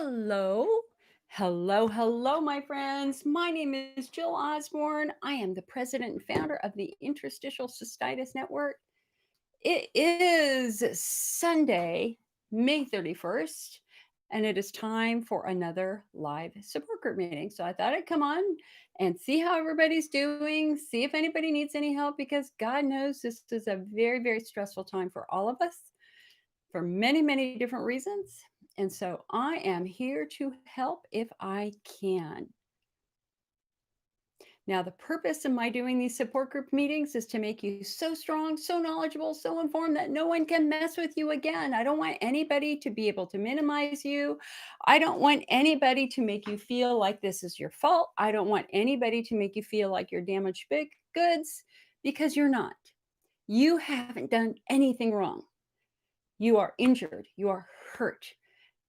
Hello. Hello, my friends. My name is Jill Osborne. I am the president and founder of the Interstitial Cystitis Network. It is Sunday, May 31st, and it is time for another live support group meeting. So I thought I'd come on and see how everybody's doing, see if anybody needs any help, because God knows this is a very, very stressful time for all of us for many, many different reasons. And so I am here to help if I can. Now, the purpose of my doing these support group meetings is to make you so strong, so knowledgeable, so informed that no one can mess with you again. I don't want anybody to be able to minimize you. I don't want anybody to make you feel like this is your fault. I don't want anybody to make you feel like you're damaged big goods, because you're not. You haven't done anything wrong. You are injured. You are hurt.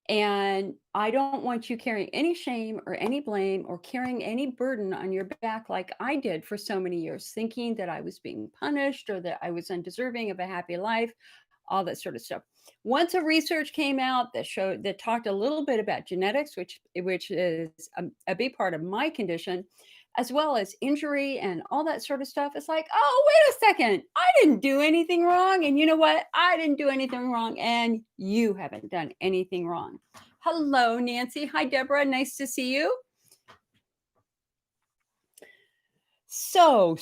And I don't want you carrying any shame or any blame or carrying any burden on your back like I did for so many years, thinking that I was being punished or that I was undeserving of a happy life, all that sort of stuff. Once a research came out that talked a little bit about genetics, which is a big part of my condition, as well as injury and all that sort of stuff. It's like, oh, wait a second. I didn't do anything wrong. And you know what? I didn't do anything wrong. And you haven't done anything wrong. Hello, Nancy. Hi, Deborah. Nice to see you. So,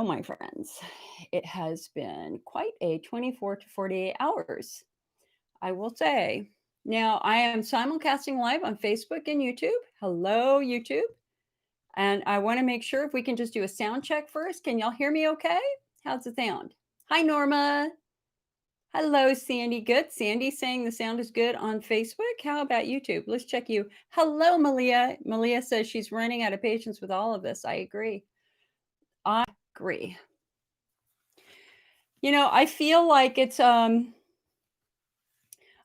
my friends, it has been quite a 24 to 48 hours, I will say. Now, I am simulcasting live on Facebook and YouTube. Hello, YouTube. And I want to make sure if we can just do a sound check first. Can y'all hear me okay? How's the sound? Hi, Norma. Hello, Sandy. Good. Sandy saying the sound is good on Facebook. How about YouTube? Let's check you. Hello, Malia. Malia says she's running out of patience with all of this. I agree. I agree. You know, I feel like it's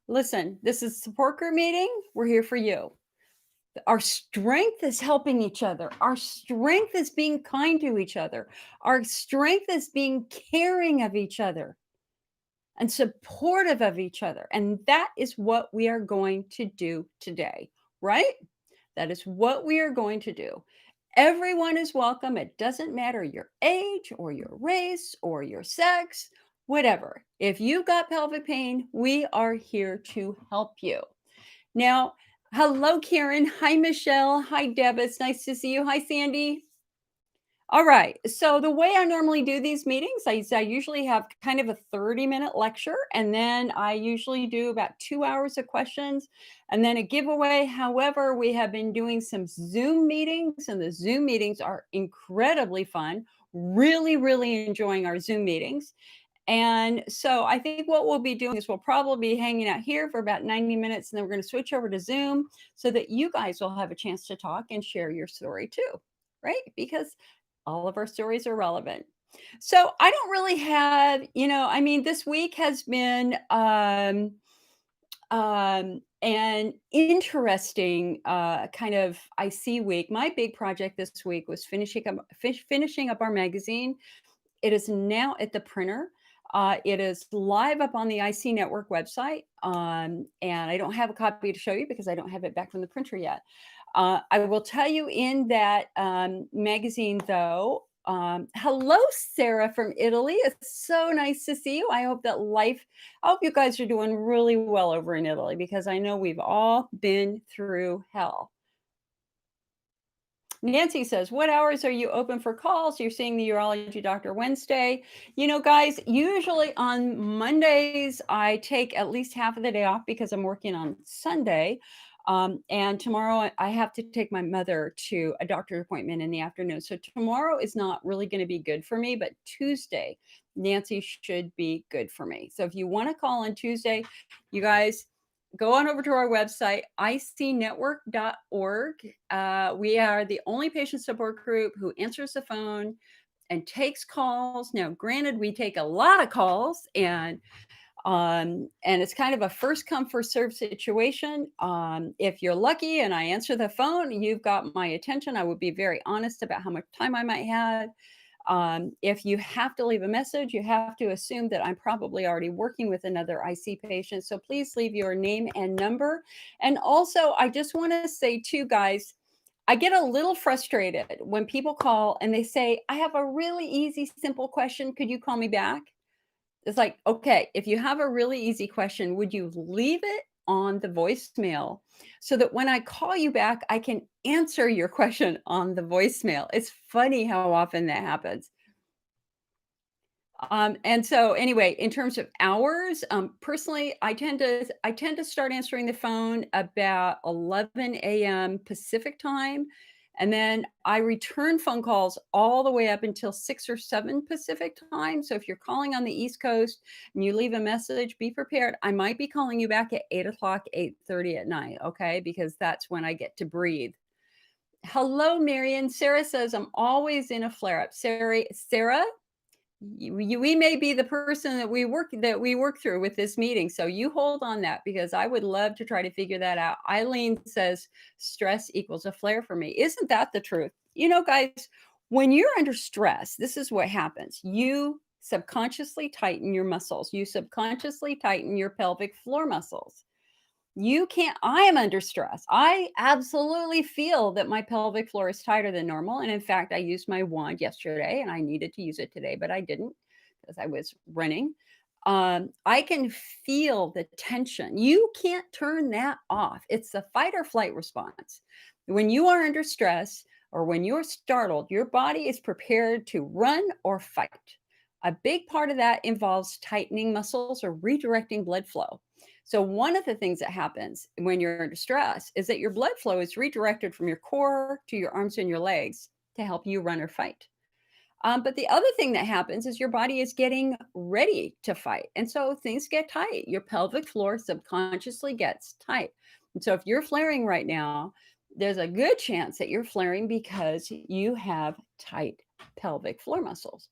listen, this is a support group meeting. We're here for you. Our strength is helping each other. Our strength is being kind to each other. Our strength is being caring of each other and supportive of each other. And that is what we are going to do today, right? That is what we are going to do. Everyone is welcome. It doesn't matter your age or your race or your sex, whatever. If you've got pelvic pain, we are here to help you. Now, hello, Karen. Hi, Michelle. Hi, Deb. It's nice to see you. Hi, Sandy. All right. So the way I normally do these meetings, I usually have kind of a 30-minute lecture, and then I usually do about 2 hours of questions and then a giveaway. However, we have been doing some Zoom meetings, and the Zoom meetings are incredibly fun. Really, really enjoying our Zoom meetings. And so I think what we'll be doing is we'll probably be hanging out here for about 90 minutes, and then we're going to switch over to Zoom so that you guys will have a chance to talk and share your story too, right? Because all of our stories are relevant. So I don't really have, I mean, this week has been an interesting kind of IC week. My big project this week was finishing up our magazine. It is now at the printer. It is live up on the IC Network website. And I don't have a copy to show you because I don't have it back from the printer yet. I will tell you in that magazine, though. Hello, Sarah from Italy. It's so nice to see you. I hope you guys are doing really well over in Italy, because I know we've all been through hell. Nancy says, what hours are you open for calls? You're seeing the urology doctor Wednesday. Guys, usually on Mondays, I take at least half of the day off because I'm working on Sunday. And tomorrow I have to take my mother to a doctor's appointment in the afternoon. So tomorrow is not really going to be good for me, but Tuesday, Nancy, should be good for me. So if you want to call on Tuesday, you guys, go on over to our website, icnetwork.org. We are the only patient support group who answers the phone and takes calls. Now, granted, we take a lot of calls, and it's kind of a first come, first serve situation. If you're lucky and I answer the phone, you've got my attention. I would be very honest about how much time I might have. If you have to leave a message, you have to assume that I'm probably already working with another IC patient. So please leave your name and number. And also, I just want to say, too, guys, I get a little frustrated when people call and they say, I have a really easy, simple question. Could you call me back? It's like, okay, if you have a really easy question, would you leave it on the voicemail so that when I call you back, I can answer your question on the voicemail? It's funny how often that happens. And so anyway, in terms of hours, personally, I tend to start answering the phone about 11 a.m. Pacific time. And then I return phone calls all the way up until 6 or 7 Pacific time. So if you're calling on the East Coast and you leave a message, be prepared. I might be calling you back at 8 o'clock, 8:30 at night. Okay. Because that's when I get to breathe. Hello, Marion. Sarah says, I'm always in a flare up. Sarah, we may be the person that we work through with this meeting. So you hold on that because I would love to try to figure that out. Eileen says stress equals a flare for me. Isn't that the truth? Guys, when you're under stress, this is what happens. You subconsciously tighten your muscles. You subconsciously tighten your pelvic floor muscles. You can't I am under stress. I absolutely feel that my pelvic floor is tighter than normal, and in fact, I used my wand yesterday, and I needed to use it today, but I didn't because I was running. I can feel the tension. You can't turn that off. It's the fight or flight response. When you are under stress or when you're startled, your body is prepared to run or fight. A big part of that involves tightening muscles or redirecting blood flow. So, one of the things that happens when you're under stress is that your blood flow is redirected from your core to your arms and your legs to help you run or fight. But the other thing that happens is your body is getting ready to fight. And so things get tight. Your pelvic floor subconsciously gets tight. And so if you're flaring right now, there's a good chance that you're flaring because you have tight pelvic floor muscles.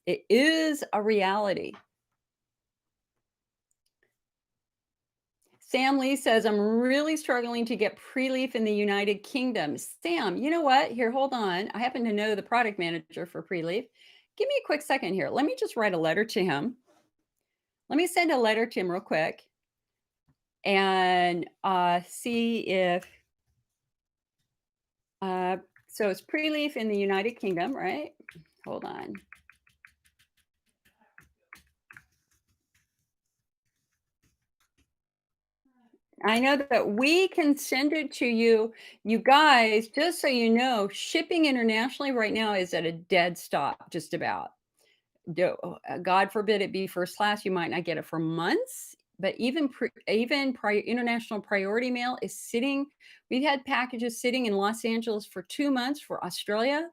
It is a reality. Sam Lee says, I'm really struggling to get pre-leaf in the United Kingdom. Sam, you know what? Here, hold on. I happen to know the product manager for pre-leaf. Give me a quick second here. Let me just write a letter to him. Let me send a letter to him real quick and see if, so it's pre-leaf in the United Kingdom, right? Hold on. I know that we can send it to you. You guys, just so you know, shipping internationally right now is at a dead stop, just about. God forbid it be first class, you might not get it for months. But international priority mail is sitting. We've had packages sitting in Los Angeles for 2 months for Australia.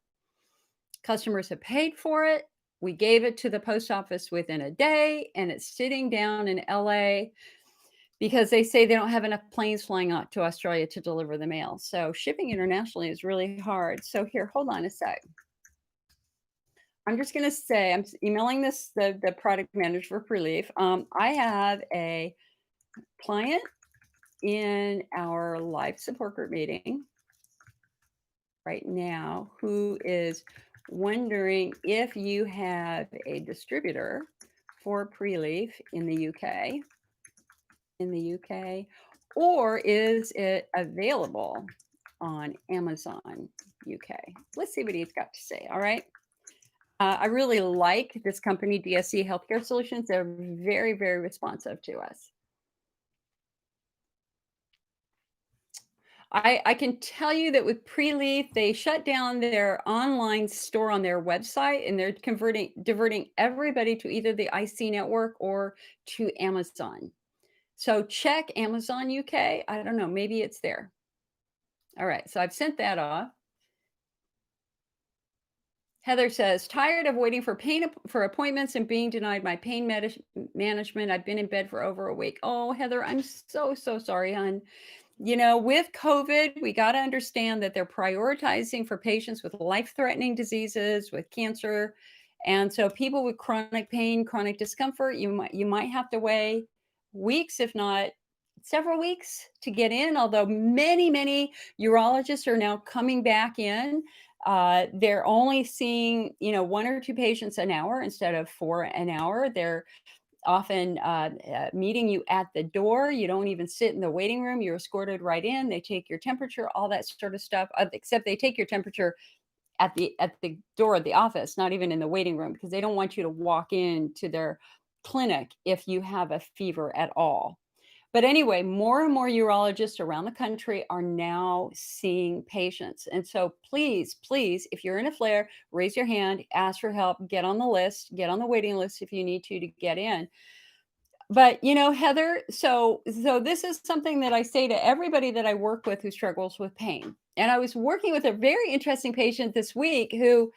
Customers have paid for it. We gave it to the post office within a day, and it's sitting down in LA because they say they don't have enough planes flying out to Australia to deliver the mail. So shipping internationally is really hard. So here, hold on a sec. I'm just gonna say I'm emailing the product manager for Preleaf. I have a client in our live support group meeting right now who is wondering if you have a distributor for Preleaf in the UK, or is it available on Amazon UK? Let's see what he's got to say. All right. I really like this company, DSC Healthcare Solutions. They're very, very responsive to us. I can tell you that with Preleaf, they shut down their online store on their website and they're diverting everybody to either the IC network or to Amazon. So check Amazon UK. I don't know, maybe it's there. All right, so I've sent that off. Heather says, tired of waiting for appointments and being denied my pain management. I've been in bed for over a week. Oh, Heather, I'm so sorry, hon. With COVID, we got to understand that they're prioritizing for patients with life-threatening diseases, with cancer. And so people with chronic pain, chronic discomfort, you might have to wait weeks, if not several weeks to get in, although many urologists are now coming back in. They're only seeing, 1 or 2 patients an hour instead of 4 an hour. They're often meeting you at the door. You don't even sit in the waiting room. You're escorted right in. They take your temperature, all that sort of stuff. Except they take your temperature at the door of the office, not even in the waiting room, because they don't want you to walk into their clinic if you have a fever at all. But anyway, more and more urologists around the country are now seeing patients. And so please, please, if you're in a flare, raise your hand, ask for help, get on the list, get on the waiting list if you need to get in. But, Heather, so this is something that I say to everybody that I work with who struggles with pain. And I was working with a very interesting patient this week who,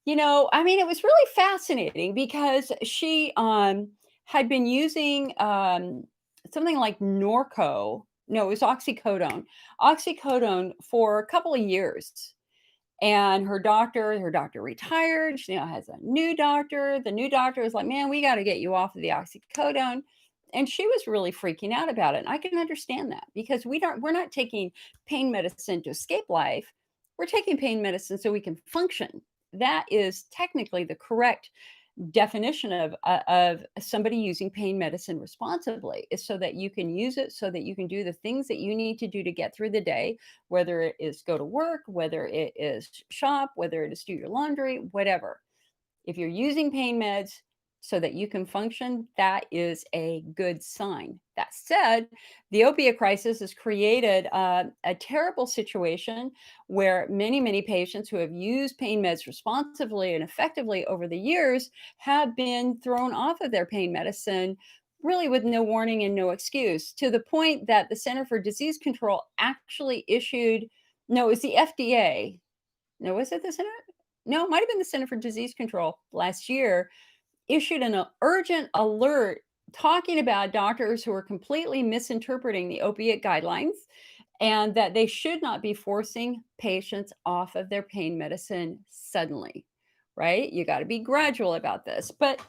I mean, it was really fascinating because she had been using something like Norco. No, it was oxycodone for a couple of years. And her doctor retired. She now has a new doctor. The new doctor was like, "Man, we got to get you off of the oxycodone." And she was really freaking out about it. And I can understand that because we're not taking pain medicine to escape life. We're taking pain medicine so we can function. That is technically the correct definition of somebody using pain medicine responsibly, is so that you can use it so that you can do the things that you need to do to get through the day, whether it is go to work, whether it is shop, whether it is do your laundry, whatever. If you're using pain meds so that you can function, that is a good sign. That said, the opiate crisis has created a terrible situation where many, many patients who have used pain meds responsibly and effectively over the years have been thrown off of their pain medicine, really with no warning and no excuse, to the point that the Center for Disease Control actually issued, no, it was the FDA. No, was it the Center? No, it might have been the Center for Disease Control last year, issued an urgent alert talking about doctors who are completely misinterpreting the opiate guidelines and that they should not be forcing patients off of their pain medicine suddenly, right? You got to be gradual about this. But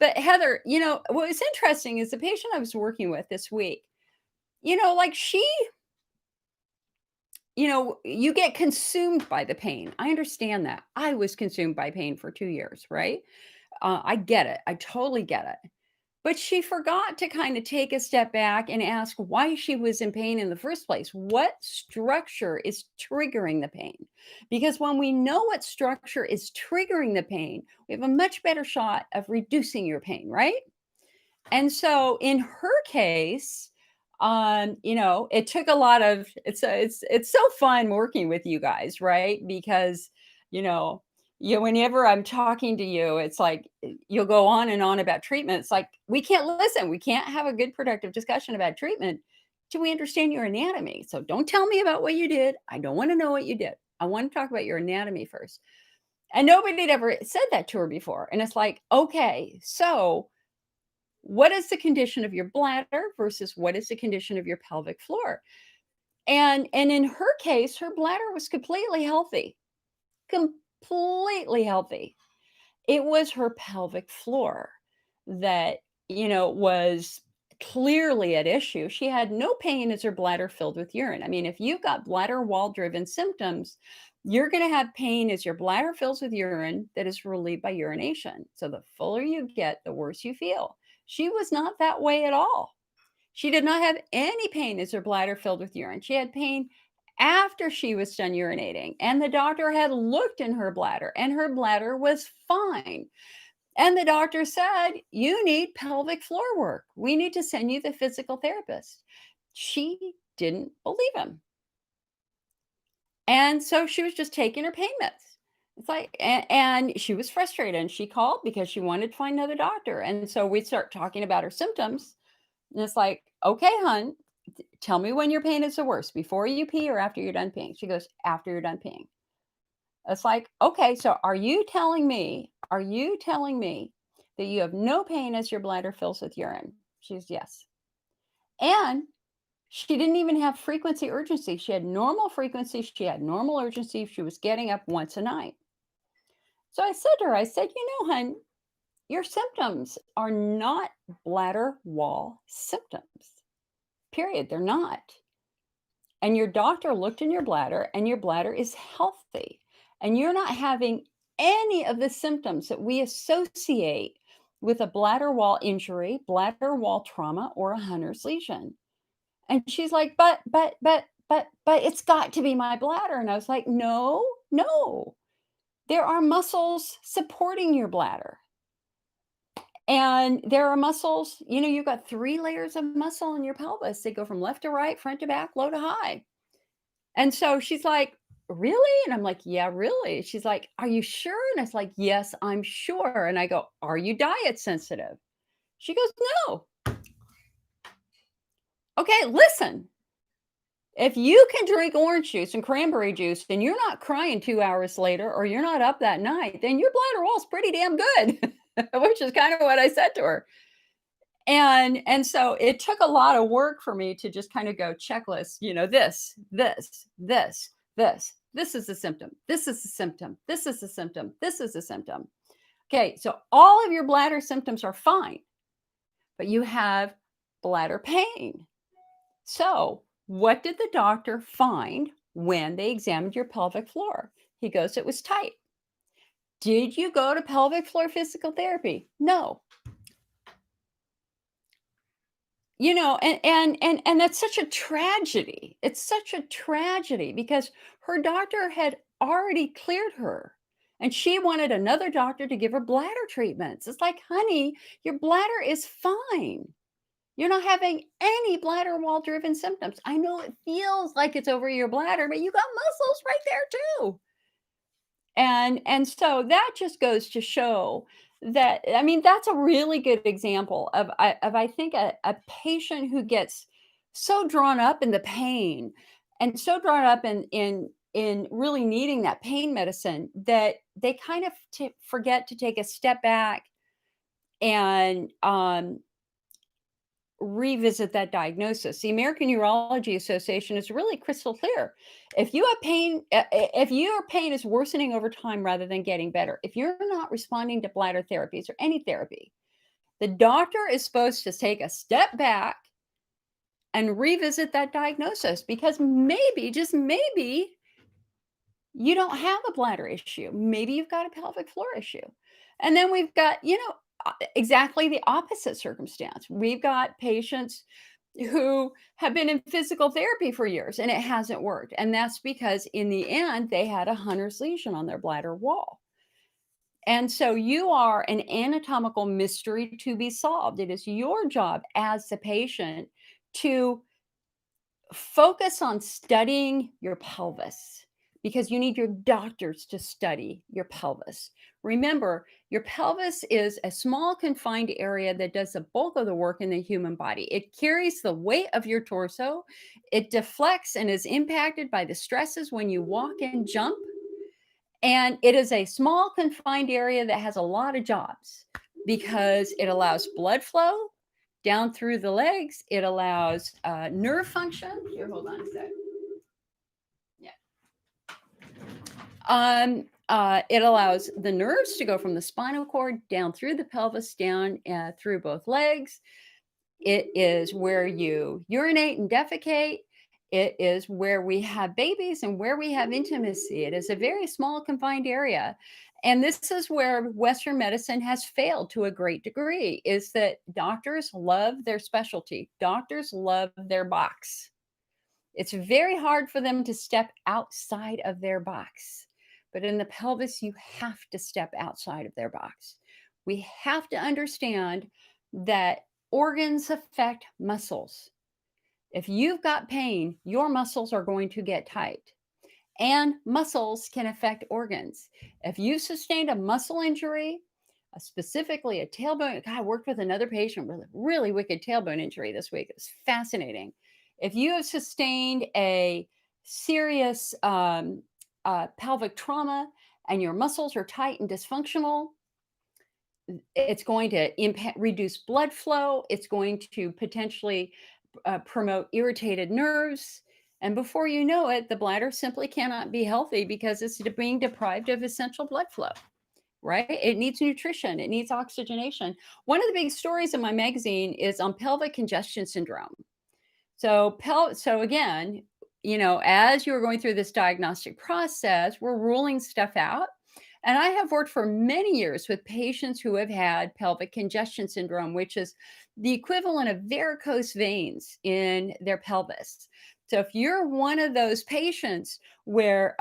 Heather, what was interesting is the patient I was working with this week, like you get consumed by the pain. I understand that. I was consumed by pain for 2 years, right? I get it. I totally get it. But she forgot to kind of take a step back and ask why she was in pain in the first place. What structure is triggering the pain? Because when we know what structure is triggering the pain, we have a much better shot of reducing your pain, right? And so in her case, it took a lot of it's so fun working with you guys, right? Because, you know, whenever I'm talking to you, it's like you'll go on and on about treatment. It's like we can't listen. We can't have a good productive discussion about treatment till we understand your anatomy. So don't tell me about what you did. I don't want to know what you did. I want to talk about your anatomy first. And nobody had ever said that to her before. And it's like, okay, so what is the condition of your bladder versus what is the condition of your pelvic floor? And in her case, her bladder was completely healthy. Completely healthy. It was her pelvic floor that, was clearly at issue. She had no pain as her bladder filled with urine. I mean, if you've got bladder wall driven symptoms, you're going to have pain as your bladder fills with urine that is relieved by urination. So the fuller you get, the worse you feel. She was not that way at all. She did not have any pain as her bladder filled with urine. She had pain after she was done urinating, and the doctor had looked in her bladder, and her bladder was fine. And the doctor said, "You need pelvic floor work. We need to send you the physical therapist." She didn't believe him. And so she was just taking her pain meds. It's like, and she was frustrated and she called because she wanted to find another doctor. And so we start talking about her symptoms. And it's like, okay, hon, tell me when your pain is the worst, before you pee or after you're done peeing. She goes, after you're done peeing. It's like, okay, so are you telling me that you have no pain as your bladder fills with urine? She's yes. And she didn't even have frequency urgency. She had normal frequency. She had normal urgency. She was getting up once a night. So I said to her, I said, hon, your symptoms are not bladder wall symptoms. Period. They're not. And your doctor looked in your bladder and your bladder is healthy. and you're not having any of the symptoms that we associate with a bladder wall injury, bladder wall trauma, or a Hunner's lesion. And she's like, but it's got to be my bladder. And I was like, no, no, there are muscles supporting your bladder. And there are muscles, you've got 3 layers of muscle in your pelvis. They go from left to right, front to back, low to high. And so she's like, "Really?" And I'm like, "Yeah, really." She's like, "Are you sure?" And I was like, "Yes, I'm sure." And I go, "Are you diet sensitive?" She goes, "No." Okay, listen. If you can drink orange juice and cranberry juice and you're not crying 2 hours later or you're not up that night, then your bladder wall's pretty damn good, which is kind of what I said to her. And so it took a lot of work for me to just kind of go checklist, this. This is a symptom. This is a symptom. This is a symptom. This is a symptom. Okay, so all of your bladder symptoms are fine, but you have bladder pain. So, what did the doctor find when they examined your pelvic floor? He goes, it was tight. Did you go to pelvic floor physical therapy? No. And that's such a tragedy. It's such a tragedy because her doctor had already cleared her and she wanted another doctor to give her bladder treatments. It's like, honey, your bladder is fine. You're not having any bladder wall driven symptoms. I know it feels like it's over your bladder, but you got muscles right there too. And so that just goes to show that, I mean, that's a really good example of I think a patient who gets so drawn up in the pain and so drawn up in really needing that pain medicine that they kind of forget to take a step back and revisit that diagnosis. The American Urology Association is really crystal clear. If you have pain, if your pain is worsening over time rather than getting better, if you're not responding to bladder therapies or any therapy, the doctor is supposed to take a step back and revisit that diagnosis because maybe, just maybe, you don't have a bladder issue. Maybe you've got a pelvic floor issue. And then we've got, exactly the opposite circumstance. We've got patients who have been in physical therapy for years and it hasn't worked. And that's because in the end, they had a Hunner's lesion on their bladder wall. And so you are an anatomical mystery to be solved. It is your job as the patient to focus on studying your pelvis because you need your doctors to study your pelvis. Remember, your pelvis is a small confined area that does the bulk of the work in the human body. It carries the weight of your torso. It deflects and is impacted by the stresses when you walk and jump. And it is a small confined area that has a lot of jobs because it allows blood flow down through the legs. It allows nerve function. Here, hold on a sec. Yeah. It allows the nerves to go from the spinal cord down through the pelvis, down through both legs. It is where you urinate and defecate. It is where we have babies and where we have intimacy. It is a very small confined area. And this is where Western medicine has failed to a great degree, is that doctors love their specialty. Doctors love their box. It's very hard for them to step outside of their box. But in the pelvis, you have to step outside of their box. We have to understand that organs affect muscles. If you've got pain, your muscles are going to get tight. And muscles can affect organs. If you sustained a muscle injury, specifically a tailbone, God, I worked with another patient with a really wicked tailbone injury this week. It was fascinating. If you have sustained a serious pelvic trauma and your muscles are tight and dysfunctional, it's going to reduce blood flow. It's going to potentially promote irritated nerves. And before you know it, the bladder simply cannot be healthy because it's being deprived of essential blood flow, right? It needs nutrition, it needs oxygenation. One of the big stories in my magazine is on pelvic congestion syndrome. So again, as you were going through this diagnostic process, we're ruling stuff out. And I have worked for many years with patients who have had pelvic congestion syndrome, which is the equivalent of varicose veins in their pelvis. So if you're one of those patients where,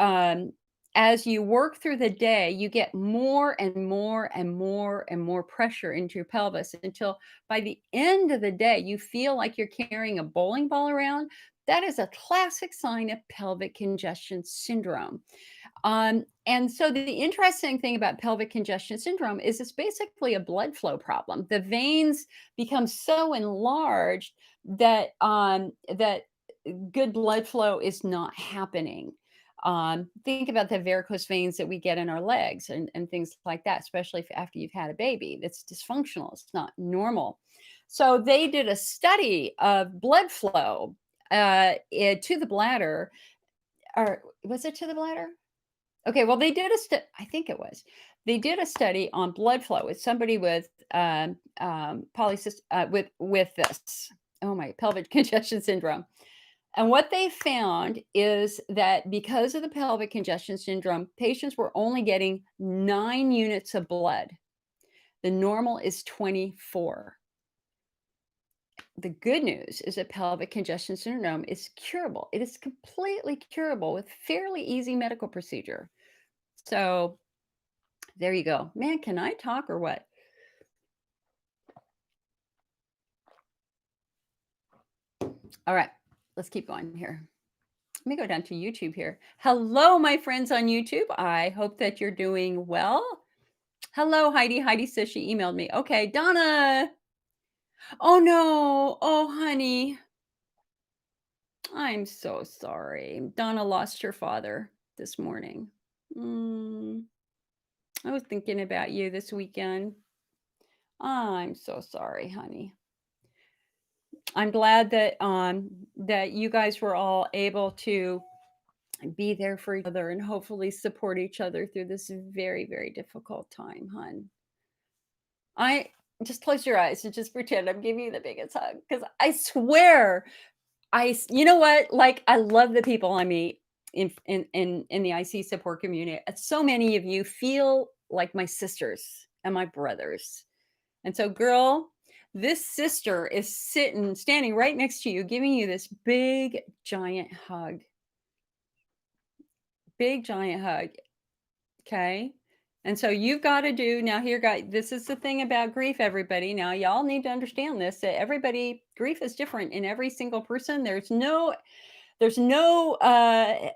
as you work through the day, you get more and more and more and more pressure into your pelvis until by the end of the day, you feel like you're carrying a bowling ball around. That is a classic sign of pelvic congestion syndrome. And so the interesting thing about pelvic congestion syndrome is it's basically a blood flow problem. The veins become so enlarged that good blood flow is not happening. Think about the varicose veins that we get in our legs and things like that, especially if, after you've had a baby. That's dysfunctional. It's not normal. So they did a study of blood flow to the bladder, or was it to the bladder? Okay, well, they did I think it was. They did a study on blood flow with somebody with with this. Oh my, pelvic congestion syndrome. And what they found is that because of the pelvic congestion syndrome, patients were only getting 9 units of blood. The normal is 24. The good news is that pelvic congestion syndrome is curable. It is completely curable with fairly easy medical procedure. So there you go. Man, can I talk or what? All right, let's keep going here. Let me go down to YouTube here. Hello, my friends on YouTube. I hope that you're doing well. Hello, Heidi. Heidi says she emailed me. Okay, Donna. Oh no. Oh, honey. I'm so sorry. Donna lost her father this morning. Mm, I was thinking about you this weekend. I'm so sorry, honey. I'm glad that you guys were all able to be there for each other and hopefully support each other through this very, very difficult time, hon. I just close your eyes and just pretend I'm giving you the biggest hug because I swear, you know what? Like, I love the people I meet in the IC support community. So many of you feel like my sisters and my brothers. And so, girl, this sister is standing right next to you, giving you this big, giant hug. Big, giant hug. Okay. And so you've got to do now here, guys. This is the thing about grief, everybody. Now, y'all need to understand this that grief is different in every single person. There's no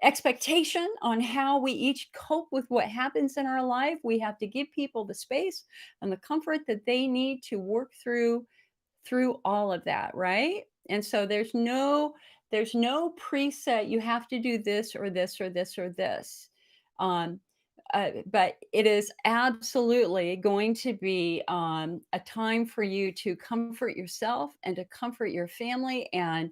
expectation on how we each cope with what happens in our life. We have to give people the space and the comfort that they need to work through all of that, right? And so there's no preset, you have to do this or this or this or this. Um, but it is absolutely going to be a time for you to comfort yourself and to comfort your family. And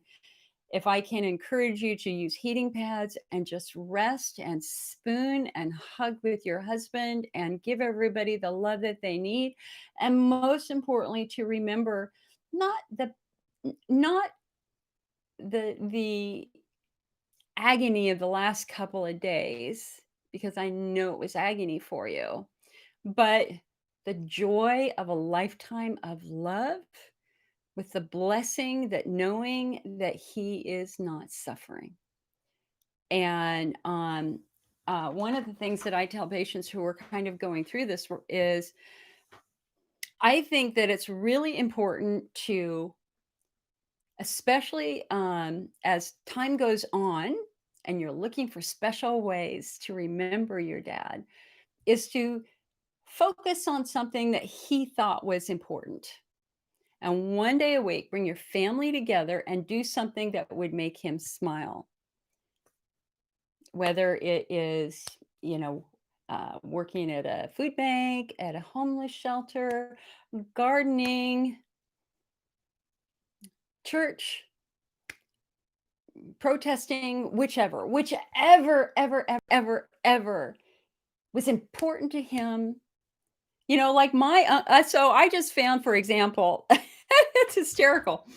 if I can encourage you to use heating pads and just rest and spoon and hug with your husband and give everybody the love that they need. And most importantly, to remember not the not the agony of the last couple of days, because I know it was agony for you, but the joy of a lifetime of love with the blessing that knowing that he is not suffering. And one of the things that I tell patients who are kind of going through this is I think that it's really important to, especially as time goes on and you're looking for special ways to remember your dad, is to focus on something that he thought was important. And one day a week, bring your family together and do something that would make him smile. Whether it is, working at a food bank, at a homeless shelter, gardening, church, protesting, whichever, ever was important to him. Like so I just found, for example, it's hysterical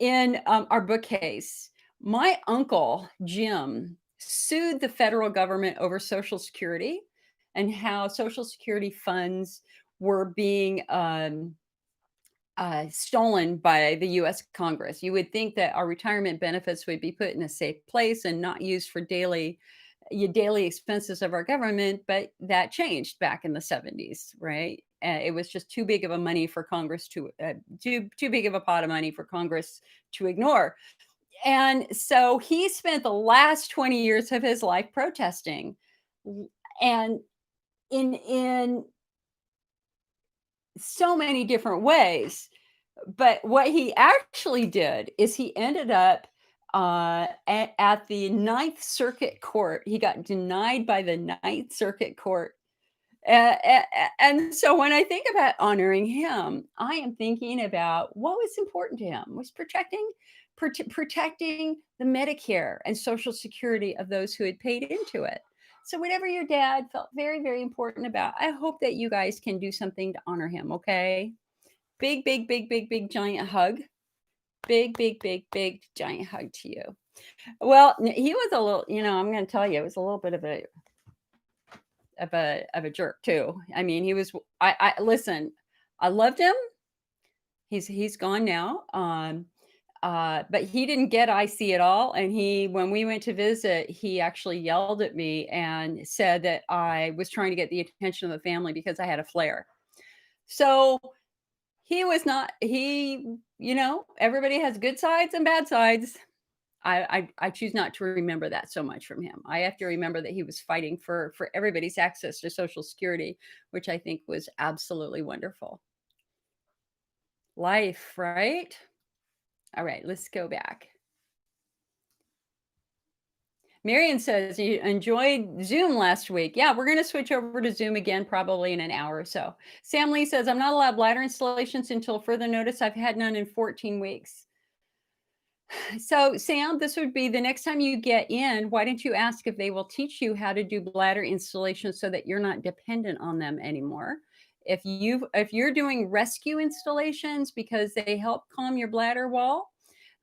in our bookcase. My uncle, Jim, sued the federal government over Social Security and how Social Security funds were being stolen by the US Congress. You would think that our retirement benefits would be put in a safe place and not used for daily expenses of our government, but that changed back in the 70s, right? It was just too big of a money for Congress to too big of a pot of money for Congress to ignore. And so he spent the last 20 years of his life protesting. And in so many different ways. But what he actually did is he ended up at the Ninth Circuit Court. He got denied by the Ninth Circuit Court. And so when I think about honoring him, I am thinking about what was important to him was protecting the Medicare and Social Security of those who had paid into it. So whatever your dad felt very, very important about, I hope that you guys can do something to honor him, okay? Big, big, big, big, big, giant hug. Big, big, big, big, giant hug to you. Well, he was a little, I'm going to tell you, it was a little bit of a jerk too. I mean, he was. I listen. I loved him. He's gone now. But he didn't get IC at all. And when we went to visit, he actually yelled at me and said that I was trying to get the attention of the family because I had a flare. So he was not. Everybody has good sides and bad sides. I choose not to remember that so much from him. I have to remember that he was fighting for everybody's access to Social Security, which I think was absolutely wonderful. Life, right? All right, let's go back. Marion says you enjoyed Zoom last week. Yeah, we're going to switch over to Zoom again probably in an hour or so. Sam Lee says, I'm not allowed bladder installations until further notice. I've had none in 14 weeks. So, Sam, this would be the next time you get in, why don't you ask if they will teach you how to do bladder installation so that you're not dependent on them anymore? If you're doing rescue installations because they help calm your bladder wall,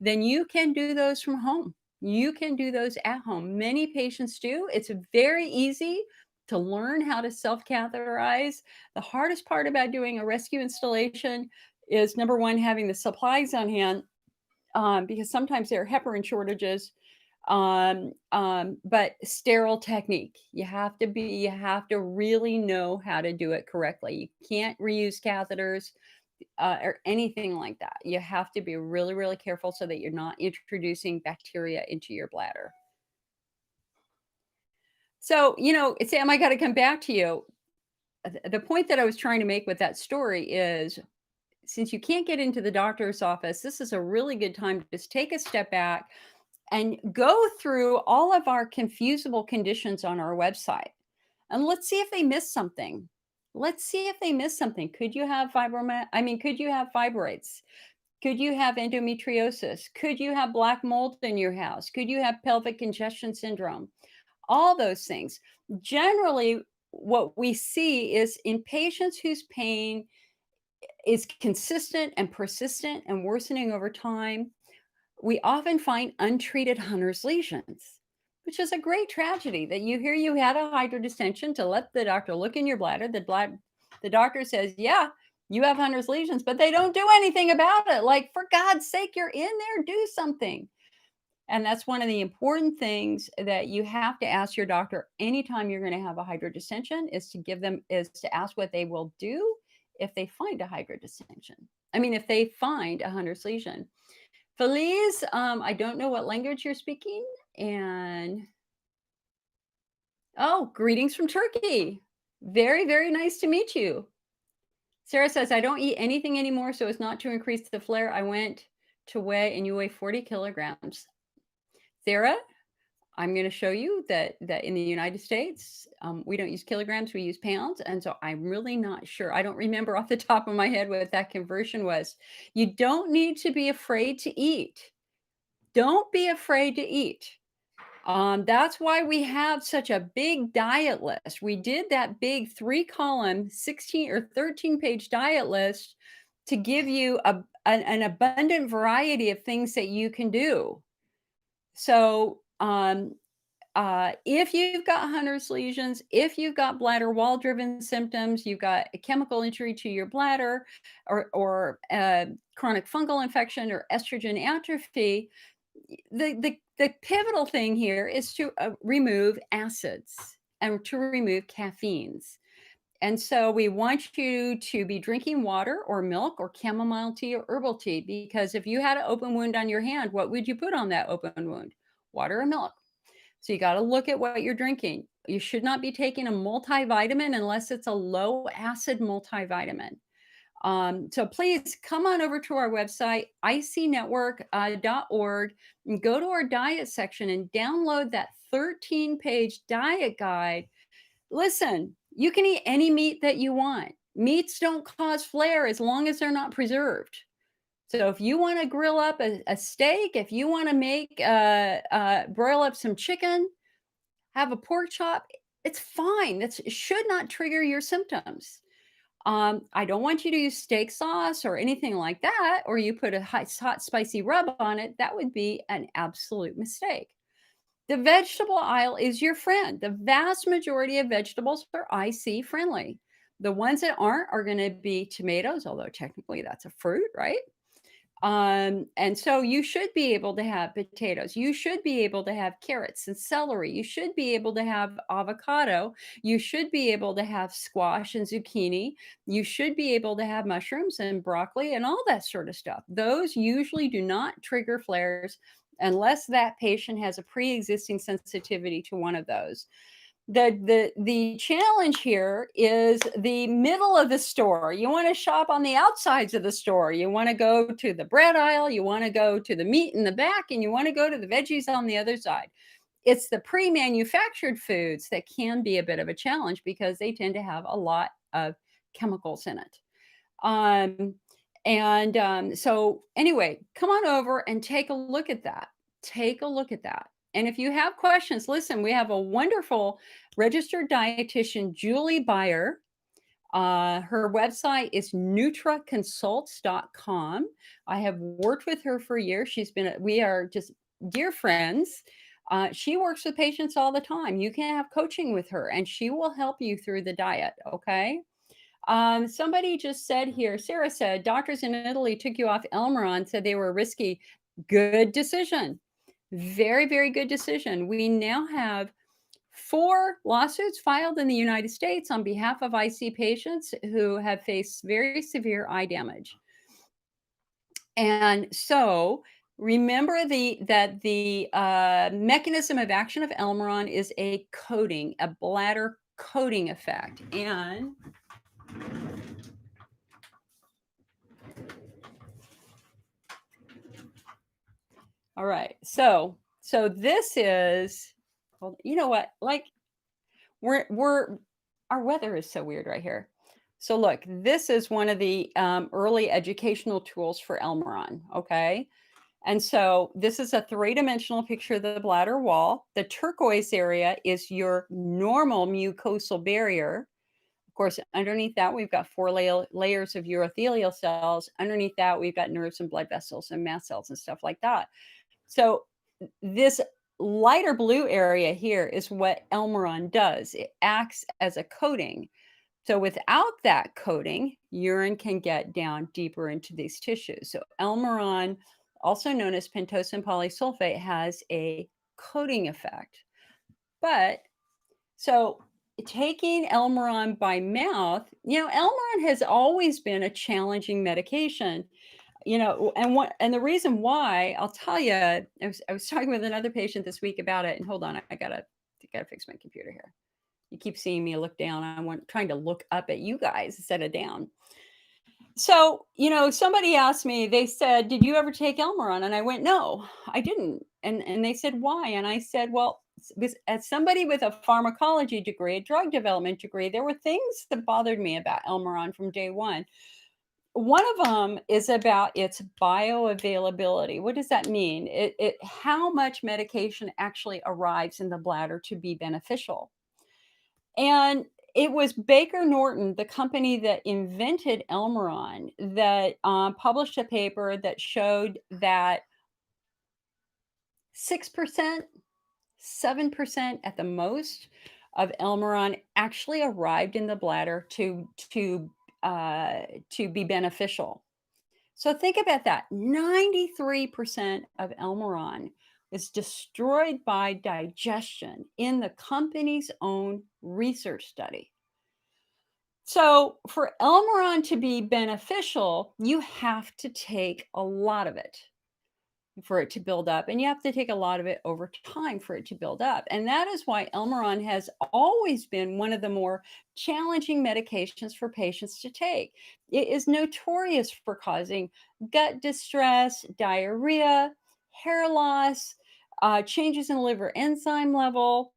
then you can do those from home. You can do those at home. Many patients do. It's very easy to learn how to self-catheterize. The hardest part about doing a rescue installation is number one, having the supplies on hand because sometimes there are heparin shortages. But sterile technique. You have to really know how to do it correctly. You can't reuse catheters or anything like that. You have to be really, really careful so that you're not introducing bacteria into your bladder. So, Sam, I got to come back to you. The point that I was trying to make with that story is since you can't get into the doctor's office, this is a really good time to just take a step back and go through all of our confusable conditions on our website. And let's see if they missed something. Let's see if they missed something. Could you have could you have fibroids? Could you have endometriosis? Could you have black mold in your house? Could you have pelvic congestion syndrome? All those things. Generally, what we see is in patients whose pain is consistent and persistent and worsening over time, we often find untreated Hunner's lesions, which is a great tragedy that you had a hydrodistension to let the doctor look in your bladder. The doctor says, yeah, you have Hunner's lesions, but they don't do anything about it. Like, for God's sake, you're in there, do something. And that's one of the important things that you have to ask your doctor anytime you're going to have a hydrodistension is to ask what they will do if they find a hydrodistension. If they find a Hunner's lesion. Feliz, I don't know what language you're speaking. And greetings from Turkey. Very, very nice to meet you. Sarah says, I don't eat anything anymore so as not to increase the flare. I went to weigh and you weigh 40 kilograms. Sarah, I'm going to show you that in the United States, we don't use kilograms, we use pounds. And so I'm really not sure. I don't remember off the top of my head what that conversion was. You don't need to be afraid to eat. Don't be afraid to eat. That's why we have such a big diet list. We did that big 3-column, 16 or 13-page diet list to give you an abundant variety of things that you can do. So, if you've got Hunner's lesions, if you've got bladder wall-driven symptoms, you've got a chemical injury to your bladder, or chronic fungal infection or estrogen atrophy, the pivotal thing here is to remove acids and to remove caffeines. And so we want you to be drinking water or milk or chamomile tea or herbal tea, because if you had an open wound on your hand, what would you put on that open wound? Water or milk. So you got to look at what you're drinking. You should not be taking a multivitamin unless it's a low acid multivitamin. So please come on over to our website, icnetwork.org, and go to our diet section and download that 13-page diet guide. Listen, you can eat any meat that you want. Meats don't cause flare as long as they're not preserved. So if you want to grill up a steak, if you want to make broil up some chicken, have a pork chop, it's fine. It should not trigger your symptoms. I don't want you to use steak sauce or anything like that, or you put a hot spicy rub on it. That would be an absolute mistake. The vegetable aisle is your friend. The vast majority of vegetables are IC friendly. The ones that aren't are going to be tomatoes, although technically that's a fruit, right? And so you should be able to have potatoes. You should be able to have carrots and celery. You should be able to have avocado. You should be able to have squash and zucchini. You should be able to have mushrooms and broccoli and all that sort of stuff. Those usually do not trigger flares unless that patient has a pre-existing sensitivity to one of those. The challenge here is the middle of the store. You want to shop on the outsides of the store. You want to go to the bread aisle, you want to go to the meat in the back, and you want to go to the veggies on the other side. It's the pre-manufactured foods that can be a bit of a challenge because they tend to have a lot of chemicals in it. So anyway, come on over and take a look at that. Take a look at that. And if you have questions, listen, we have a wonderful registered dietitian, Julie Beyer. Her website is nutraconsults.com. I have worked with her for years. We are just dear friends. She works with patients all the time. You can have coaching with her and she will help you through the diet. Okay. Somebody just said here, Sarah said, doctors in Italy took you off Elmeron, said they were risky. Good decision. Very, very good decision. We now have 4 lawsuits filed in the United States on behalf of IC patients who have faced very severe eye damage. And so remember that the mechanism of action of Elmeron is a coating, a bladder coating effect. And all right. So this is, well, you know what? Like we're our weather is so weird right here. So look, this is one of the early educational tools for Elmeron. Okay. And so this is a 3-dimensional picture of the bladder wall. The turquoise area is your normal mucosal barrier. Of course, underneath that, we've got 4 layers of urothelial cells. Underneath that, we've got nerves and blood vessels and mast cells and stuff like that. So this lighter blue area here is what Elmeron does. It acts as a coating. So without that coating, urine can get down deeper into these tissues. So Elmeron, also known as pentosan polysulfate, has a coating effect. But so taking Elmeron by mouth, Elmeron has always been a challenging medication. And the reason why, I'll tell you, I was talking with another patient this week about it, and hold on, I gotta fix my computer here. You keep seeing me look down. trying to look up at you guys instead of down. So, somebody asked me, they said, did you ever take Elmeron? And I went, no, I didn't. And they said, why? And I said, well, as somebody with a pharmacology degree, a drug development degree, there were things that bothered me about Elmeron from day one. One of them is about its bioavailability. What does that mean? How much medication actually arrives in the bladder to be beneficial? And it was Baker Norton, the company that invented Elmeron, that published a paper that showed that 6%, 7% at the most of Elmeron actually arrived in the bladder to be beneficial. So think about that. 93% of Elmeron is destroyed by digestion in the company's own research study. So for Elmeron to be beneficial, you have to take a lot of it for it to build up, and you have to take a lot of it over time for it to build up. And that is why Elmeron has always been one of the more challenging medications for patients to take. It is notorious for causing gut distress, diarrhea, hair loss, changes in liver enzyme level,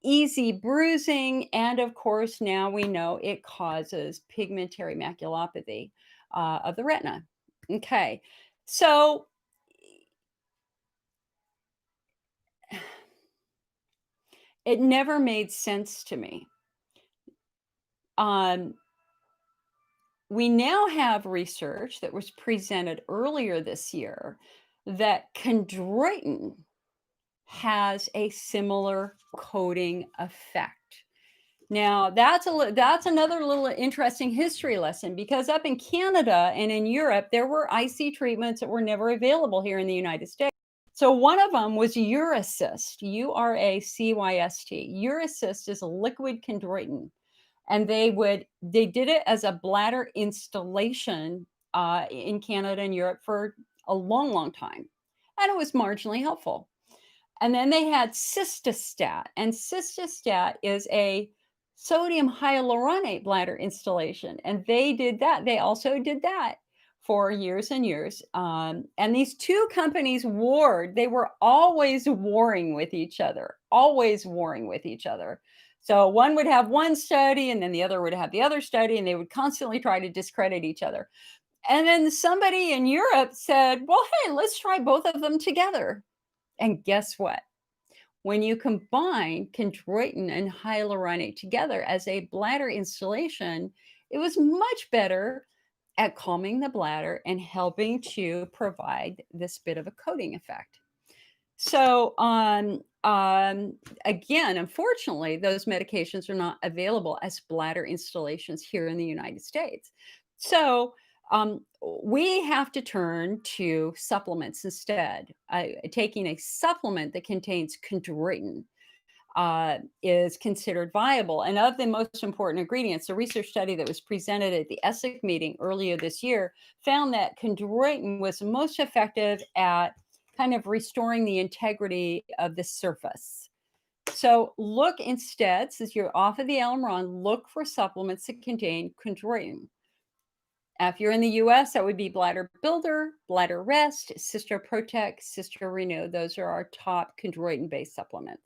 easy bruising, and of course, now we know it causes pigmentary maculopathy of the retina. Okay, so it never made sense to me. Um, we now have research that was presented earlier this year that chondroitin has a similar coating effect. Now, that's another little interesting history lesson because up in Canada and in Europe, there were IC treatments that were never available here in the United States. So one of them was Uracyst, Uracyst. Uracyst is a liquid chondroitin, and they did it as a bladder installation in Canada and Europe for a long, long time, and it was marginally helpful. And then they had Cystostat, and Cystostat is a sodium hyaluronate bladder installation, and they did that. They also did that for years and years. And these two companies warred. They were always warring with each other, always warring with each other. So one would have one study, and then the other would have the other study, and they would constantly try to discredit each other. And then somebody in Europe said, well, hey, let's try both of them together. And guess what? When you combine chondroitin and hyaluronate together as a bladder installation, it was much better at calming the bladder and helping to provide this bit of a coating effect. So, again, unfortunately, those medications are not available as bladder installations here in the United States. So, we have to turn to supplements instead. Taking a supplement that contains chondroitin is considered viable. And of the most important ingredients, a research study that was presented at the ESSEC meeting earlier this year found that chondroitin was most effective at kind of restoring the integrity of the surface. So look instead, since you're off of the Elmeron, look for supplements that contain chondroitin. If you're in the US, that would be Bladder Builder, Bladder Rest, Cystro Protect, Cystro Renew. Those are our top chondroitin-based supplements.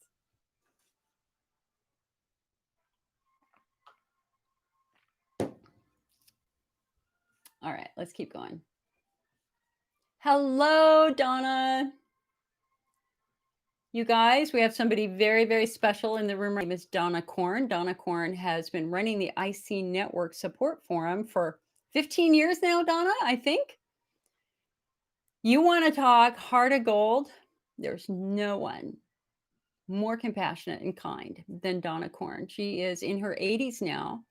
All right, let's keep going. Hello, Donna. You guys, we have somebody very, very special in the room. Her name is Donna Korn. Donna Korn has been running the IC Network Support Forum for 15 years now, Donna, I think. You want to talk heart of gold? There's no one more compassionate and kind than Donna Korn. She is in her 80s now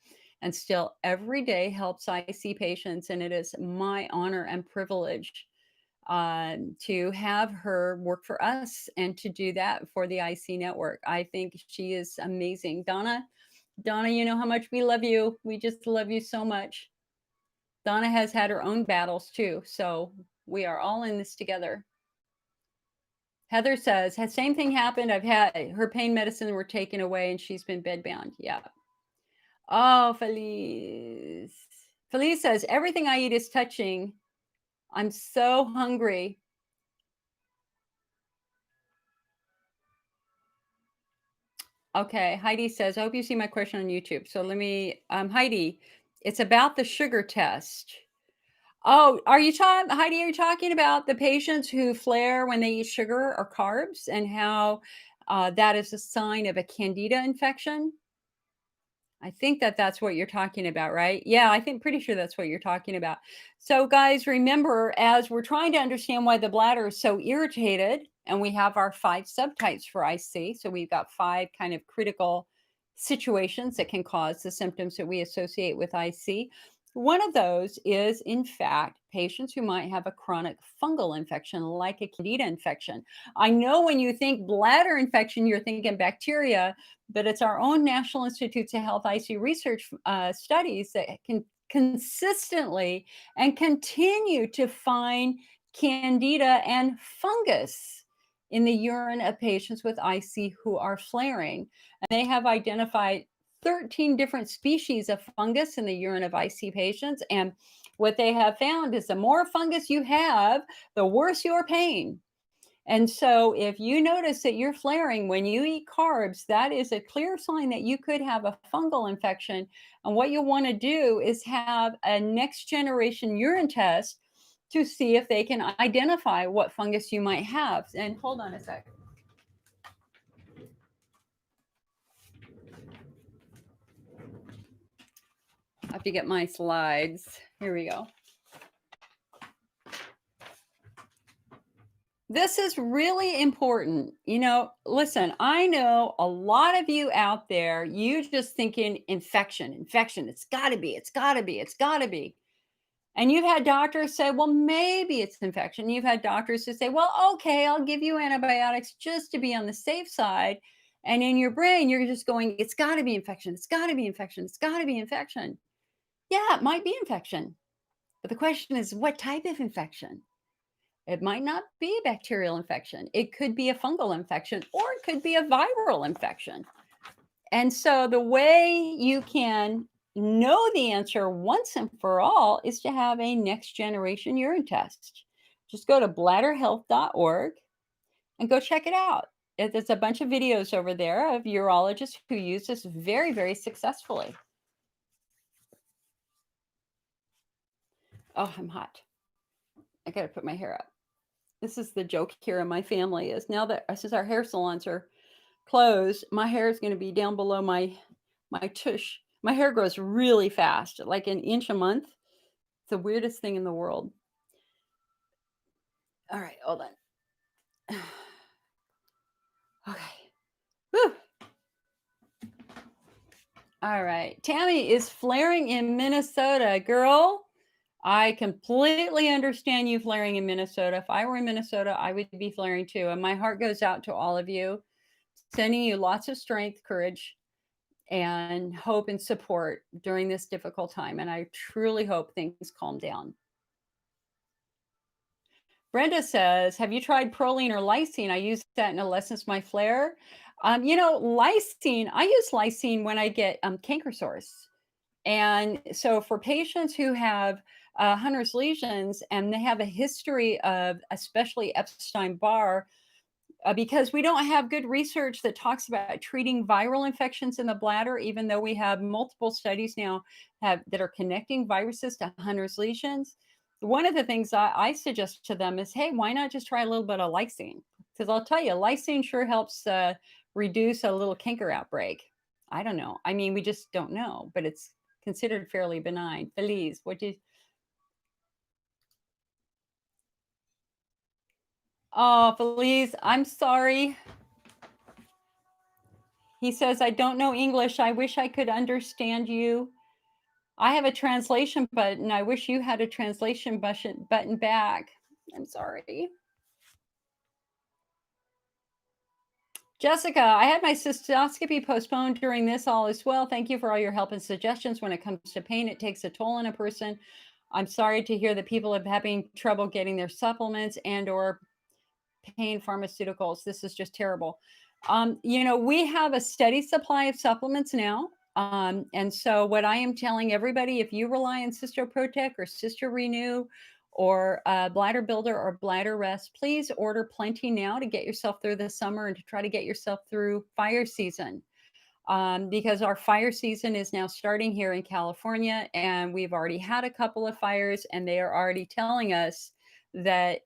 and still every day helps IC patients. And it is my honor and privilege to have her work for us and to do that for the IC network. I think she is amazing. Donna, you know how much we love you. We just love you so much. Donna has had her own battles too. So we are all in this together. Heather says, has same thing happened? I've had her pain medicine were taken away and she's been bedbound. Yeah. Oh, Felice. Felice says, everything I eat is touching. I'm so hungry. Okay, Heidi says, I hope you see my question on YouTube. So let me, Heidi, it's about the sugar test. Oh, are you talking, Heidi, are you talking about the patients who flare when they eat sugar or carbs and how that is a sign of a candida infection? I think that's what you're talking about, right? Yeah, I think pretty sure that's what you're talking about. So guys, remember, as we're trying to understand why the bladder is so irritated and we have our 5 subtypes for IC. So we've got 5 kind of critical situations that can cause the symptoms that we associate with IC. One of those is, in fact, patients who might have a chronic fungal infection like a candida infection. I know when you think bladder infection, you're thinking bacteria, but it's our own National Institutes of Health IC research studies that can consistently and continue to find candida and fungus in the urine of patients with IC who are flaring. And they have identified 13 different species of fungus in the urine of IC patients. And what they have found is the more fungus you have, the worse your pain. And so, if you notice that you're flaring when you eat carbs, that is a clear sign that you could have a fungal infection. And what you'll want to do is have a next generation urine test to see if they can identify what fungus you might have. And hold on a second. I have to get my slides. Here we go. This is really important. Listen, I know a lot of you out there, you just thinking infection, infection. It's got to be, it's got to be, it's got to be. And you've had doctors say, well, maybe it's infection. You've had doctors who say, well, okay, I'll give you antibiotics just to be on the safe side. And in your brain, you're just going, it's got to be infection. It's got to be infection. It's got to be infection. Yeah, it might be infection. But the question is, what type of infection? It might not be a bacterial infection. It could be a fungal infection, or it could be a viral infection. And so the way you can know the answer once and for all is to have a next generation urine test. Just go to bladderhealth.org and go check it out. There's a bunch of videos over there of urologists who use this very, very successfully. Oh, I'm hot. I got to put my hair up. This is the joke here in my family is now that since our hair salons are closed, my hair is going to be down below my tush. My hair grows really fast, like an inch a month. It's the weirdest thing in the world. All right, hold on. Okay. Whew. All right. Tammy is flaring in Minnesota. Girl, I completely understand you flaring in Minnesota. If I were in Minnesota, I would be flaring too. And my heart goes out to all of you, sending you lots of strength, courage, and hope and support during this difficult time. And I truly hope things calm down. Brenda says, have you tried proline or lysine? I use that and it lessens my flare. Lysine, I use lysine when I get canker sores. And so for patients who have Hunner's lesions and they have a history of especially Epstein-Barr, because we don't have good research that talks about treating viral infections in the bladder, even though we have multiple studies now that are connecting viruses to Hunner's lesions. One of the things I suggest to them is, hey, why not just try a little bit of lysine? Because I'll tell you, lysine sure helps reduce a little canker outbreak. I don't know. I mean, we just don't know, but it's considered fairly benign. Feliz, what do you? Oh, Feliz, I'm sorry. He says, I don't know English. I wish I could understand you. I have a translation button. I wish you had a translation button back. I'm sorry. Jessica, I had my cystoscopy postponed during this all as well. Thank you for all your help and suggestions. When it comes to pain, it takes a toll on a person. I'm sorry to hear that people are having trouble getting their supplements and or pain pharmaceuticals. This is just terrible. We have a steady supply of supplements now. And so what I am telling everybody, if you rely on Cystoprotect or Cysto Renew or Bladder Builder or Bladder Rest, please order plenty now to get yourself through the summer and to try to get yourself through fire season. Because our fire season is now starting here in California, and we've already had a couple of fires, and they are already telling us that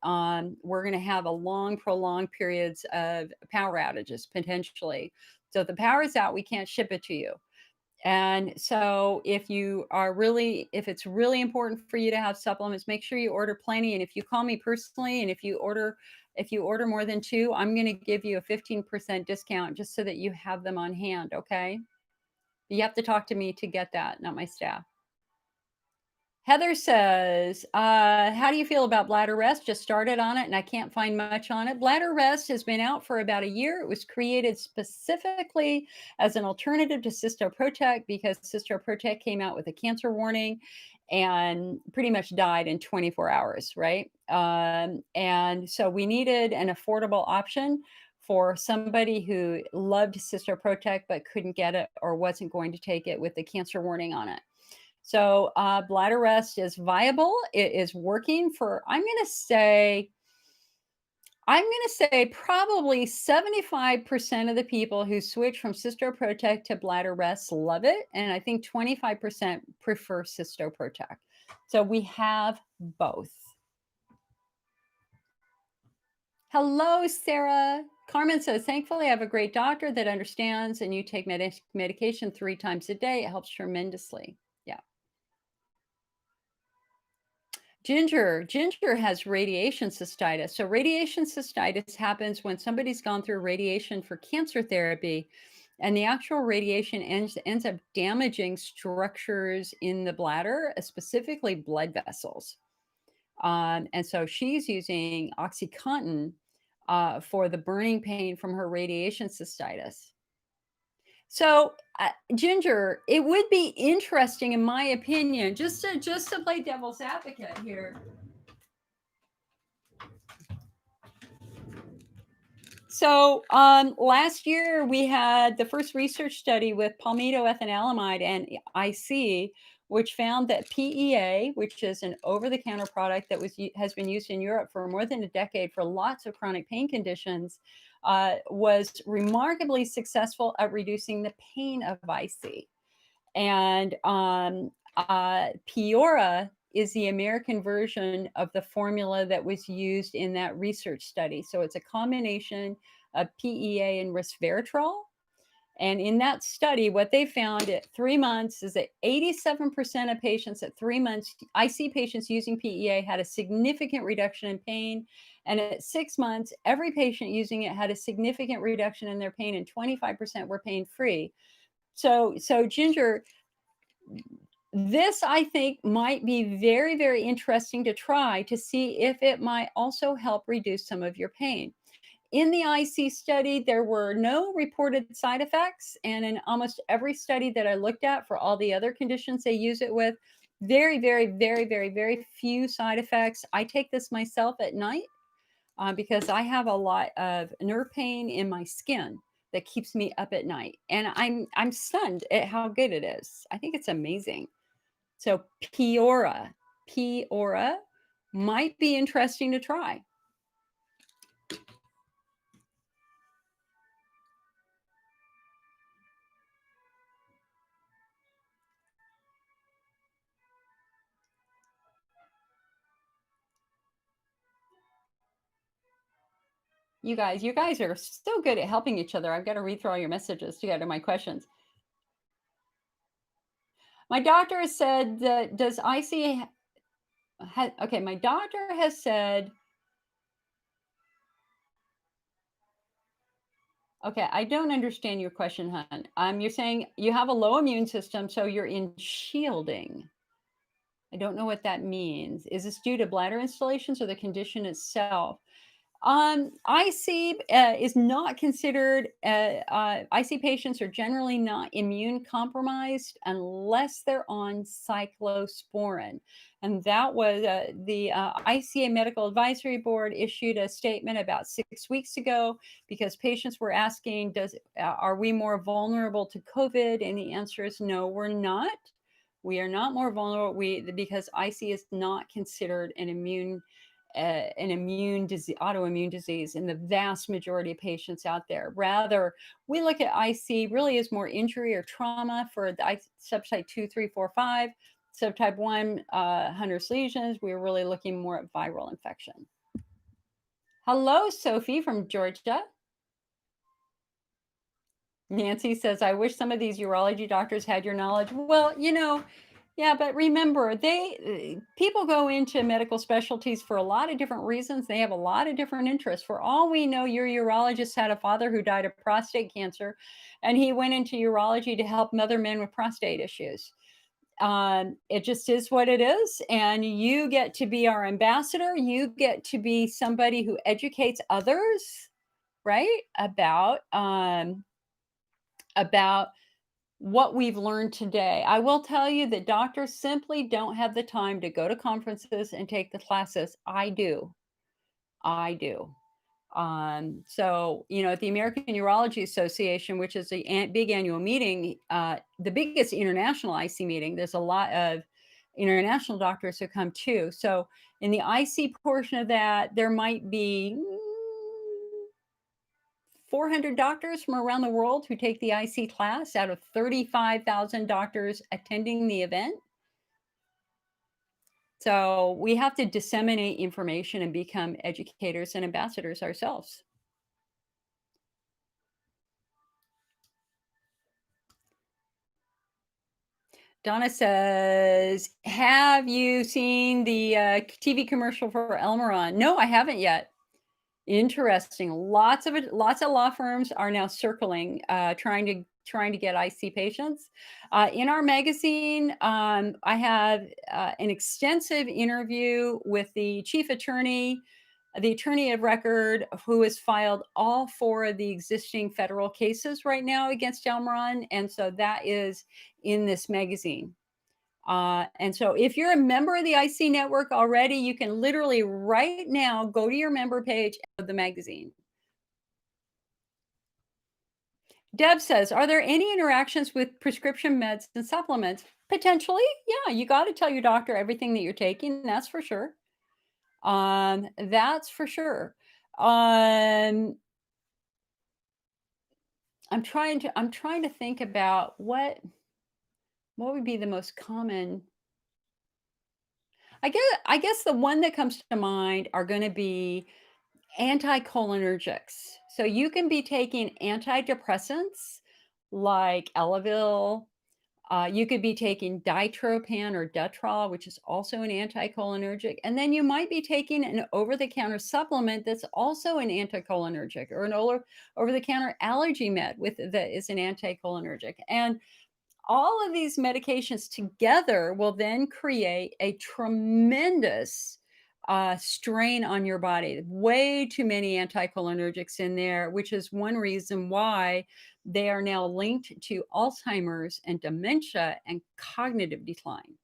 we're going to have a long, prolonged periods of power outages potentially. So if the power is out, we can't ship it to you. And so if it's really important for you to have supplements, make sure you order plenty. And if you call me personally and if you order more than 2, I'm going to give you a 15% discount just so that you have them on hand, okay? You have to talk to me to get that, not my staff. Heather says, how do you feel about bladder rest? Just started on it and I can't find much on it. Bladder rest has been out for about a year. It was created specifically as an alternative to Cysto Protect because Cysto Protect came out with a cancer warning and pretty much died in 24 hours, right? And so we needed an affordable option for somebody who loved Cysto Protect but couldn't get it or wasn't going to take it with the cancer warning on it. So, bladder rest is viable. It is working for, I'm going to say probably 75% of the people who switch from Cysto Protect to bladder rest love it. And I think 25% prefer Cysto Protect. So we have both. Hello, Sarah. Carmen says, thankfully, I have a great doctor that understands, and you take medication 3 times a day. It helps tremendously. Yeah. Ginger has radiation cystitis. So radiation cystitis happens when somebody's gone through radiation for cancer therapy, and the actual radiation ends up damaging structures in the bladder, specifically blood vessels. And so she's using OxyContin for the burning pain from her radiation cystitis. So, Ginger, it would be interesting, in my opinion, just to play devil's advocate here. So, last year we had the first research study with palmitoethanolamide and IC, which found that PEA, which is an over-the-counter product that has been used in Europe for more than a decade for lots of chronic pain conditions, was remarkably successful at reducing the pain of IC. And Peora is the American version of the formula that was used in that research study. So it's a combination of PEA and resveratrol. And in that study, what they found at 3 months is that 87% of patients at 3 months, IC patients using PEA had a significant reduction in pain. And at 6 months, every patient using it had a significant reduction in their pain, and 25% were pain free. So Ginger, this I think might be very, very interesting to try to see if it might also help reduce some of your pain. In the IC study, there were no reported side effects. And in almost every study that I looked at for all the other conditions they use it with, very, very, very, very, very few side effects. I take this myself at night because I have a lot of nerve pain in my skin that keeps me up at night. And I'm stunned at how good it is. I think it's amazing. So Peora might be interesting to try. You guys are so good at helping each other. I've got to read through all your messages to get to my questions. My doctor has said that does IC okay, my doctor has said, okay, I don't understand your question, hon. You're saying you have a low immune system, so you're in shielding. I don't know what that means. Is this due to bladder installations or the condition itself? IC is not considered, IC patients are generally not immune compromised unless they're on cyclosporin. And that was the ICA Medical Advisory Board issued a statement about 6 weeks ago because patients were asking, are we more vulnerable to COVID? And the answer is no, we're not. We are not more vulnerable because IC is not considered an immune disease, autoimmune disease in the vast majority of patients out there. Rather, we look at IC really as more injury or trauma for the subtype 2, 3, 4, 5. Subtype 1, Hunner's lesions, we're really looking more at viral infection. Hello, Sophie from Georgia. Nancy says, I wish some of these urology doctors had your knowledge. Well, yeah, but remember, people go into medical specialties for a lot of different reasons. They have a lot of different interests. For all we know, your urologist had a father who died of prostate cancer, and he went into urology to help other men with prostate issues. It just is what it is, and you get to be our ambassador. You get to be somebody who educates others, right, about what we've learned today. I will tell you that doctors simply don't have the time to go to conferences and take the classes. I do. I do. So, at the American Urology Association, which is a big annual meeting, the biggest international IC meeting, there's a lot of international doctors who come too. So, in the IC portion of that, there might be 400 doctors from around the world who take the IC class out of 35,000 doctors attending the event. So we have to disseminate information and become educators and ambassadors ourselves. Donna says, have you seen the TV commercial for Elmeron? No, I haven't yet. Interesting. Lots of law firms are now circling, trying to get IC patients. In our magazine, I have an extensive interview with the chief attorney, the attorney of record, who has filed all 4 of the existing federal cases right now against Elmeron, and so that is in this magazine. And so if you're a member of the IC network already, you can literally right now go to your member page of the magazine. Deb says, are there any interactions with prescription meds and supplements? Potentially, yeah. You got to tell your doctor everything that you're taking. That's for sure. That's for sure. I'm trying to think about what would be the most common. I guess the one that comes to mind are going to be anticholinergics. So you can be taking antidepressants like Elavil. You could be taking ditropan or Detrol, which is also an anticholinergic. And then you might be taking an over-the-counter supplement that's also an anticholinergic, or an over-the-counter allergy med that is an anticholinergic. And all of these medications together will then create a tremendous strain on your body. Way too many anticholinergics in there, which is one reason why they are now linked to Alzheimer's and dementia and cognitive decline.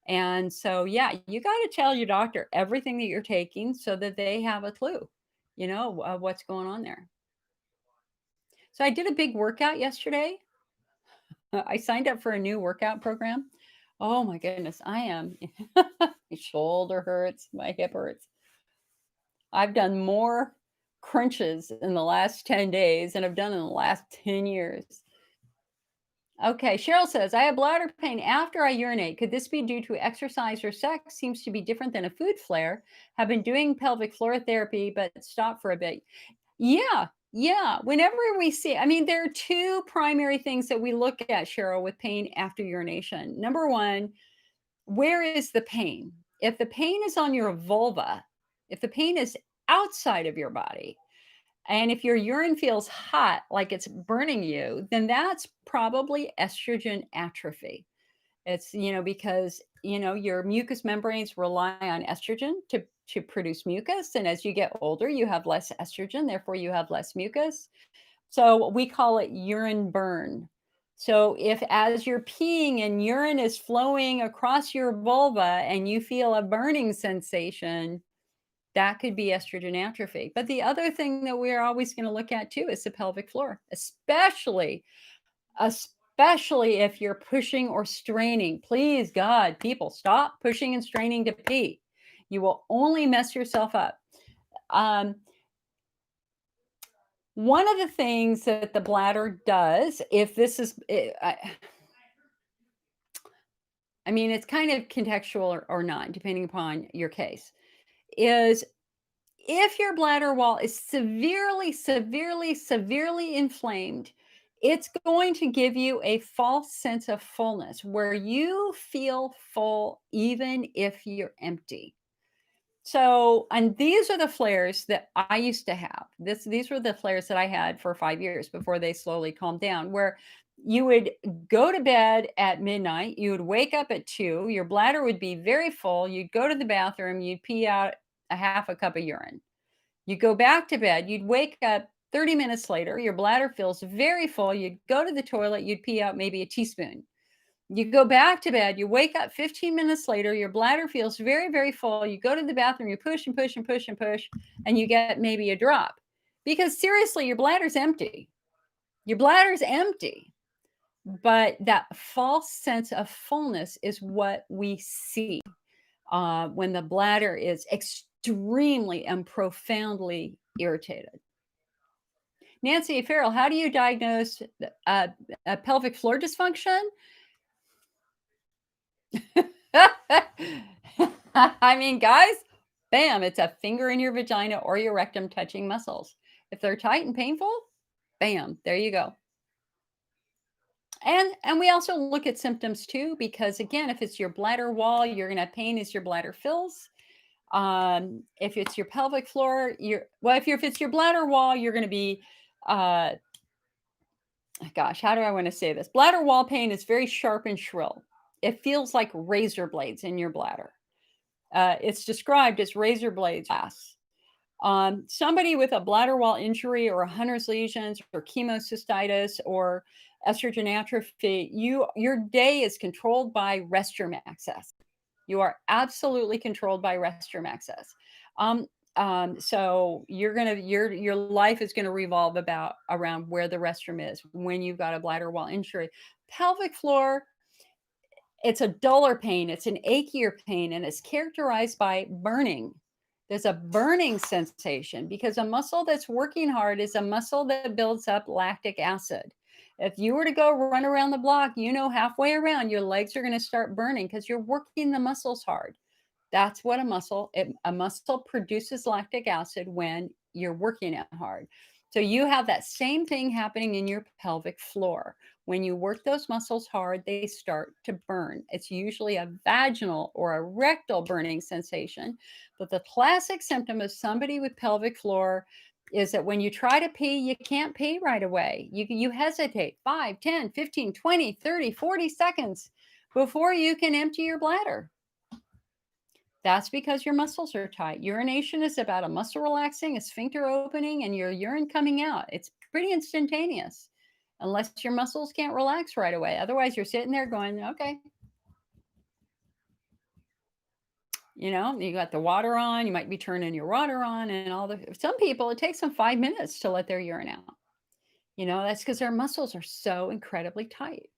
And so, yeah, you got to tell your doctor everything that you're taking so that they have a clue, what's going on there. So I did a big workout yesterday. I signed up for a new workout program. Oh my goodness, I am. My shoulder hurts, my hip hurts. I've done more crunches in the last 10 days than I've done in the last 10 years. Okay, Cheryl says, I have bladder pain after I urinate. Could this be due to exercise or sex? Seems to be different than a food flare. Have been doing pelvic floor therapy, but stopped for a bit. Yeah, yeah. Whenever we see, I mean, there are 2 primary things that we look at, Cheryl, with pain after urination. Number 1, where is the pain? If the pain is on your vulva, if the pain is outside of your body, and if your urine feels hot, like it's burning you, then that's probably estrogen atrophy. It's, because, your mucous membranes rely on estrogen to produce mucus. And as you get older, you have less estrogen, therefore you have less mucus. So we call it urine burn. So if as you're peeing and urine is flowing across your vulva and you feel a burning sensation, that could be estrogen atrophy. But the other thing that we're always going to look at too is the pelvic floor, especially if you're pushing or straining. Please, God, people, stop pushing and straining to pee. You will only mess yourself up. One of the things that the bladder does, if this is, I mean, it's kind of contextual or not, depending upon your case, is if your bladder wall is severely, severely, severely inflamed, It's going to give you a false sense of fullness where you feel full even if you're empty. So, and these are the flares that I used to have. These were the flares that I had for 5 years before they slowly calmed down, where you would go to bed at midnight, you would wake up at 2, your bladder would be very full, you'd go to the bathroom, you'd pee out a half a cup of urine. You go back to bed, you'd wake up 30 minutes later, your bladder feels very full, you'd go to the toilet, you'd pee out maybe a teaspoon. You go back to bed, you wake up 15 minutes later, your bladder feels very, very full. You go to the bathroom, you push and push and push and push, and you get maybe a drop. Because seriously, your bladder's empty. Your bladder's empty. But that false sense of fullness is what we see when the bladder is extremely and profoundly irritated. Nancy Farrell, how do you diagnose a pelvic floor dysfunction? I mean, guys, bam, it's a finger in your vagina or your rectum touching muscles. If they're tight and painful, bam, there you go. And we also look at symptoms too, because again, if it's your bladder wall, you're gonna have pain as your bladder fills. If it's your pelvic floor, if it's your bladder wall, you're gonna be gosh, how do I want to say this? Bladder wall pain is very sharp and shrill. It feels like razor blades in your bladder. It's described as razor blades. Somebody with a bladder wall injury or a Hunner's lesions or chemocystitis or estrogen atrophy, your day is controlled by restroom access. You are absolutely controlled by restroom access. So your life is gonna revolve around where the restroom is when you've got a bladder wall injury. Pelvic floor, it's a duller pain, it's an achier pain, and it's characterized by burning. There's a burning sensation because a muscle that's working hard is a muscle that builds up lactic acid. If you were to go run around the block, halfway around, your legs are going to start burning because you're working the muscles hard. That's what a muscle produces lactic acid when you're working it hard. So you have that same thing happening in your pelvic floor. When you work those muscles hard, they start to burn. It's usually a vaginal or a rectal burning sensation. But the classic symptom of somebody with pelvic floor is that when you try to pee, you can't pee right away. You hesitate 5, 10, 15, 20, 30, 40 seconds before you can empty your bladder. That's because your muscles are tight. Urination is about a muscle relaxing, a sphincter opening, and your urine coming out. It's pretty instantaneous, unless your muscles can't relax right away. Otherwise, you're sitting there going, okay. You got the water on, you might be turning your water on, and some people, it takes them 5 minutes to let their urine out. That's because their muscles are so incredibly tight.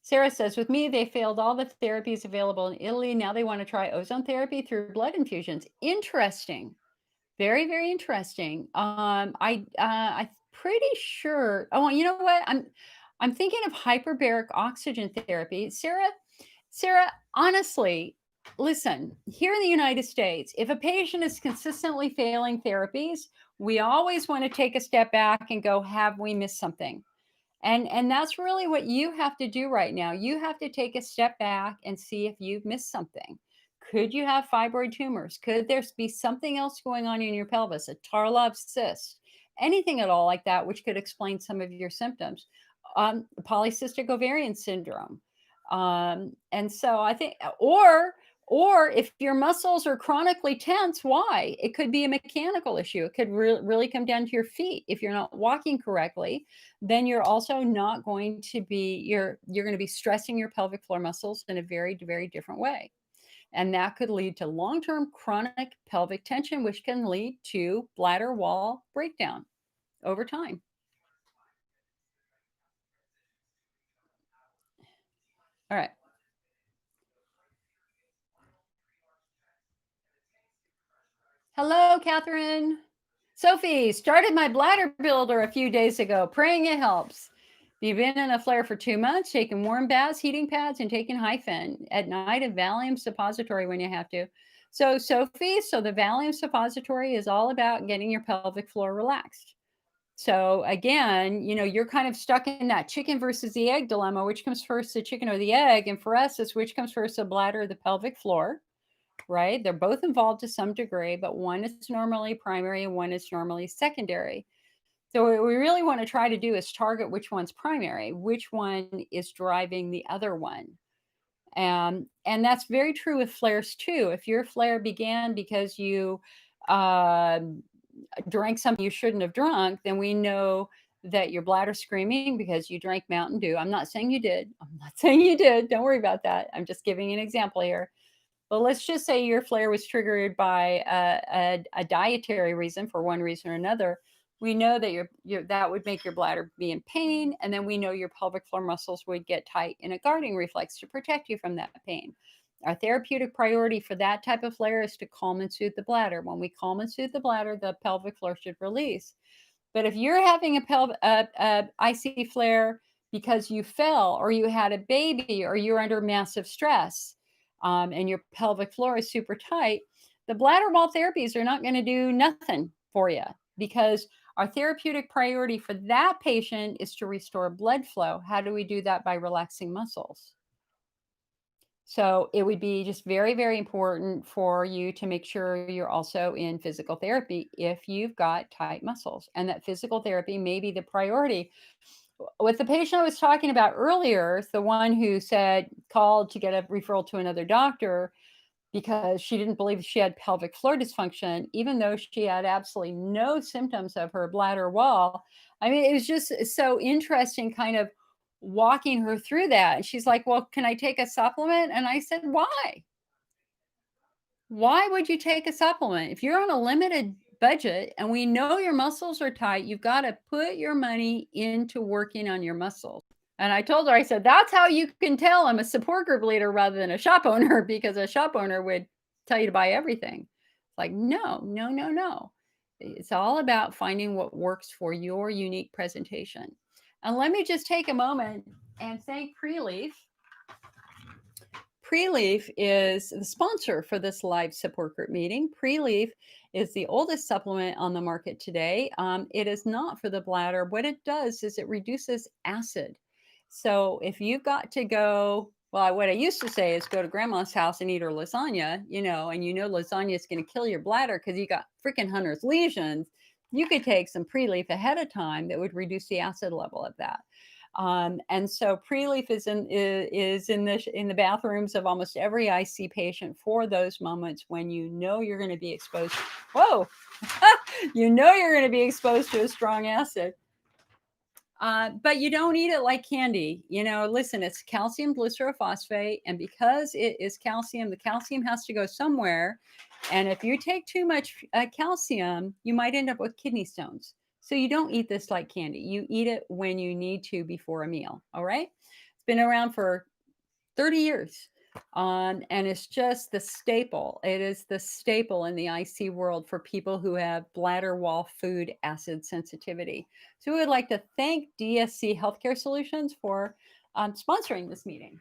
Sarah says, with me, they failed all the therapies available in Italy. Now they want to try ozone therapy through blood infusions. Interesting. Very, very interesting. I'm pretty sure. Oh, you know what? I'm thinking of hyperbaric oxygen therapy. Sarah, honestly, listen, here in the United States, if a patient is consistently failing therapies, we always want to take a step back and go, have we missed something? And that's really what you have to do right now. You have to take a step back and see if you've missed something. Could you have fibroid tumors? Could there be something else going on in your pelvis, a Tarlov cyst, anything at all like that, which could explain some of your symptoms? Polycystic ovarian syndrome. And so I think, or if your muscles are chronically tense, why? It could be a mechanical issue. It could really come down to your feet. If you're not walking correctly, then you're also not going to be, you're going to be stressing your pelvic floor muscles in a very, very different way. And that could lead to long-term chronic pelvic tension, which can lead to bladder wall breakdown over time. All right. Hello, Catherine. Sophie, started my bladder builder a few days ago, praying it helps. You've been in a flare for 2 months, taking warm baths, heating pads, and taking Hyphen at night, and Valium suppository when you have to. So, Sophie, the Valium suppository is all about getting your pelvic floor relaxed. So again, you're kind of stuck in that chicken versus the egg dilemma. Which comes first, the chicken or the egg? And for us, it's which comes first, the bladder or the pelvic floor, right? They're both involved to some degree, but one is normally primary and one is normally secondary. So what we really want to try to do is target which one's primary, which one is driving the other one. And that's very true with flares too. If your flare began because you drank something you shouldn't have drunk, then we know that your bladder's screaming because you drank Mountain Dew. I'm not saying you did. I'm not saying you did. Don't worry about that. I'm just giving an example here. But let's just say your flare was triggered by a dietary reason for one reason or another. We know that that would make your bladder be in pain, and then we know your pelvic floor muscles would get tight in a guarding reflex to protect you from that pain. Our therapeutic priority for that type of flare is to calm and soothe the bladder. When we calm and soothe the bladder, the pelvic floor should release. But if you're having a IC flare because you fell or you had a baby or you're under massive stress, and your pelvic floor is super tight, the bladder wall therapies are not going to do nothing for you, because our therapeutic priority for that patient is to restore blood flow. How do we do that? By relaxing muscles. So it would be just very, very important for you to make sure you're also in physical therapy if you've got tight muscles, and that physical therapy may be the priority. With the patient I was talking about earlier, the one who called to get a referral to another doctor because she didn't believe she had pelvic floor dysfunction, even though she had absolutely no symptoms of her bladder wall. I mean, it was just so interesting kind of walking her through that. And she's like, well, can I take a supplement? And I said, why? Why would you take a supplement? If you're on a limited budget and we know your muscles are tight, you've got to put your money into working on your muscles. And I told her, I said, that's how you can tell I'm a support group leader rather than a shop owner, because a shop owner would tell you to buy everything. It's like, no, no, no, no. It's all about finding what works for your unique presentation. And let me just take a moment and thank Preleaf. Preleaf is the sponsor for this live support group meeting. Preleaf is the oldest supplement on the market today. It is not for the bladder. What it does is it reduces acid. So if you've got to go, well, what I used to say is go to grandma's house and eat her lasagna, and lasagna is going to kill your bladder because you got freaking Hunter's lesions. You could take some Preleaf ahead of time that would reduce the acid level of that. And so Preleaf is in the bathrooms of almost every IC patient for those moments when you're going to be exposed. Whoa, you're going to be exposed to a strong acid. But you don't eat it like candy. Listen, it's calcium glycerophosphate, and because it is calcium, the calcium has to go somewhere. And if you take too much calcium, you might end up with kidney stones. So you don't eat this like candy. You eat it when you need to before a meal. All right. It's been around for 30 years. And it's just the staple. It is the staple in the IC world for people who have bladder wall food acid sensitivity. So we would like to thank DSC Healthcare Solutions for sponsoring this meeting,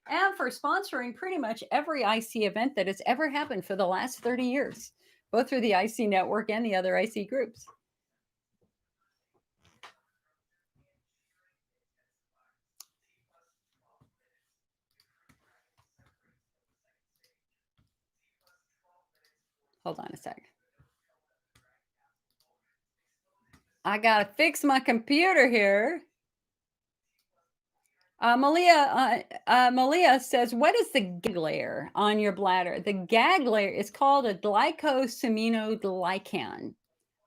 and for sponsoring pretty much every IC event that has ever happened for the last 30 years, both through the IC network and the other IC groups. Hold on a sec. I got to fix my computer here. Malia says, what is the gag layer on your bladder? The gag layer is called a glycosaminoglycan.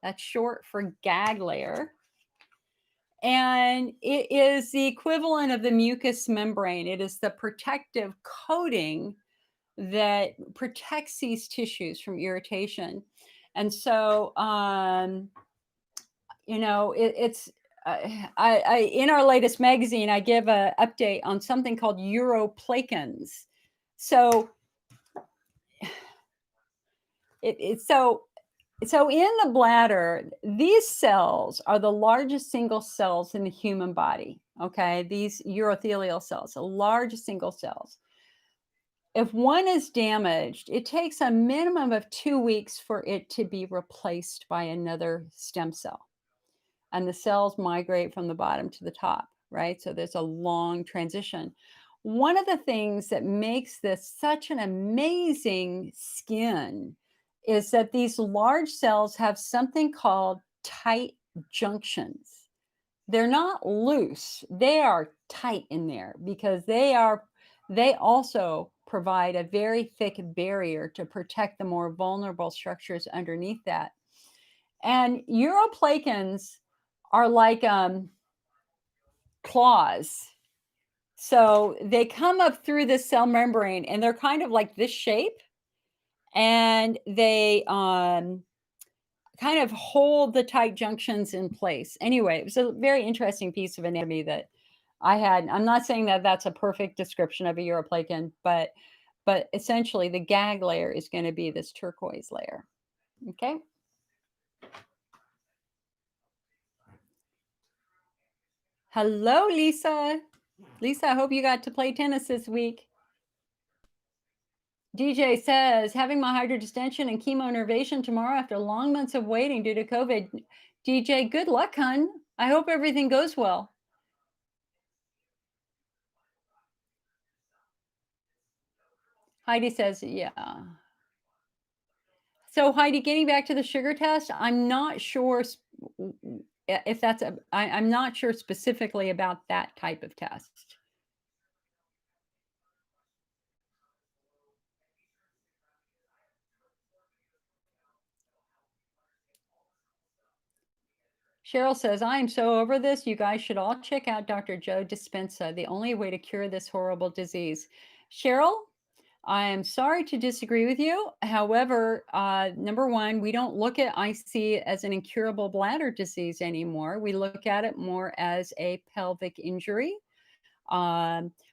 That's short for gag layer. And it is the equivalent of the mucous membrane. It is the protective coating that protects these tissues from irritation. And so, it's in our latest magazine, I give an update on something called uroplakins. So so in the bladder, these cells are the largest single cells in the human body. Okay, these urothelial cells, the largest single cells. If one is damaged, it takes a minimum of 2 weeks for it to be replaced by another stem cell. And the cells migrate from the bottom to the top, right? So there's a long transition. One of the things that makes this such an amazing skin is that these large cells have something called tight junctions. They're not loose, they are tight in there because they also provide a very thick barrier to protect the more vulnerable structures underneath that. And uroplakins are like claws. So they come up through the cell membrane and they're kind of like this shape. And they kind of hold the tight junctions in place. Anyway, it was a very interesting piece of anatomy that I had. I'm not saying that that's a perfect description of a uroplakin, but essentially the gag layer is going to be this turquoise layer. Okay. Hello, Lisa. Lisa, I hope you got to play tennis this week. DJ says, having my hydrodistension and chemo nervation tomorrow after long months of waiting due to COVID. DJ, good luck, hun. I hope everything goes well. Heidi says, yeah. So Heidi, getting back to the sugar test, I'm not sure if that's I'm not sure specifically about that type of test. Cheryl says, I am so over this. You guys should all check out Dr. Joe Dispenza, the only way to cure this horrible disease. Cheryl, I am sorry to disagree with you. However, number one, we don't look at IC as an incurable bladder disease anymore. We look at it more as a pelvic injury.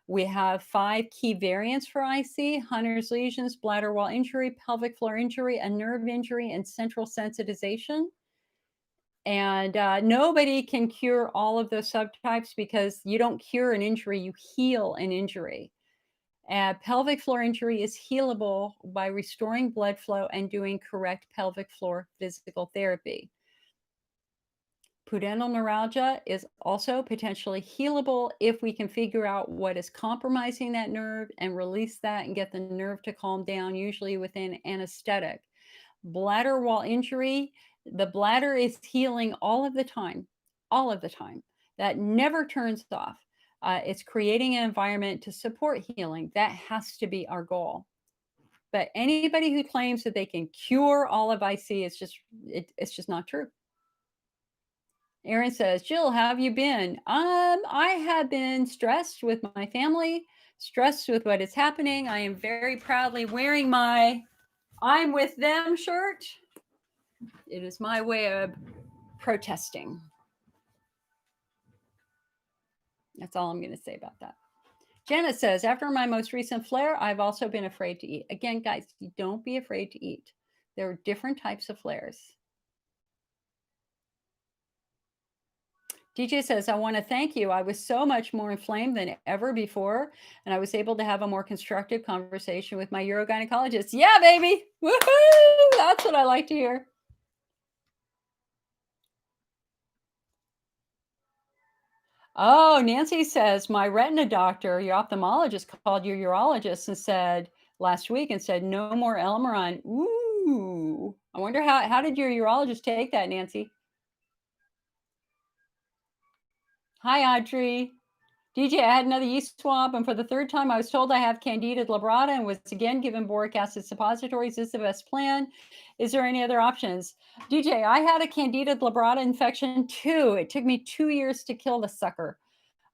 We have 5 key variants for IC: Hunner's lesions, bladder wall injury, pelvic floor injury, a nerve injury, and central sensitization. And nobody can cure all of those subtypes because you don't cure an injury, you heal an injury. Pelvic floor injury is healable by restoring blood flow and doing correct pelvic floor physical therapy. Pudendal neuralgia is also potentially healable if we can figure out what is compromising that nerve and release that and get the nerve to calm down, usually with an anesthetic. Bladder wall injury, the bladder is healing all of the time, all of the time. That never turns off. It's creating an environment to support healing. That has to be our goal. But anybody who claims that they can cure all of IC, it's just not true. Erin says, Jill, how have you been? I have been stressed with my family, stressed with what is happening. I am very proudly wearing my I'm with them shirt. It is my way of protesting. That's all I'm going to say about that. Janet says, after my most recent flare, I've also been afraid to eat. Again, guys, don't be afraid to eat. There are different types of flares. DJ says, I want to thank you. I was so much more inflamed than ever before, and I was able to have a more constructive conversation with my urogynecologist. Yeah, baby. Woohoo! That's what I like to hear. Oh, Nancy says, my retina doctor, your ophthalmologist, called your urologist and said last week and said, no more Elmeron. Ooh, I wonder how did your urologist take that, Nancy? Hi, Audrey. DJ, I had another yeast swab, and for the 3rd time, I was told I have Candida glabrata and was again given boric acid suppositories. Is this the best plan? Is there any other options? DJ, I had a Candida glabrata infection too. It took me 2 years to kill the sucker.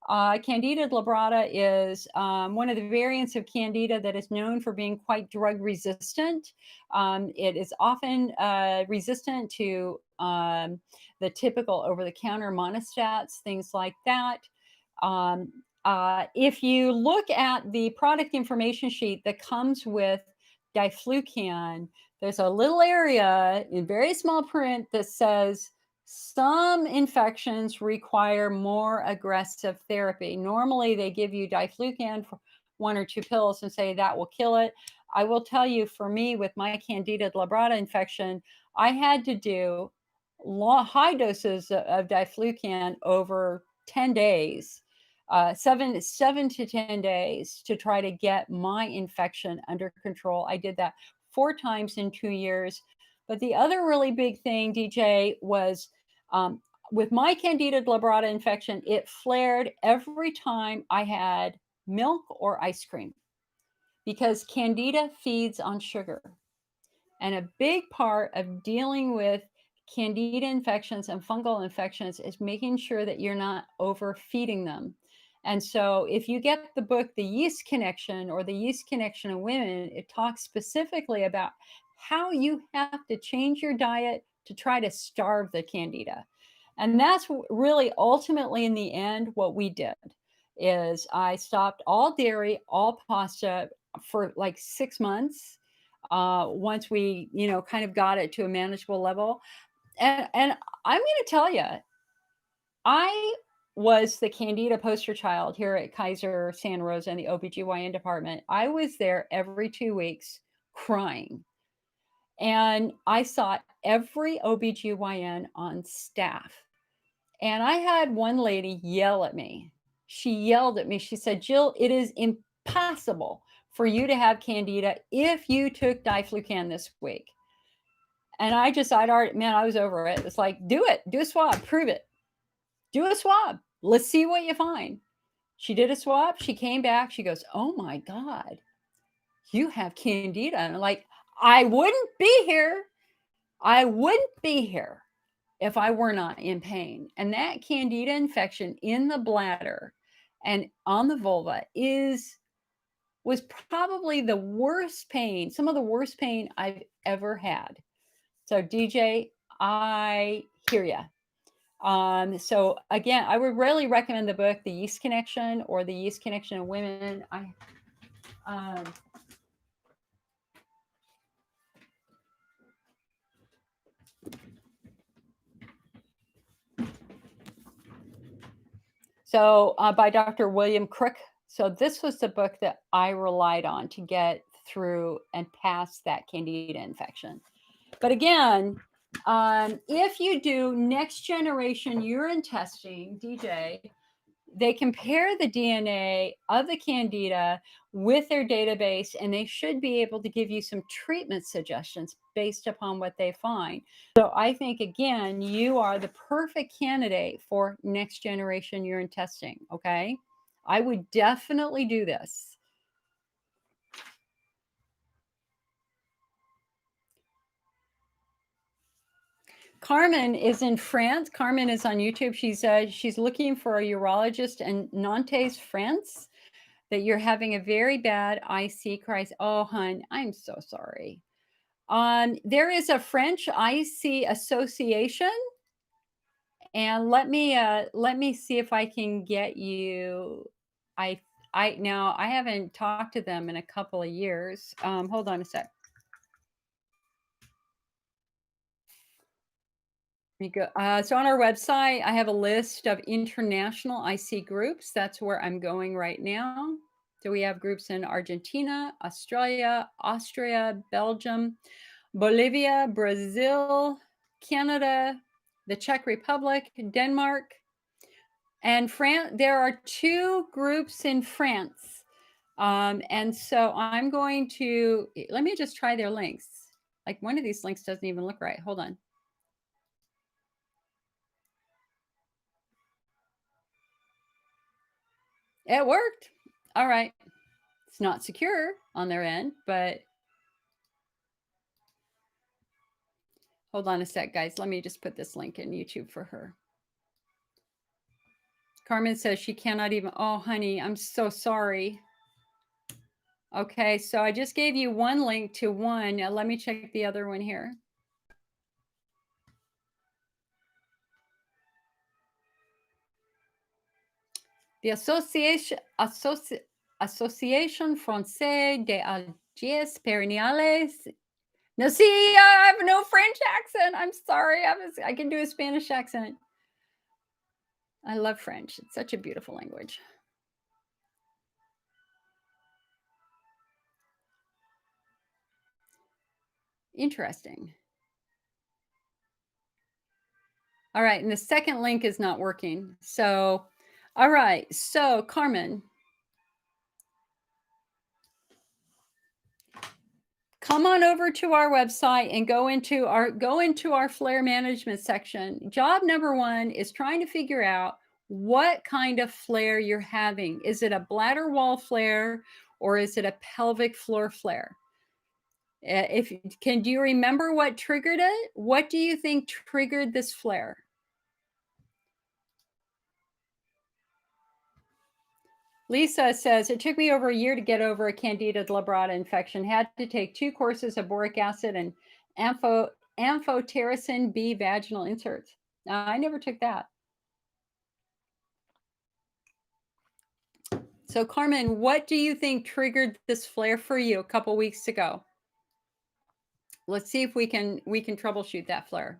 Candida glabrata is one of the variants of Candida that is known for being quite drug resistant. It is often resistant to the typical over-the-counter monostats, things like that. If you look at the product information sheet that comes with diflucan, there's a little area in very small print that says some infections require more aggressive therapy. Normally, they give you diflucan 1 or 2 pills and say that will kill it. I will tell you, for me, with my Candida glabrata infection, I had to do high doses of diflucan over 10 days, 7 to 10 days, to try to get my infection under control. I did that 4 times in 2 years. But the other really big thing, DJ, was with my Candida glabrata infection, it flared every time I had milk or ice cream, because Candida feeds on sugar. And a big part of dealing with Candida infections and fungal infections is making sure that you're not overfeeding them. And so if you get the book, The Yeast Connection, or The Yeast Connection in Women, it talks specifically about how you have to change your diet to try to starve the Candida. And that's really ultimately, in the end, what we did. Is I stopped all dairy, all pasta for like 6 months. Once we, kind of got it to a manageable level. And I'm going to tell you, I was the Candida poster child here at Kaiser Santa Rosa in the OBGYN department. I was there every 2 weeks crying. And I saw every OBGYN on staff. And I had one lady yell at me. She yelled at me. She said, "Jill, it is impossible for you to have Candida if you took diflucan this week." And I was over it. It's like, do it, do a swab, prove it. Do a swab. Let's see what you find. She did a swab. She came back. She goes, "Oh my God, you have Candida." And I'm like, I wouldn't be here. I wouldn't be here if I were not in pain. And that Candida infection in the bladder and on the vulva was probably the worst pain, some of the worst pain I've ever had. So DJ, I hear you. So again, I would really recommend the book, The Yeast Connection, or The Yeast Connection in Women. By Dr. William Crook. So this was the book that I relied on to get through and past that Candida infection. But again, if you do next generation urine testing, DJ, they compare the DNA of the Candida with their database, and they should be able to give you some treatment suggestions based upon what they find. So I think, again, you are the perfect candidate for next generation urine testing. Okay. I would definitely do this. Carmen is in France. Carmen is on YouTube. She's looking for a urologist in Nantes, France. That you're having a very bad IC crisis. Oh, hun, I'm so sorry. There is a French IC association, and let me see if I can get you. I haven't talked to them in a couple of years. Hold on a sec. You go. So on our website, I have a list of international IC groups. That's where I'm going right now. So we have groups in Argentina, Australia, Austria, Belgium, Bolivia, Brazil, Canada, the Czech Republic, Denmark, and France. There are 2 groups in France. And so I'm going to, let me just try their links. Like, one of these links doesn't even look right. Hold on. It worked. All right. It's not secure on their end, but hold on a sec, guys. Let me just put this link in YouTube for her. Carmen says she cannot even, oh, honey, I'm so sorry. Okay, so I just gave you one link to one. Now let me check the other one here. The Association Française des Allergies Périnneales. No, see, I have no French accent. I'm sorry. I can do a Spanish accent. I love French. It's such a beautiful language. Interesting. All right, and the second link is not working. So, all right. So, Carmen, come on over to our website and go into our flare management section. Job number 1 is trying to figure out what kind of flare you're having. Is it a bladder wall flare or is it a pelvic floor flare? If do you remember what triggered it? What do you think triggered this flare? Lisa says, it took me over a year to get over a Candida glabrata infection. Had to take 2 courses of boric acid and amphotericin B vaginal inserts. I never took that. So, Carmen, what do you think triggered this flare for you a couple weeks ago? Let's see if we can troubleshoot that flare.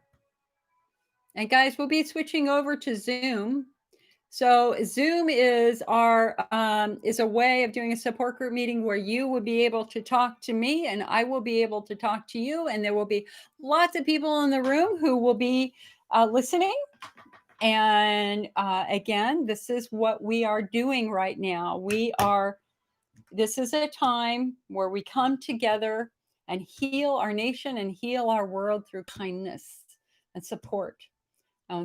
And guys, we'll be switching over to Zoom. So Zoom is a way of doing a support group meeting where you will be able to talk to me and I will be able to talk to you, and there will be lots of people in the room who will be listening. And again, this is what we are doing right now. This is a time where we come together and heal our nation and heal our world through kindness and support.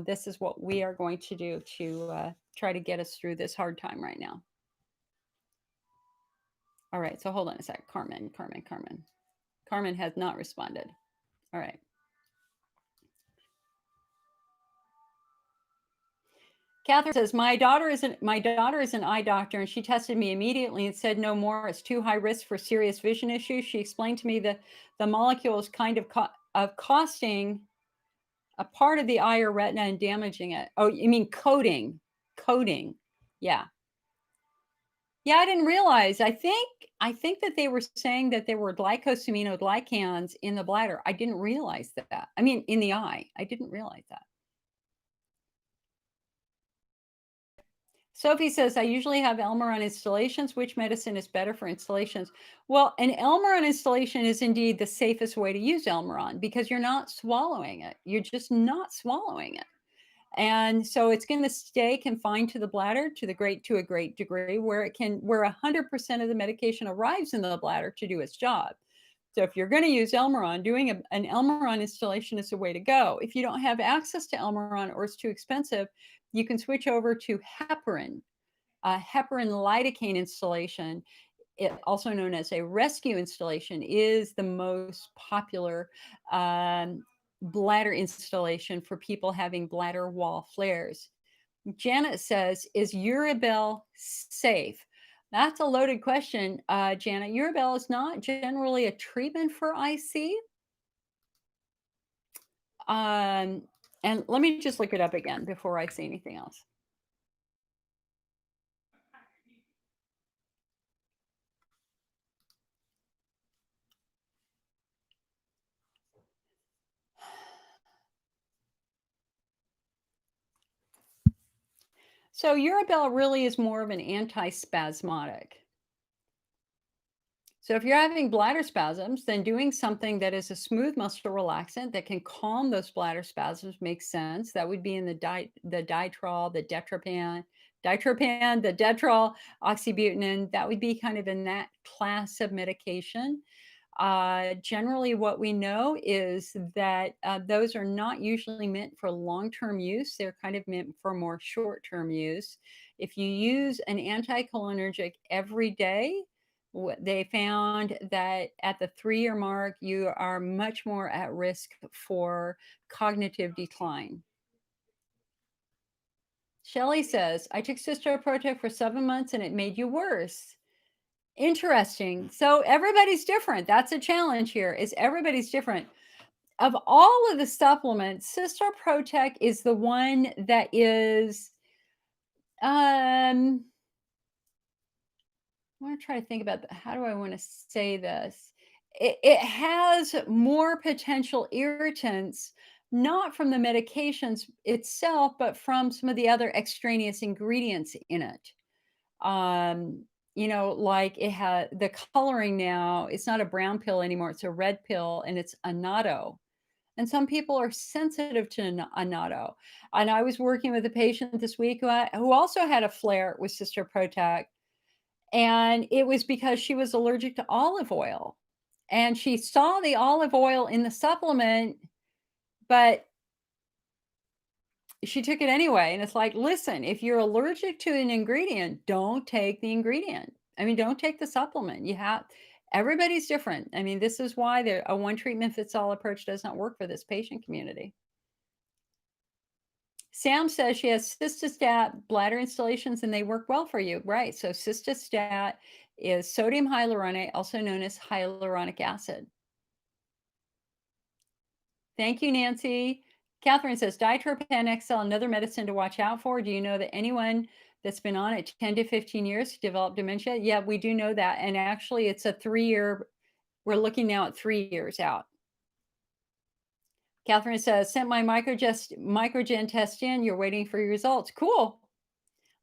This is what we are going to do to try to get us through this hard time right now. All right, so hold on a sec. Carmen has not responded. All right. Catherine says, my daughter is an eye doctor, and she tested me immediately and said no more. It's too high risk for serious vision issues. She explained to me that the molecule is kind of costing a part of the eye or retina and damaging it. Oh, you mean coating? Yeah. Yeah, I didn't realize. I think that they were saying that there were glycosaminoglycans in the bladder. I didn't realize that. I mean, in the eye. I didn't realize that. Sophie says, I usually have Elmeron installations. Which medicine is better for installations? Well, an Elmeron installation is indeed the safest way to use Elmeron because you're not swallowing it. You're just not swallowing it. And so it's going to stay confined to the bladder to a great degree where 100% of the medication arrives in the bladder to do its job. So if you're going to use Elmeron, doing an Elmeron installation is the way to go. If you don't have access to Elmeron or it's too expensive, you can switch over to heparin, heparin lidocaine installation, also known as a rescue installation, is the most popular bladder installation for people having bladder wall flares. Janet says, is Uribel safe? That's a loaded question, Janet. Uribel is not generally a treatment for IC. And let me just look it up again before I say anything else. So Uribel really is more of an antispasmodic. So if you're having bladder spasms, then doing something that is a smooth muscle relaxant that can calm those bladder spasms makes sense. That would be in the ditrol, the ditropan, the detrol, oxybutynin. That would be kind of in that class of medication. Generally, what we know is that those are not usually meant for long-term use. They're kind of meant for more short-term use. If you use an anticholinergic every day, they found that at the 3-year mark, you are much more at risk for cognitive decline. Shelley says, I took Cystar Protect for 7 months and it made you worse. Interesting. So everybody's different. That's a challenge here, is everybody's different. Of all of the supplements, Cystar Protect is the one that is, I want to try to think about how do I want to say this? It has more potential irritants, not from the medications itself, but from some of the other extraneous ingredients in it. like it had the coloring now, it's not a brown pill anymore, it's a red pill and it's annatto. And some people are sensitive to annatto. And I was working with a patient this week who also had a flare with Sister Protect, and it was because she was allergic to olive oil. And she saw the olive oil in the supplement, but she took it anyway. And it's like, listen, if you're allergic to an ingredient, don't take the ingredient. I mean, don't take the supplement. Everybody's different. I mean, this is why a one treatment fits all approach does not work for this patient community. Sam says she has cystostat bladder installations and they work well for you. Right. So cystostat is sodium hyaluronate, also known as hyaluronic acid. Thank you, Nancy. Catherine says ditropan XL, another medicine to watch out for. Do you know that anyone that's been on it 10 to 15 years developed dementia? Yeah, we do know that. And actually, it's a 3-year, we're looking now at 3 years out. Catherine says, sent my microgen test in. You're waiting for your results. Cool.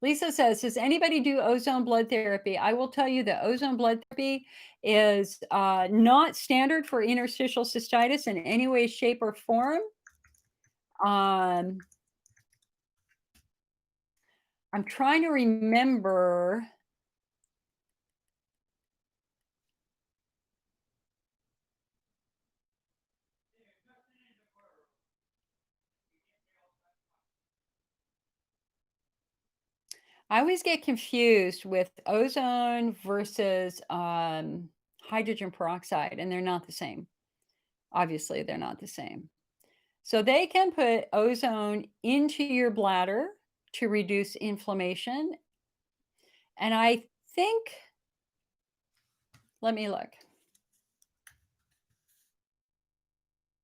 Lisa says, does anybody do ozone blood therapy? I will tell you that ozone blood therapy is not standard for interstitial cystitis in any way, shape, or form. I'm trying to remember. I always get confused with ozone versus hydrogen peroxide, and they're not the same. Obviously, they're not the same. So they can put ozone into your bladder to reduce inflammation. And I think, let me look.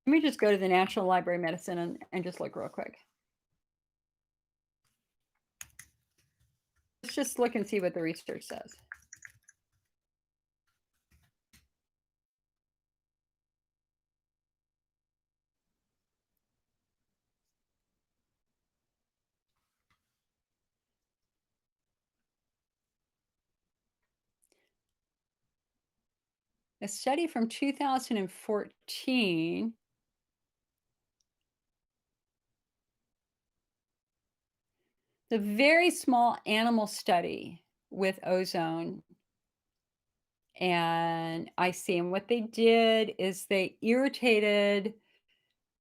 Let me just go to the National Library of Medicine and just look real quick. Let's just look and see what the research says. A study from 2014. The very small animal study with ozone. And I see, and what they did is they irritated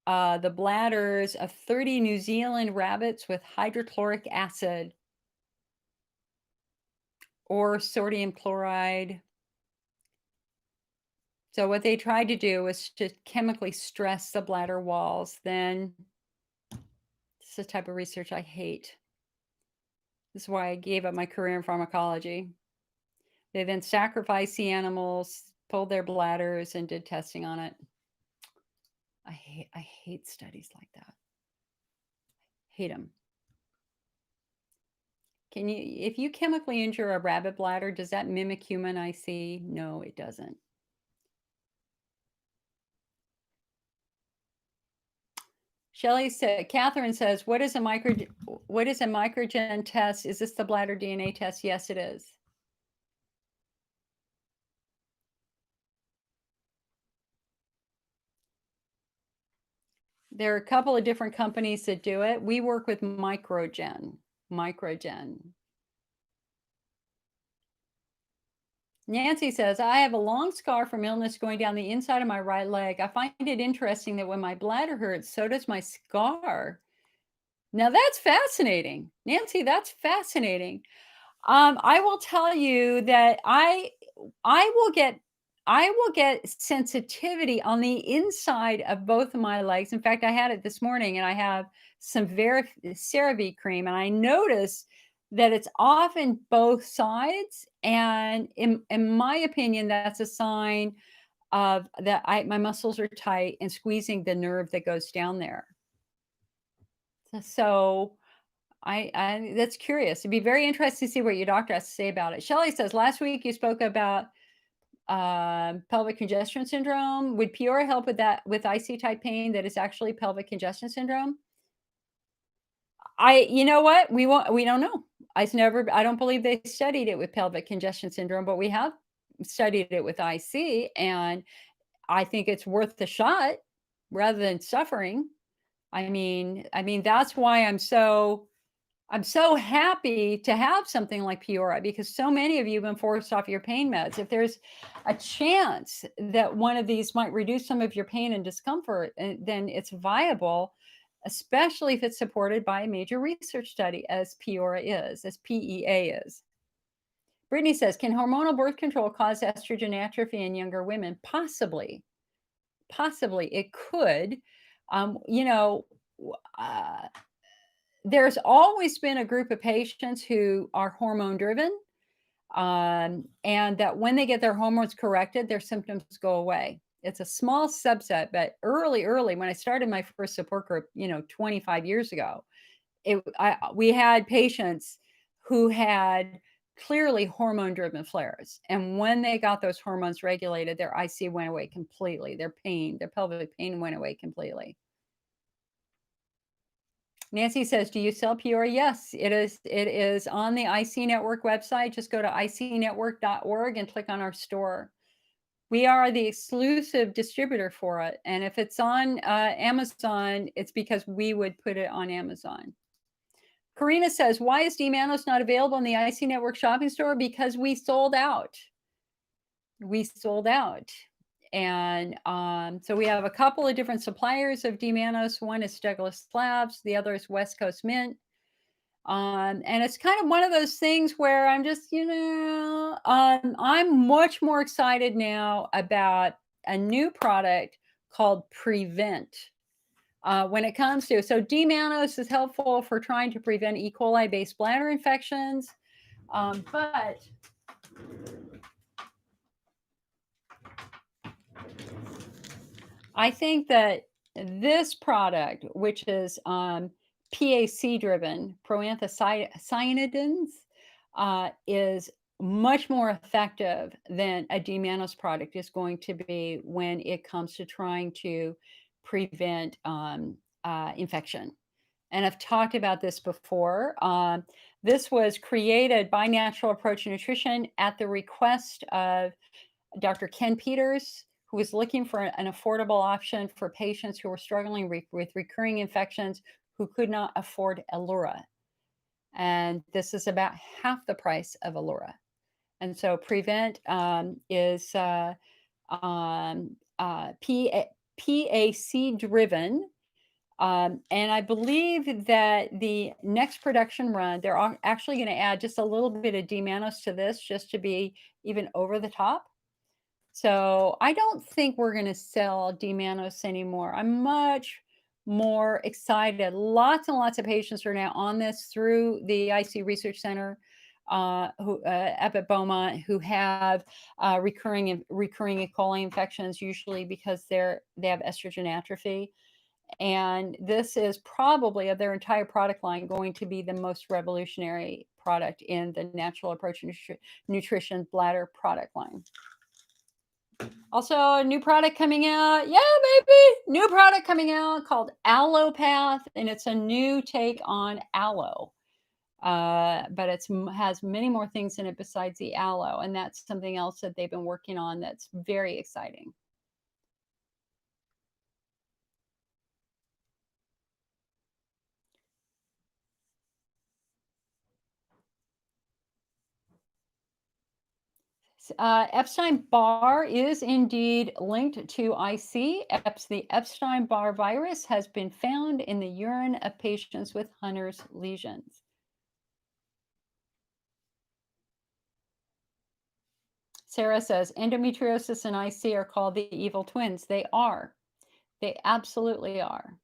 the bladders of 30 New Zealand rabbits with hydrochloric acid or sodium chloride. So what they tried to do was to chemically stress the bladder walls. Then this is the type of research I hate. This is why I gave up my career in pharmacology. They then sacrificed the animals, pulled their bladders, and did testing on it. I hate studies like that. Hate them. If you chemically injure a rabbit bladder, does that mimic human IC? No, it doesn't. Catherine says, what is a microgen test? Is this the bladder DNA test? Yes, it is. There are a couple of different companies that do it. We work with Microgen. Nancy says, I have a long scar from illness going down the inside of my right leg. I find it interesting that when my bladder hurts, so does my scar. Now that's fascinating. Nancy, that's fascinating. I will tell you that I will get sensitivity on the inside of both of my legs. In fact, I had it this morning, and I have some CeraVe cream, and I notice that it's often both sides. And in my opinion, that's a sign of that my muscles are tight and squeezing the nerve that goes down there. So I that's curious. It'd be very interesting to see what your doctor has to say about it. Shelley says, last week you spoke about pelvic congestion syndrome. Would Peora help with that, with IC type pain that is actually pelvic congestion syndrome? You know what? We don't know. I don't believe they studied it with pelvic congestion syndrome, but we have studied it with IC, and I think it's worth the shot rather than suffering. I mean, that's why I'm so happy to have something like Peoria, because so many of you have been forced off your pain meds. If there's a chance that one of these might reduce some of your pain and discomfort, then it's viable, especially if it's supported by a major research study, as Peoria is, as PEA is. Brittany says, can hormonal birth control cause estrogen atrophy in younger women? Possibly. Possibly it could. Um, you know, uh, there's always been a group of patients who are hormone driven, and that when they get their hormones corrected, their symptoms go away. It's a small subset, but early, when I started my first support group, 25 years ago, we had patients who had clearly hormone driven flares. And when they got those hormones regulated, their IC went away completely. Their pelvic pain went away completely. Nancy says, do you sell Peoria? Yes, it is. It is on the IC Network website. Just go to icnetwork.org and click on our store. We are the exclusive distributor for it. And if it's on Amazon, it's because we would put it on Amazon. Karina says, why is D-Manos not available in the IC Network shopping store? Because we sold out. We sold out. And so we have a couple of different suppliers of D-Manos. One is Douglas Labs, the other is West Coast Mint. And it's kind of one of those things where I'm just, I'm much more excited now about a new product called Prevent. When it comes to, so D-Manos is helpful for trying to prevent E. coli-based bladder infections, but I think that this product, which is PAC driven, proanthocyanidins, is much more effective than a D-Manos product is going to be when it comes to trying to prevent infection. And I've talked about this before. This was created by Natural Approach Nutrition at the request of Dr. Ken Peters, who was looking for an affordable option for patients who were struggling with recurring infections who could not afford Allura. And this is about half the price of Allura. And so Prevent is PAC driven. And I believe that the next production run, they're actually going to add just a little bit of D-Manos to this just to be even over the top. So I don't think we're going to sell D-Manos anymore. I'm much more excited. Lots and lots of patients are now on this through the IC Research Center up at Beaumont, who have recurring E. coli infections, usually because they have estrogen atrophy. And this is probably, of their entire product line, going to be the most revolutionary product in the Natural Approach Nutrition bladder product line. Also, a new product coming out. Yeah, baby. New product coming out called Allopath, and it's a new take on aloe. But it has many more things in it besides the aloe, and that's something else that they've been working on that's very exciting. Epstein-Barr is indeed linked to IC. The Epstein-Barr virus has been found in the urine of patients with Hunner's lesions. Sarah says, endometriosis and IC are called the evil twins. They are. They absolutely are.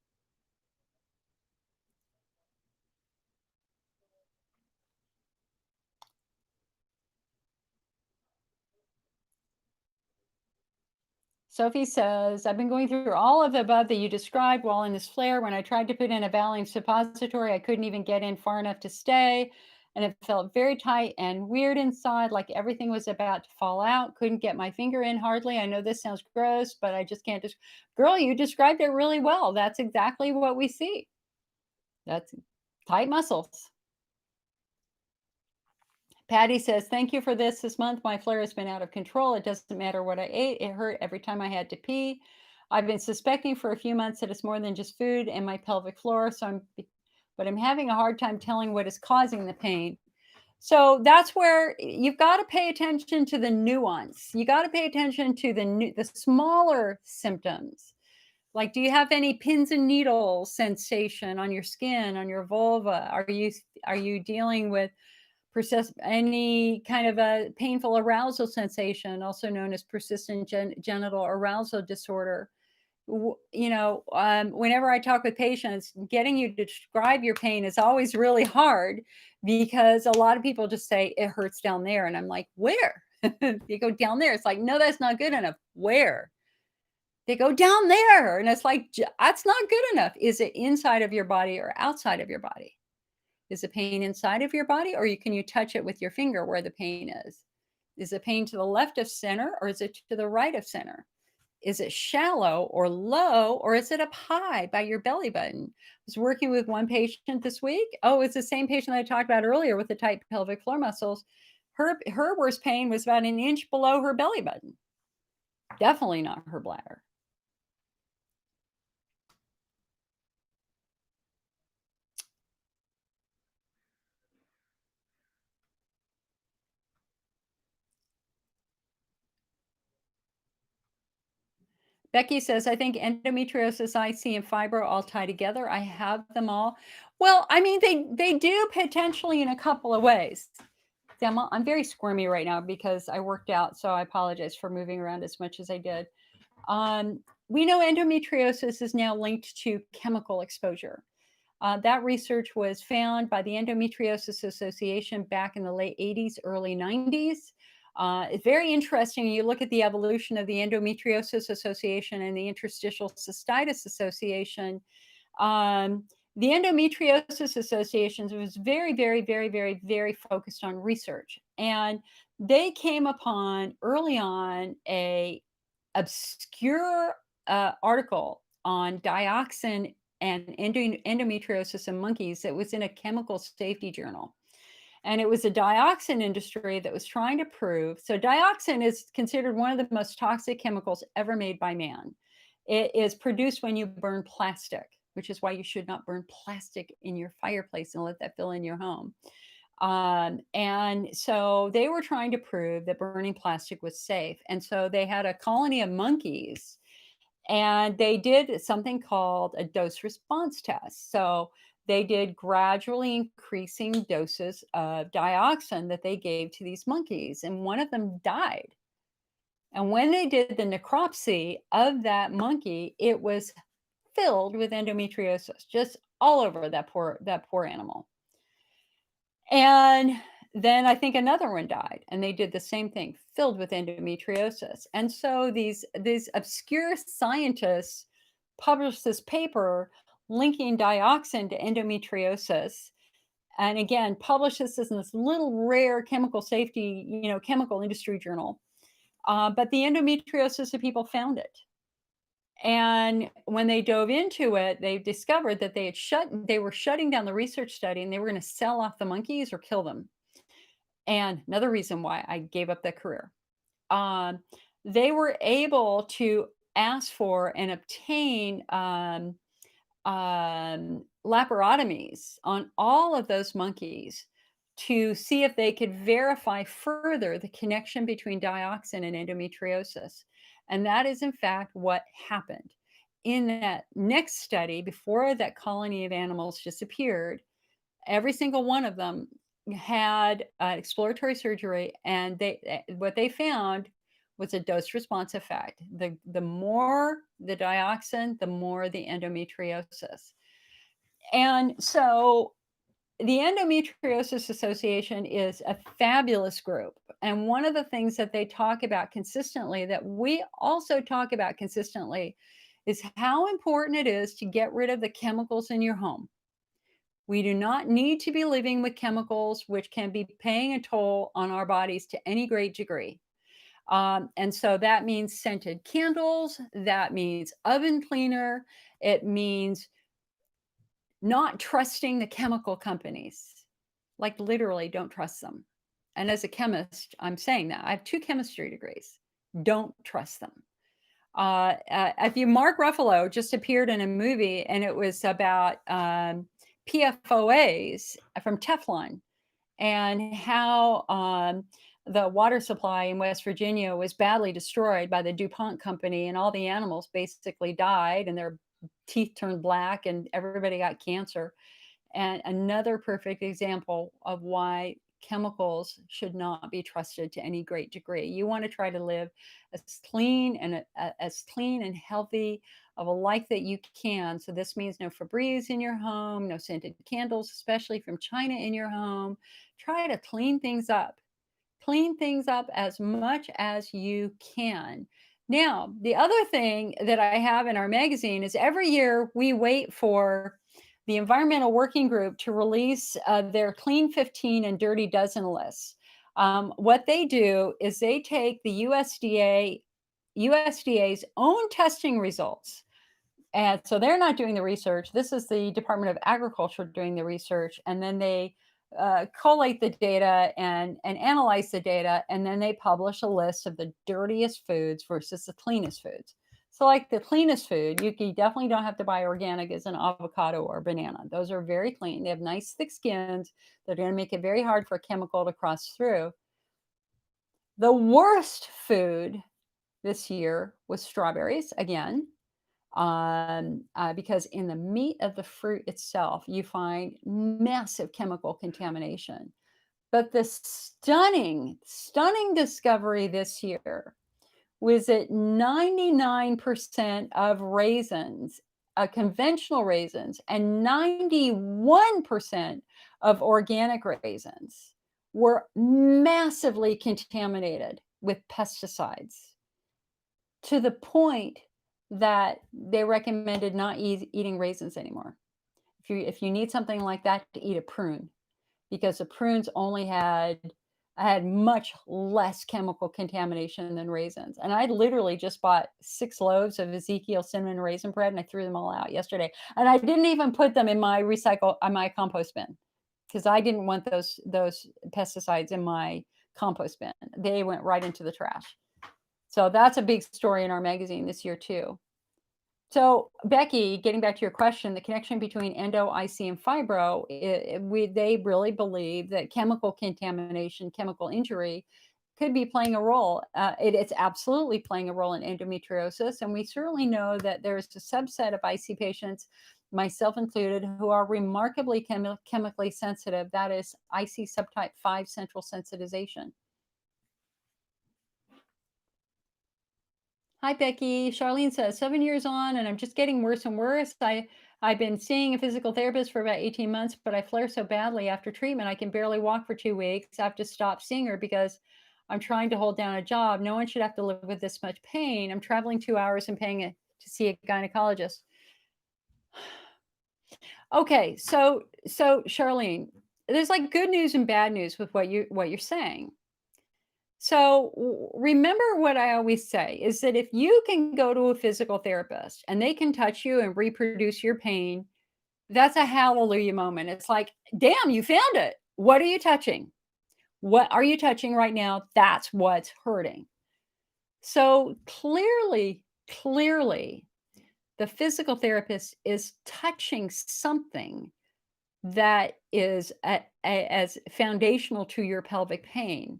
Sophie says, I've been going through all of the above that you described while in this flare. When I tried to put in a Valium suppository, I couldn't even get in far enough to stay. And it felt very tight and weird inside, like everything was about to fall out. Couldn't get my finger in hardly. I know this sounds gross, but I just can't. Girl, you described it really well. That's exactly what we see. That's tight muscles. Patty says, "Thank you for this month. My flare has been out of control. It doesn't matter what I ate. It hurt every time I had to pee. I've been suspecting for a few months that it's more than just food and my pelvic floor. But I'm having a hard time telling what is causing the pain." So that's where you've got to pay attention to the nuance. You got to pay attention to the smaller symptoms. Like, do you have any pins and needles sensation on your skin, on your vulva? Are you dealing with persist any kind of a painful arousal sensation, also known as persistent genital arousal disorder? Whenever I talk with patients, getting you to describe your pain is always really hard because a lot of people just say it hurts down there. And I'm like, where? You go down there. It's like, no, that's not good enough. Where? They go down there. And it's like, that's not good enough. Is it inside of your body or outside of your body? Is the pain inside of your body, or can you touch it with your finger where the pain is? Is the pain to the left of center, or is it to the right of center? Is it shallow or low, or is it up high by your belly button? I was working with one patient this week. Oh, it's the same patient I talked about earlier with the tight pelvic floor muscles. Her worst pain was about an inch below her belly button. Definitely not her bladder. Becky says, I think endometriosis, IC, and fibro all tie together. I have them all. Well, I mean, they do potentially in a couple of ways. I'm very squirmy right now because I worked out, so I apologize for moving around as much as I did. We know endometriosis is now linked to chemical exposure. That research was found by the Endometriosis Association back in the late 80s, early 90s. It's very interesting. You look at the evolution of the Endometriosis Association and the Interstitial Cystitis Association. Um, the Endometriosis Association was very, very, very, very, very focused on research. And they came upon early on a obscure article on dioxin and endometriosis in monkeys that was in a chemical safety journal. And it was a dioxin industry that was trying to prove. So, dioxin is considered one of the most toxic chemicals ever made by man. It is produced when you burn plastic, which is why you should not burn plastic in your fireplace and let that fill in your home. And so they were trying to prove that burning plastic was safe. And so they had a colony of monkeys and they did something called a dose response test. So they did gradually increasing doses of dioxin that they gave to these monkeys, and one of them died. And when they did the necropsy of that monkey, it was filled with endometriosis, just all over that poor animal. And then I think another one died, and they did the same thing, filled with endometriosis. And so these obscure scientists published this paper linking dioxin to endometriosis. And again, published this in this little rare chemical safety, chemical industry journal. But the endometriosis of people found it. And when they dove into it, they discovered that they were shutting down the research study and they were going to sell off the monkeys or kill them. And another reason why I gave up that career. Um, they were able to ask for and obtain laparotomies on all of those monkeys to see if they could verify further the connection between dioxin and endometriosis. And that is, in fact, what happened. In that next study, before that colony of animals disappeared, every single one of them had exploratory surgery, and what they found was a dose response effect. The more the dioxin, the more the endometriosis. And so the Endometriosis Association is a fabulous group. And one of the things that they talk about consistently, that we also talk about consistently, is how important it is to get rid of the chemicals in your home. We do not need to be living with chemicals which can be paying a toll on our bodies to any great degree. And so that means scented candles, that means oven cleaner, it means not trusting the chemical companies. Like, literally, don't trust them. And as a chemist, I'm saying that. I have 2 chemistry degrees. Don't trust them. If you Mark Ruffalo just appeared in a movie, and it was about PFOAs from Teflon, and how the water supply in West Virginia was badly destroyed by the DuPont company, and all the animals basically died, and their teeth turned black, and everybody got cancer. And another perfect example of why chemicals should not be trusted to any great degree. You want to try to live as clean and healthy of a life that you can. So this means no Febreze in your home, no scented candles, especially from China, in your home. Try to clean things up. Clean things up as much as you can. Now, the other thing that I have in our magazine is every year we wait for the Environmental Working Group to release their Clean 15 and Dirty Dozen lists. What they do is they take the USDA's own testing results. And so they're not doing the research. This is the Department of Agriculture doing the research. And then they collate the data and analyze the data. And then they publish a list of the dirtiest foods versus the cleanest foods. So, like the cleanest food, you definitely don't have to buy organic, as an avocado or banana. Those are very clean. They have nice, thick skins. They're going to make it very hard for a chemical to cross through. The worst food this year was strawberries, again, because in the meat of the fruit itself, you find massive chemical contamination. But the stunning, stunning discovery this year was that 99% of raisins, conventional raisins, and 91% of organic raisins were massively contaminated with pesticides, to the point that they recommended not eating raisins anymore. If you need something like that, to eat a prune, because the prunes only had much less chemical contamination than raisins. And I literally just bought 6 loaves of Ezekiel cinnamon raisin bread, and I threw them all out yesterday. And I didn't even put them in my my compost bin, because I didn't want those pesticides in my compost bin. They went right into the trash. So that's a big story in our magazine this year too. So, Becky, getting back to your question, the connection between endo, IC, and fibro, they really believe that chemical contamination, chemical injury, could be playing a role. It's absolutely playing a role in endometriosis. And we certainly know that there's a subset of IC patients, myself included, who are remarkably chemically sensitive. That is IC subtype 5 central sensitization. Hi, Becky. Charlene says, 7 years on, and I'm just getting worse and worse. I've been seeing a physical therapist for about 18 months, but I flare so badly after treatment, I can barely walk for 2 weeks. I have to stop seeing her because I'm trying to hold down a job. No one should have to live with this much pain. I'm traveling 2 hours and paying to see a gynecologist. Okay, so Charlene, there's like good news and bad news with what you're saying. So remember what I always say is that if you can go to a physical therapist and they can touch you and reproduce your pain, that's a hallelujah moment. It's like, damn, you found it. What are you touching? What are you touching right now? That's what's hurting. So clearly, the physical therapist is touching something that is as foundational to your pelvic pain.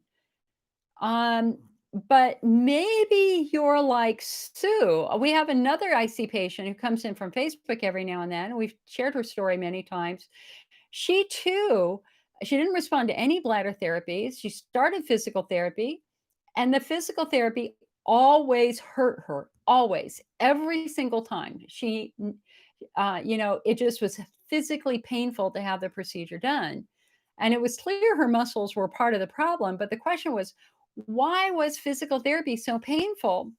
But maybe you're like Sue. We have another IC patient who comes in from Facebook every now and then. We've shared her story many times. She too, she didn't respond to any bladder therapies. She started physical therapy, and the physical therapy always hurt her, always, every single time. It just was physically painful to have the procedure done. And it was clear her muscles were part of the problem. But the question was, why was physical therapy so painful?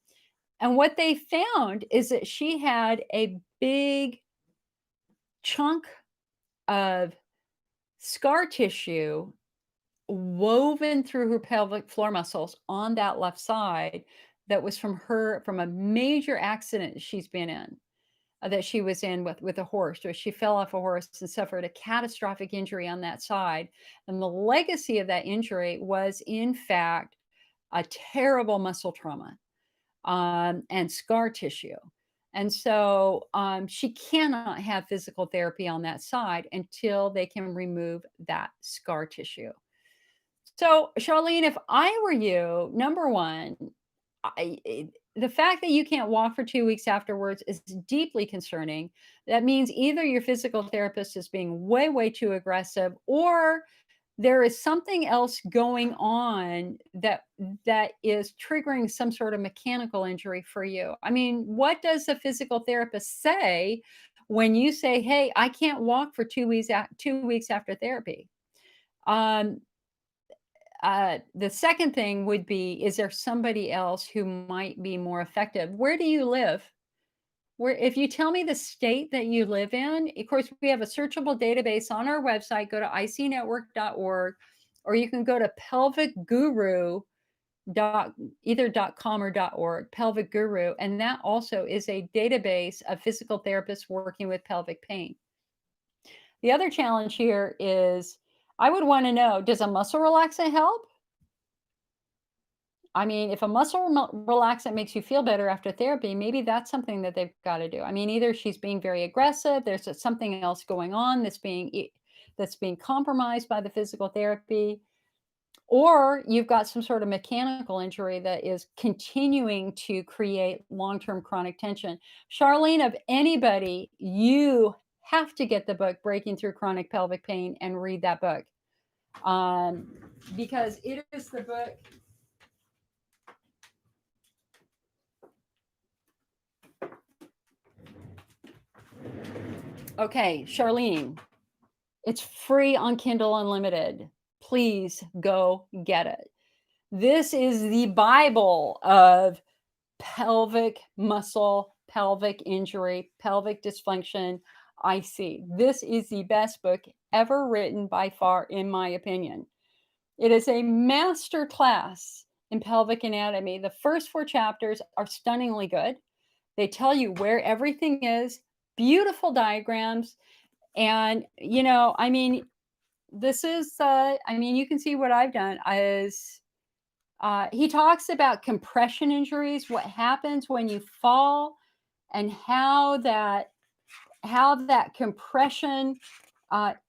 And what they found is that she had a big chunk of scar tissue woven through her pelvic floor muscles on that left side that was from a major accident she's been in. that she was in with a horse, where she fell off a horse and suffered a catastrophic injury on that side. And the legacy of that injury was, in fact, a terrible muscle trauma and scar tissue. And so she cannot have physical therapy on that side until they can remove that scar tissue. So, Charlene, if I were you, number one, the fact that you can't walk for 2 weeks afterwards is deeply concerning. That means either your physical therapist is being way, way too aggressive, or there is something else going on that is triggering some sort of mechanical injury for you. I mean, what does a physical therapist say when you say, "Hey, I can't walk for 2 weeks 2 weeks after therapy"? Um, the second thing would be, is there somebody else who might be more effective? Where do you live? Where, if you tell me the state that you live in, of course, we have a searchable database on our website. Go to icnetwork.org, or you can go to pelvic guru either .com or .org, Pelvic Guru, and that also is a database of physical therapists working with pelvic pain. The other challenge here is, I would want to know, does a muscle relaxant help? I mean, if a muscle relaxant makes you feel better after therapy, maybe that's something that they've got to do. I mean, either she's being very aggressive, there's something else going on that's being compromised by the physical therapy, or you've got some sort of mechanical injury that is continuing to create long-term chronic tension. Charlene, of anybody, you have to get the book Breaking Through Chronic Pelvic Pain and read that book, because it is the book. Okay, Charlene, it's free on Kindle Unlimited. Please go get it. This is the Bible of pelvic muscle, pelvic injury, pelvic dysfunction, IC. This is the best book ever written by far, in my opinion. It is a master class in pelvic anatomy. The first 4 chapters are stunningly good. They tell you where everything is, beautiful diagrams. And, I mean, this is, I mean, you can see what I've done is, he talks about compression injuries, what happens when you fall, and how that compression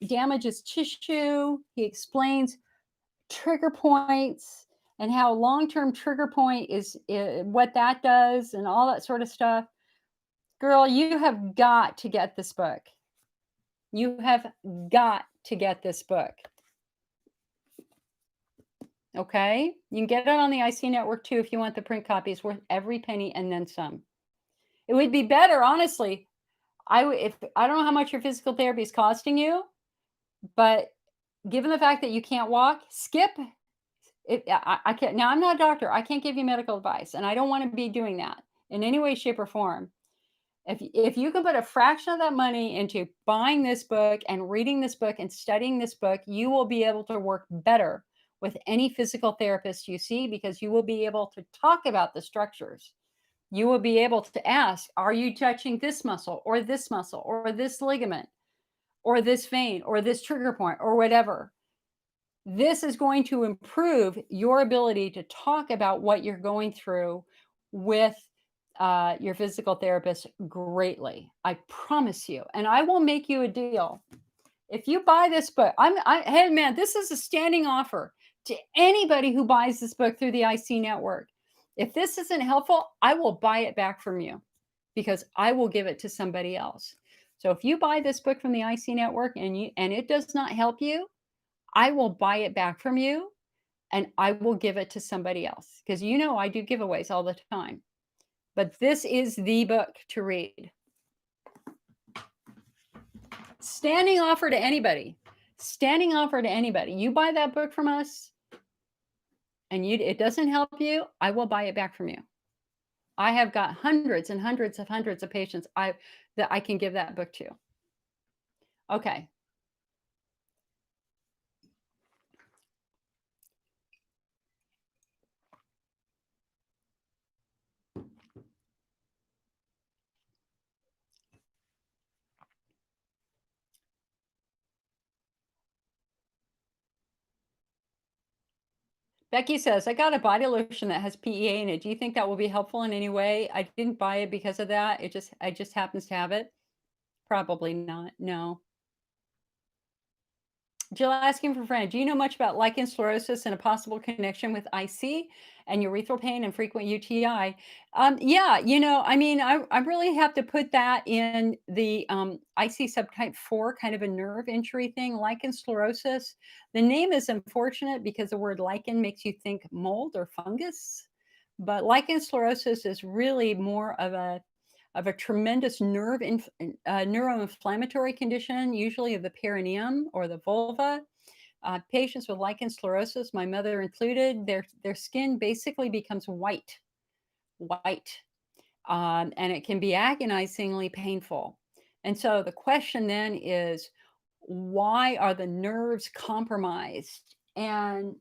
damages tissue. He explains trigger points and how long-term trigger point is what that does and all that sort of stuff. Girl, you have got to get this book. You have got to get this book. Okay? You can get it on the IC Network too if you want the print copy. It's worth every penny and then some. It would be better, honestly. I don't know how much your physical therapy is costing you, but given the fact that you can't walk, skip it. I can't. Now, I'm not a doctor. I can't give you medical advice, and I don't want to be doing that in any way, shape, or form. If you can put a fraction of that money into buying this book and reading this book and studying this book, you will be able to work better with any physical therapist you see, because you will be able to talk about the structures. You will be able to ask, are you touching this muscle or this ligament or this vein or this trigger point or whatever? This is going to improve your ability to talk about what you're going through with your physical therapist greatly. I promise you. And I will make you a deal. If you buy this book, hey man, this is a standing offer to anybody who buys this book through the IC Network. If this isn't helpful, I will buy it back from you, because I will give it to somebody else. So if you buy this book from the IC Network and it does not help you, I will buy it back from you and I will give it to somebody else, because I do giveaways all the time. But this is the book to read. Standing offer to anybody. Standing offer to anybody. You buy that book from us and it doesn't help you, I will buy it back from you. I have got hundreds and hundreds of patients that I can give that book to. Okay. Becky says, I got a body lotion that has PEA in it. Do you think that will be helpful in any way? I didn't buy it because of that. I just happens to have it. Probably not. No. Jill asking for friend, do you know much about lichen sclerosis and a possible connection with IC and urethral pain and frequent UTI? Yeah, I mean, I really have to put that in the IC subtype 4 kind of a nerve injury thing, lichen sclerosis. The name is unfortunate because the word lichen makes you think mold or fungus, but lichen sclerosis is really more of a tremendous neuroinflammatory condition, usually of the perineum or the vulva. Patients with lichen sclerosis, my mother included, their skin basically becomes white, and it can be agonizingly painful. And so the question then is, why are the nerves compromised? And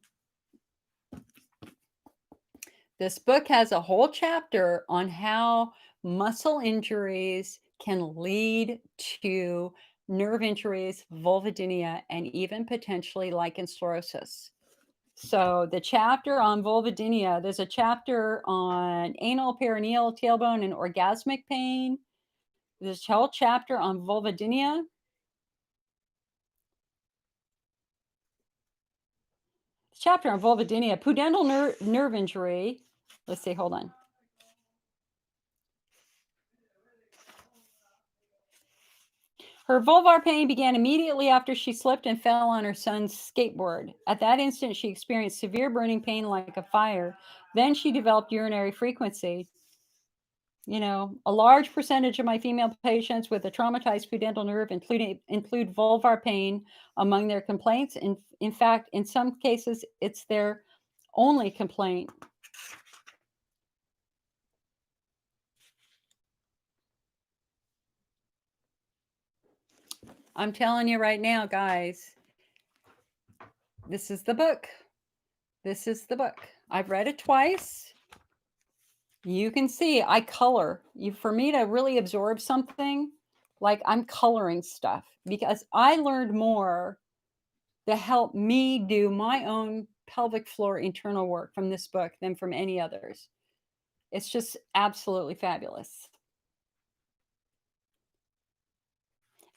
this book has a whole chapter on how muscle injuries can lead to nerve injuries, vulvodynia, and even potentially lichen sclerosis. So the chapter on vulvodynia, there's a chapter on anal, perineal, tailbone, and orgasmic pain. There's a whole chapter on vulvodynia. Chapter on vulvodynia, pudendal nerve injury. Let's see, hold on. Her vulvar pain began immediately after she slipped and fell on her son's skateboard. At that instant, she experienced severe burning pain like a fire. Then she developed urinary frequency. A large percentage of my female patients with a traumatized pudendal nerve include vulvar pain among their complaints. In fact, in some cases, it's their only complaint. I'm telling you right now, guys, this is the book. This is the book. I've read it twice. You can see I color. For me to really absorb something, like I'm coloring stuff because I learned more to help me do my own pelvic floor internal work from this book than from any others. It's just absolutely fabulous.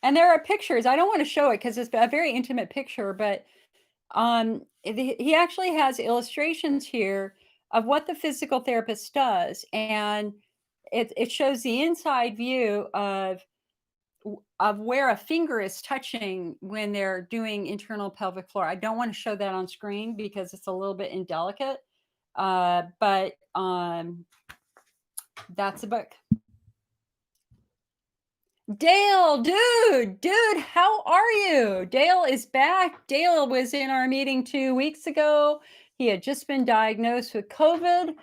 And there are pictures. I don't want to show it because it's a very intimate picture, but he actually has illustrations here of what the physical therapist does, and it shows the inside view of where a finger is touching when they're doing internal pelvic floor. I don't want to show that on screen because it's a little bit indelicate, but that's a book. Dale, dude, how are you? Dale is back. Dale was in our meeting 2 weeks ago. He had just been diagnosed with COVID,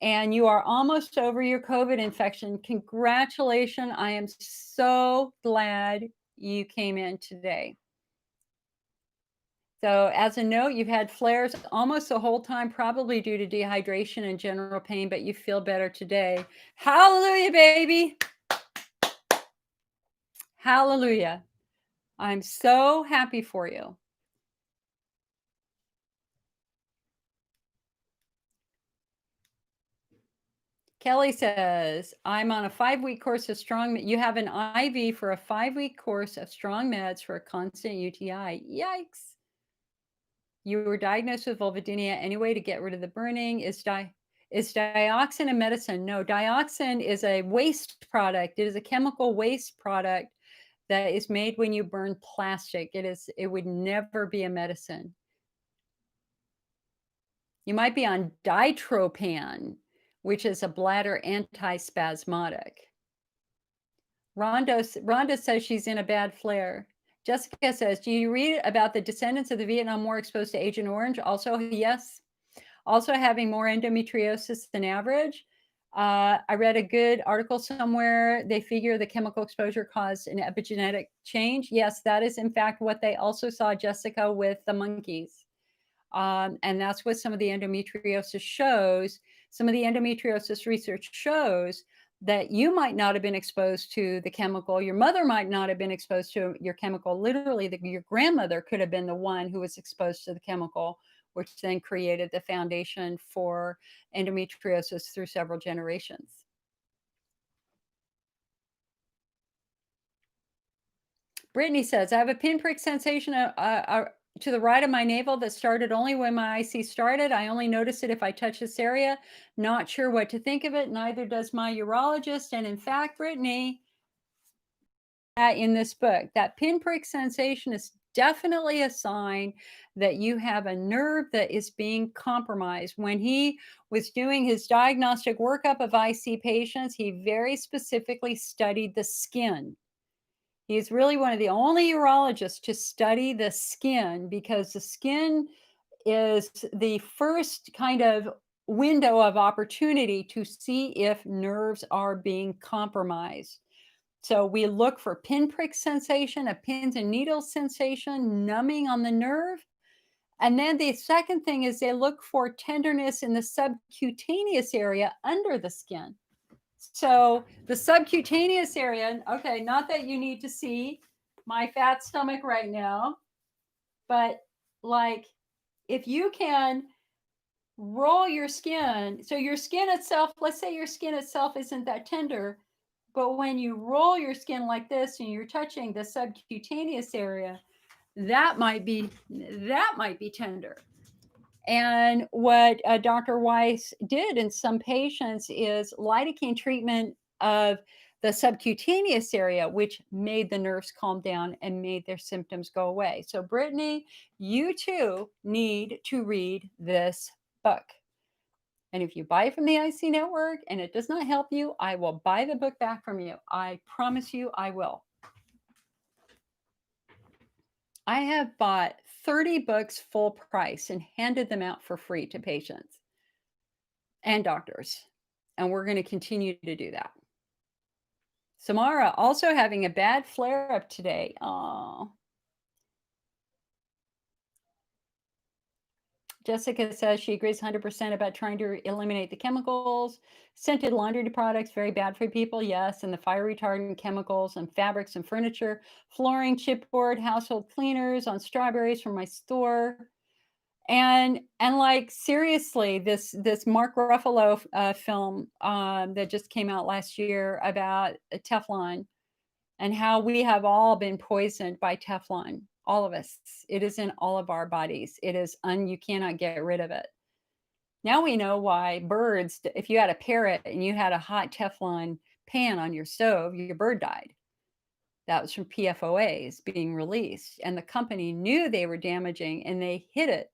and you are almost over your COVID infection. Congratulations. I am so glad you came in today. So, as a note, you've had flares almost the whole time, probably due to dehydration and general pain, but you feel better today. Hallelujah, baby. Hallelujah. I'm so happy for you. Kelly says, I'm on a 5-week course of strong. You have an IV for a 5-week course of strong meds for a constant UTI. Yikes. You were diagnosed with vulvodynia. Any way to get rid of the burning? Is dioxin a medicine? No, dioxin is a waste product. It is a chemical waste product that is made when you burn plastic. It would never be a medicine. You might be on ditropan, which is a bladder antispasmodic. Rhonda says she's in a bad flare. Jessica says, do you read about the descendants of the Vietnam War exposed to Agent Orange? Also, yes. Also having more endometriosis than average. I read a good article somewhere. They figure the chemical exposure caused an epigenetic change. Yes, that is in fact what they also saw, Jessica, with the monkeys. And that's what some of the endometriosis shows. Some of the endometriosis research shows that you might not have been exposed to the chemical. Your mother might not have been exposed to your chemical. Literally, your grandmother could have been the one who was exposed to the chemical which then created the foundation for endometriosis through several generations. Brittany says, I have a pinprick sensation to the right of my navel that started only when my IC started. I only notice it if I touch this area. Not sure what to think of it. Neither does my urologist. And in fact, Brittany, in this book, that pinprick sensation is definitely a sign that you have a nerve that is being compromised. When he was doing his diagnostic workup of IC patients, he very specifically studied the skin. He's really one of the only urologists to study the skin because the skin is the first kind of window of opportunity to see if nerves are being compromised. So we look for pinprick sensation, a pins and needles sensation, numbing on the nerve. And then the second thing is they look for tenderness in the subcutaneous area under the skin. So the subcutaneous area, okay, not that you need to see my fat stomach right now, but like if you can roll your skin, so your skin itself, let's say your skin itself isn't that tender, but when you roll your skin like this and you're touching the subcutaneous area, that might be tender. And what Dr. Weiss did in some patients is lidocaine treatment of the subcutaneous area, which made the nerves calm down and made their symptoms go away. So, Brittany, you too need to read this book. And if you buy from the IC Network and it does not help you, I will buy the book back from you. I promise you I will. I have bought 30 books full price and handed them out for free to patients and doctors. And we're going to continue to do that. Samara also having a bad flare up today. Oh. Jessica says she agrees 100% about trying to eliminate the chemicals. Scented laundry products, very bad for people, yes. And the fire retardant chemicals and fabrics and furniture, flooring, chipboard, household cleaners on strawberries from my store. And like seriously, this Mark Ruffalo film that just came out last year about Teflon and how we have all been poisoned by Teflon. All of us. It is in all of our bodies. It is you cannot get rid of it. Now we know why birds, if you had a parrot and you had a hot Teflon pan on your stove, your bird died. That was from PFOAs being released. And the company knew they were damaging and they hid it.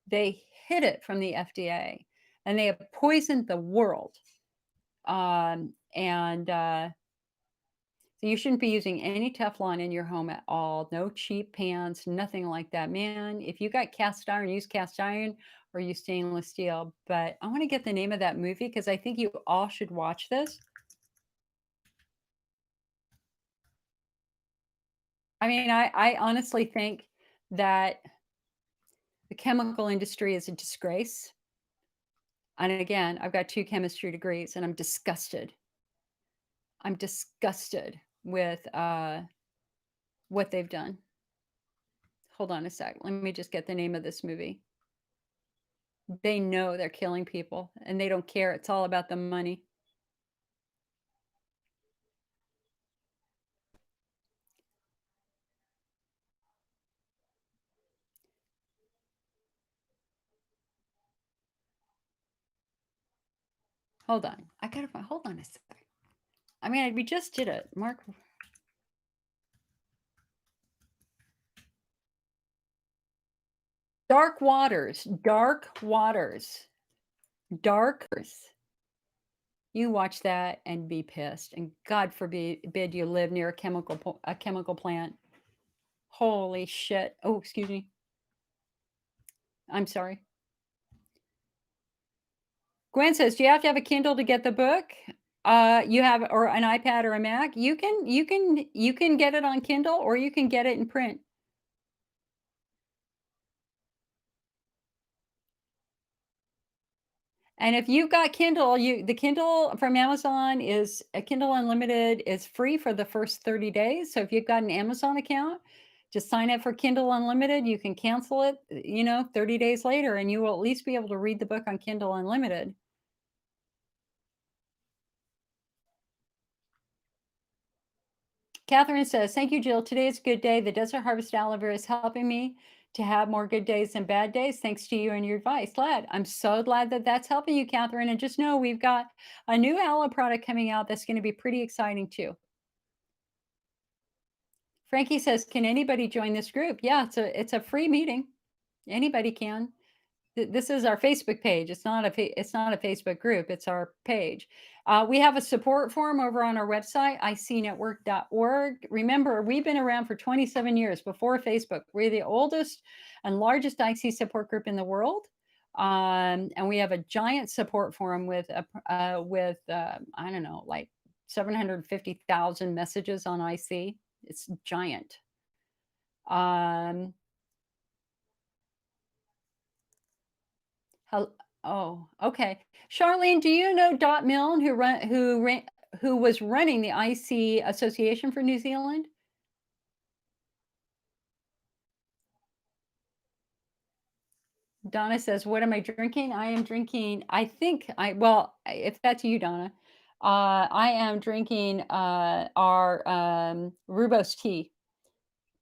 They hid it from the FDA and they have poisoned the world. So you shouldn't be using any Teflon in your home at all. No cheap pans, nothing like that. Man, if you got cast iron, use cast iron or use stainless steel. But I want to get the name of that movie because I think you all should watch this. I mean, I honestly think that the chemical industry is a disgrace. And again, I've got 2 chemistry degrees and I'm disgusted. I'm disgusted with what they've done. Hold on a sec. Let me just get the name of this movie. They know they're killing people and they don't care. It's all about the money. Hold on. I gotta find, hold on a sec. I mean, we just did it. Mark. Dark Waters. Dark Waters. Dark. You watch that and be pissed. And God forbid you live near a chemical plant. Holy shit. Oh, excuse me. I'm sorry. Gwen says, do you have to have a Kindle to get the book? You have or an iPad or a Mac? You can get it on Kindle or you can get it in print. And if you've got Kindle, the Kindle from Amazon is a Kindle Unlimited is free for the first 30 days. So if you've got an Amazon account, Just sign up for Kindle Unlimited. You can cancel it, 30 days later, and you will at least be able to read the book on Kindle Unlimited. Catherine says, "Thank you, Jill. Today is a good day. The Desert Harvest aloe vera is helping me to have more good days than bad days. Thanks to you and your advice." Glad. I'm so glad that that's helping you, Catherine. And just know we've got a new aloe product coming out that's going to be pretty exciting too. Frankie says, "Can anybody join this group?" Yeah, it's a free meeting. Anybody can. This is our Facebook page. It's not a Facebook group. It's our page. We have a support forum over on our website, icnetwork.org. Remember, we've been around for 27 years before Facebook. We're the oldest and largest IC support group in the world. And we have a giant support forum with I don't know, like 750,000 messages on IC. It's giant. Um, oh, okay. Charlene, do you know Dot Milne, who was running the IC Association for New Zealand? Donna says, "What am I drinking?" I am drinking, I think if that's you, Donna, I am drinking our rooibos tea,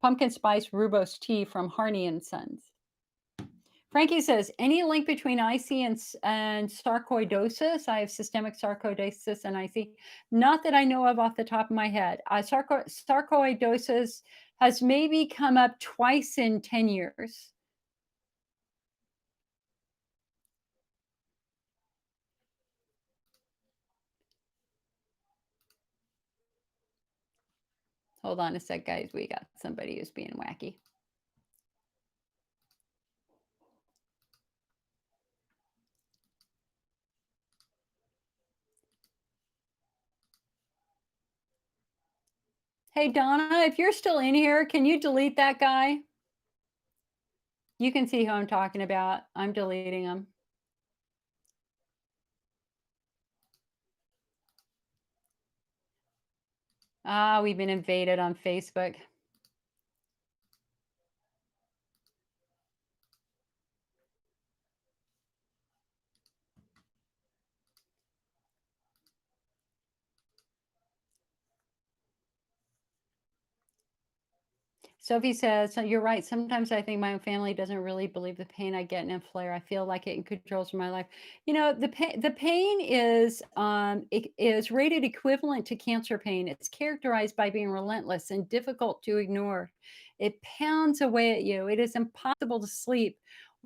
pumpkin spice rooibos tea from Harney and Sons. Frankie says, "Any link between IC and sarcoidosis?" I have systemic sarcoidosis and IC. Not that I know of off the top of my head. Sarcoidosis has maybe come up twice in 10 years. Hold on a sec, guys. We got somebody who's being wacky. Hey, Donna, if you're still in here, can you delete that guy? You can see who I'm talking about. I'm deleting him. We've been invaded on Facebook. Sophie says, "So you're right. Sometimes I think my family doesn't really believe the pain I get in a flare. I feel like it controls my life." The pain is rated equivalent to cancer pain. It's characterized by being relentless and difficult to ignore. It pounds away at you. It is impossible to sleep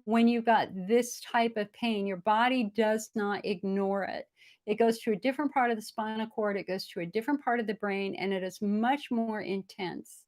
when you've got this type of pain. Your body does not ignore it. It goes to a different part of the spinal cord. It goes to a different part of the brain, and it is much more intense.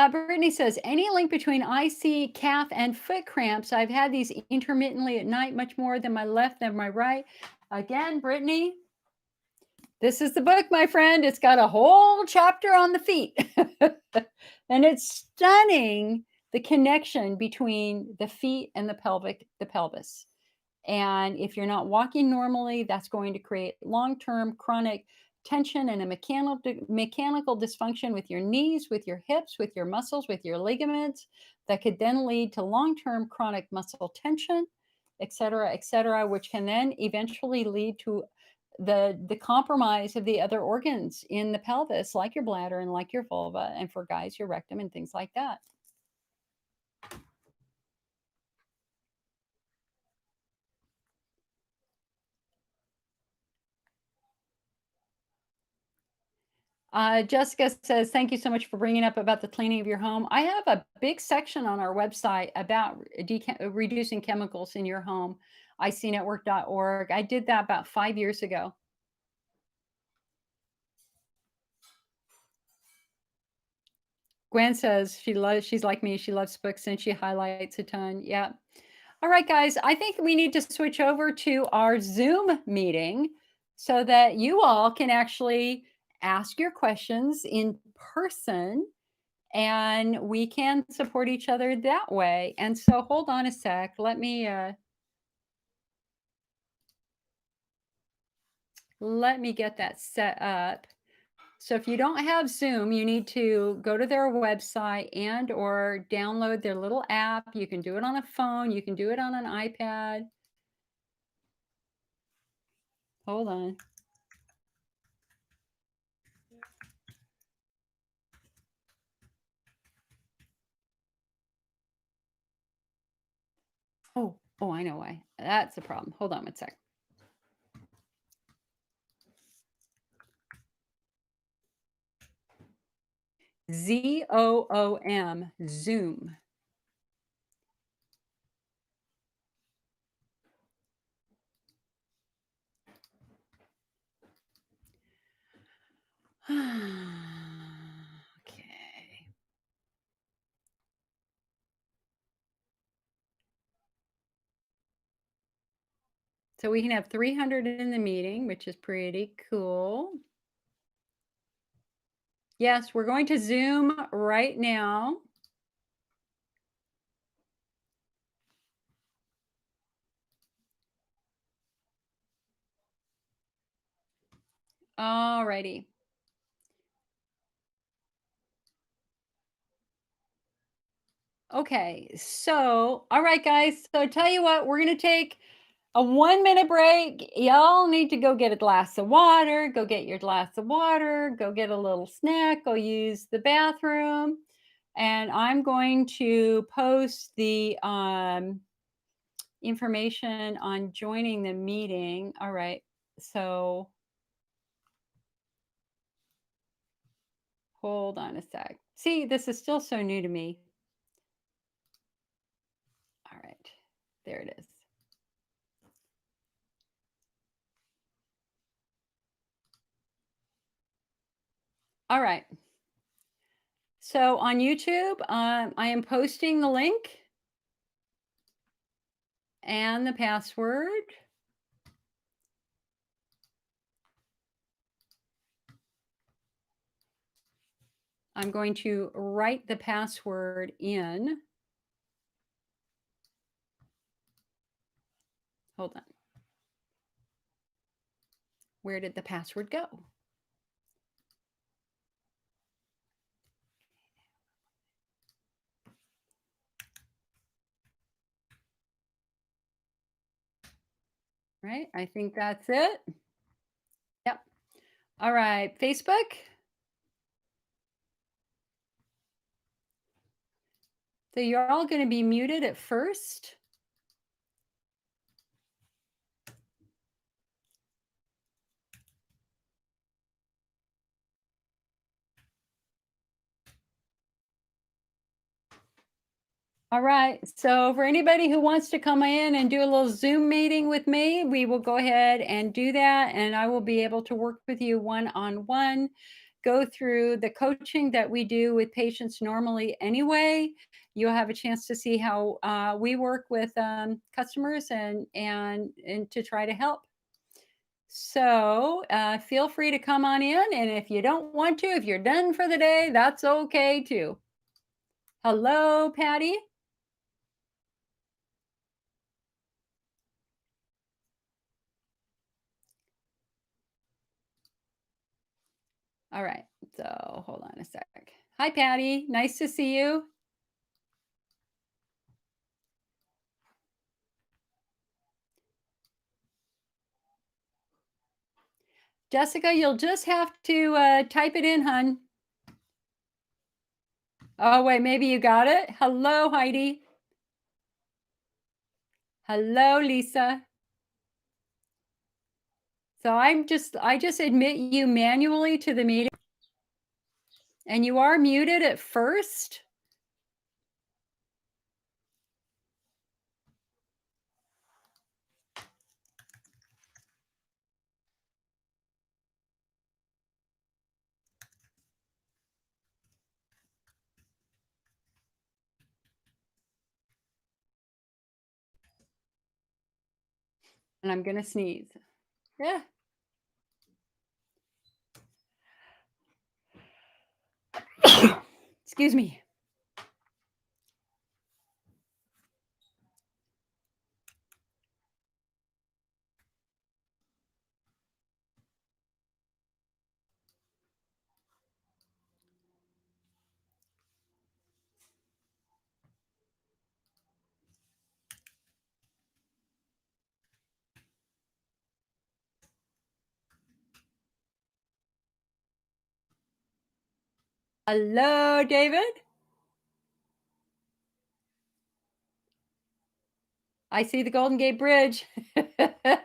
Brittany says, "Any link between IC, calf, and foot cramps? I've had these intermittently at night, much more than my left than my right." Again, Brittany, this is the book, my friend. It's got a whole chapter on the feet. And it's stunning, the connection between the feet and the pelvis. And if you're not walking normally, that's going to create long-term chronic tension and a mechanical dysfunction with your knees, with your hips, with your muscles, with your ligaments, that could then lead to long-term chronic muscle tension, et cetera, which can then eventually lead to the compromise of the other organs in the pelvis, like your bladder and like your vulva, and for guys, your rectum and things like that. Jessica says, "Thank you so much for bringing up about the cleaning of your home." I have a big section on our website about reducing chemicals in your home, icnetwork.org. I did that about 5 years ago. Gwen says she's like me. She loves books and she highlights a ton. Yeah. All right, guys, I think we need to switch over to our Zoom meeting so that you all can actually ask your questions in person and we can support each other that way. And so hold on a sec. Let me get that set up. So if you don't have Zoom, you need to go to their website and or download their little app. You can do it on a phone, you can do it on an iPad. Hold on. Oh, I know why. That's the problem. Hold on one sec. Zoom, Zoom. Okay. So we can have 300 in the meeting, which is pretty cool. Yes, we're going to Zoom right now. All righty. Okay, so all right, guys. So tell you what, we're gonna take a 1 minute break. Y'all need to go get a glass of water. Go get your glass of water. Go get a little snack. Go use the bathroom. And I'm going to post the information on joining the meeting. All right. So hold on a sec. See, this is still so new to me. All right. There it is. All right. So on YouTube, I am posting the link and the password. I'm going to write the password in. Hold on. Where did the password go? Right, I think that's it. Yep. All right, Facebook. So you're all going to be muted at first. All right. So for anybody who wants to come in and do a little Zoom meeting with me, we will go ahead and do that. And I will be able to work with you one-on-one, go through the coaching that we do with patients normally anyway. You'll have a chance to see how we work with customers and to try to help. So feel free to come on in. And if you don't want to, if you're done for the day, that's okay too. Hello, Patty. All right. So hold on a sec. Hi, Patty. Nice to see you. Jessica, you'll just have to type it in, hun. Oh, wait, maybe you got it. Hello, Heidi. Hello, Lisa. So I just admit you manually to the meeting. And you are muted at first. And I'm going to sneeze. Yeah. Excuse me. Hello, David. I see the Golden Gate Bridge.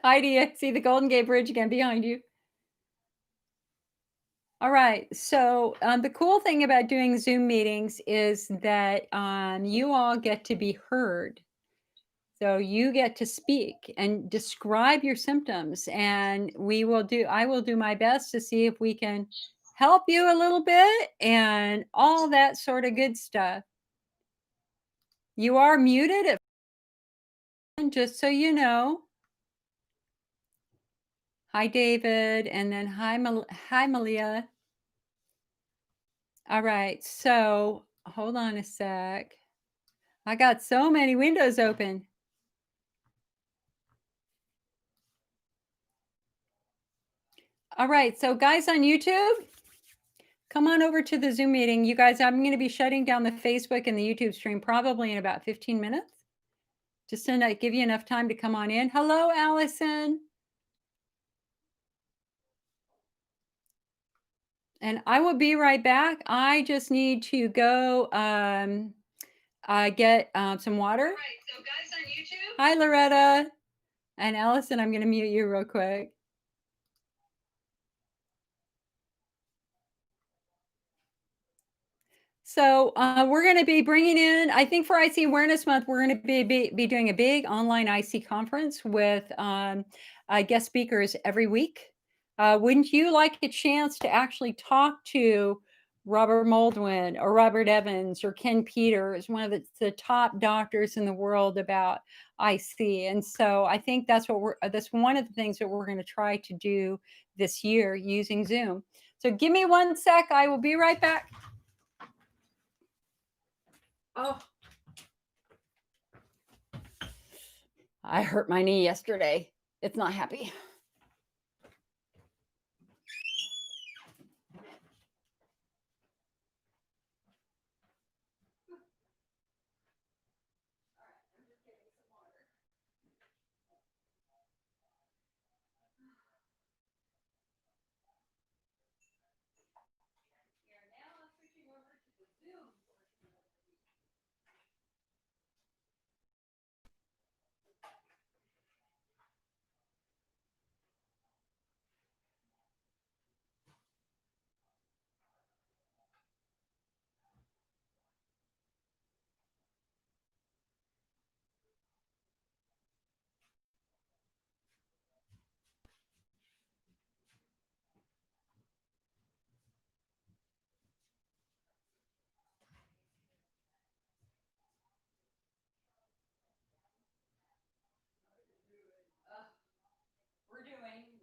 Heidi, I see the Golden Gate Bridge again behind you. All right. So the cool thing about doing Zoom meetings is that you all get to be heard. So you get to speak and describe your symptoms, and I will do my best to see if we can help you a little bit and all that sort of good stuff. You are muted, just so you know. Hi, David, and then hi, Malia. All right, so hold on a sec. I got so many windows open. All right, so guys on YouTube, come on over to the Zoom meeting. You guys, I'm going to be shutting down the Facebook and the YouTube stream probably in about 15 minutes. Just to give you enough time to come on in. Hello, Allison. And I will be right back. I just need to go get some water. All right, so guys on YouTube. Hi, Loretta. And Allison, I'm going to mute you real quick. So we're going to be bringing in, I think for IC Awareness Month, we're going to be doing a big online IC conference with guest speakers every week. Wouldn't you like a chance to actually talk to Robert Moldwin or Robert Evans or Ken Peters, one of the top doctors in the world about IC? And so I think that's one of the things that we're going to try to do this year using Zoom. So give me one sec. I will be right back. Oh, I hurt my knee yesterday. It's not happy.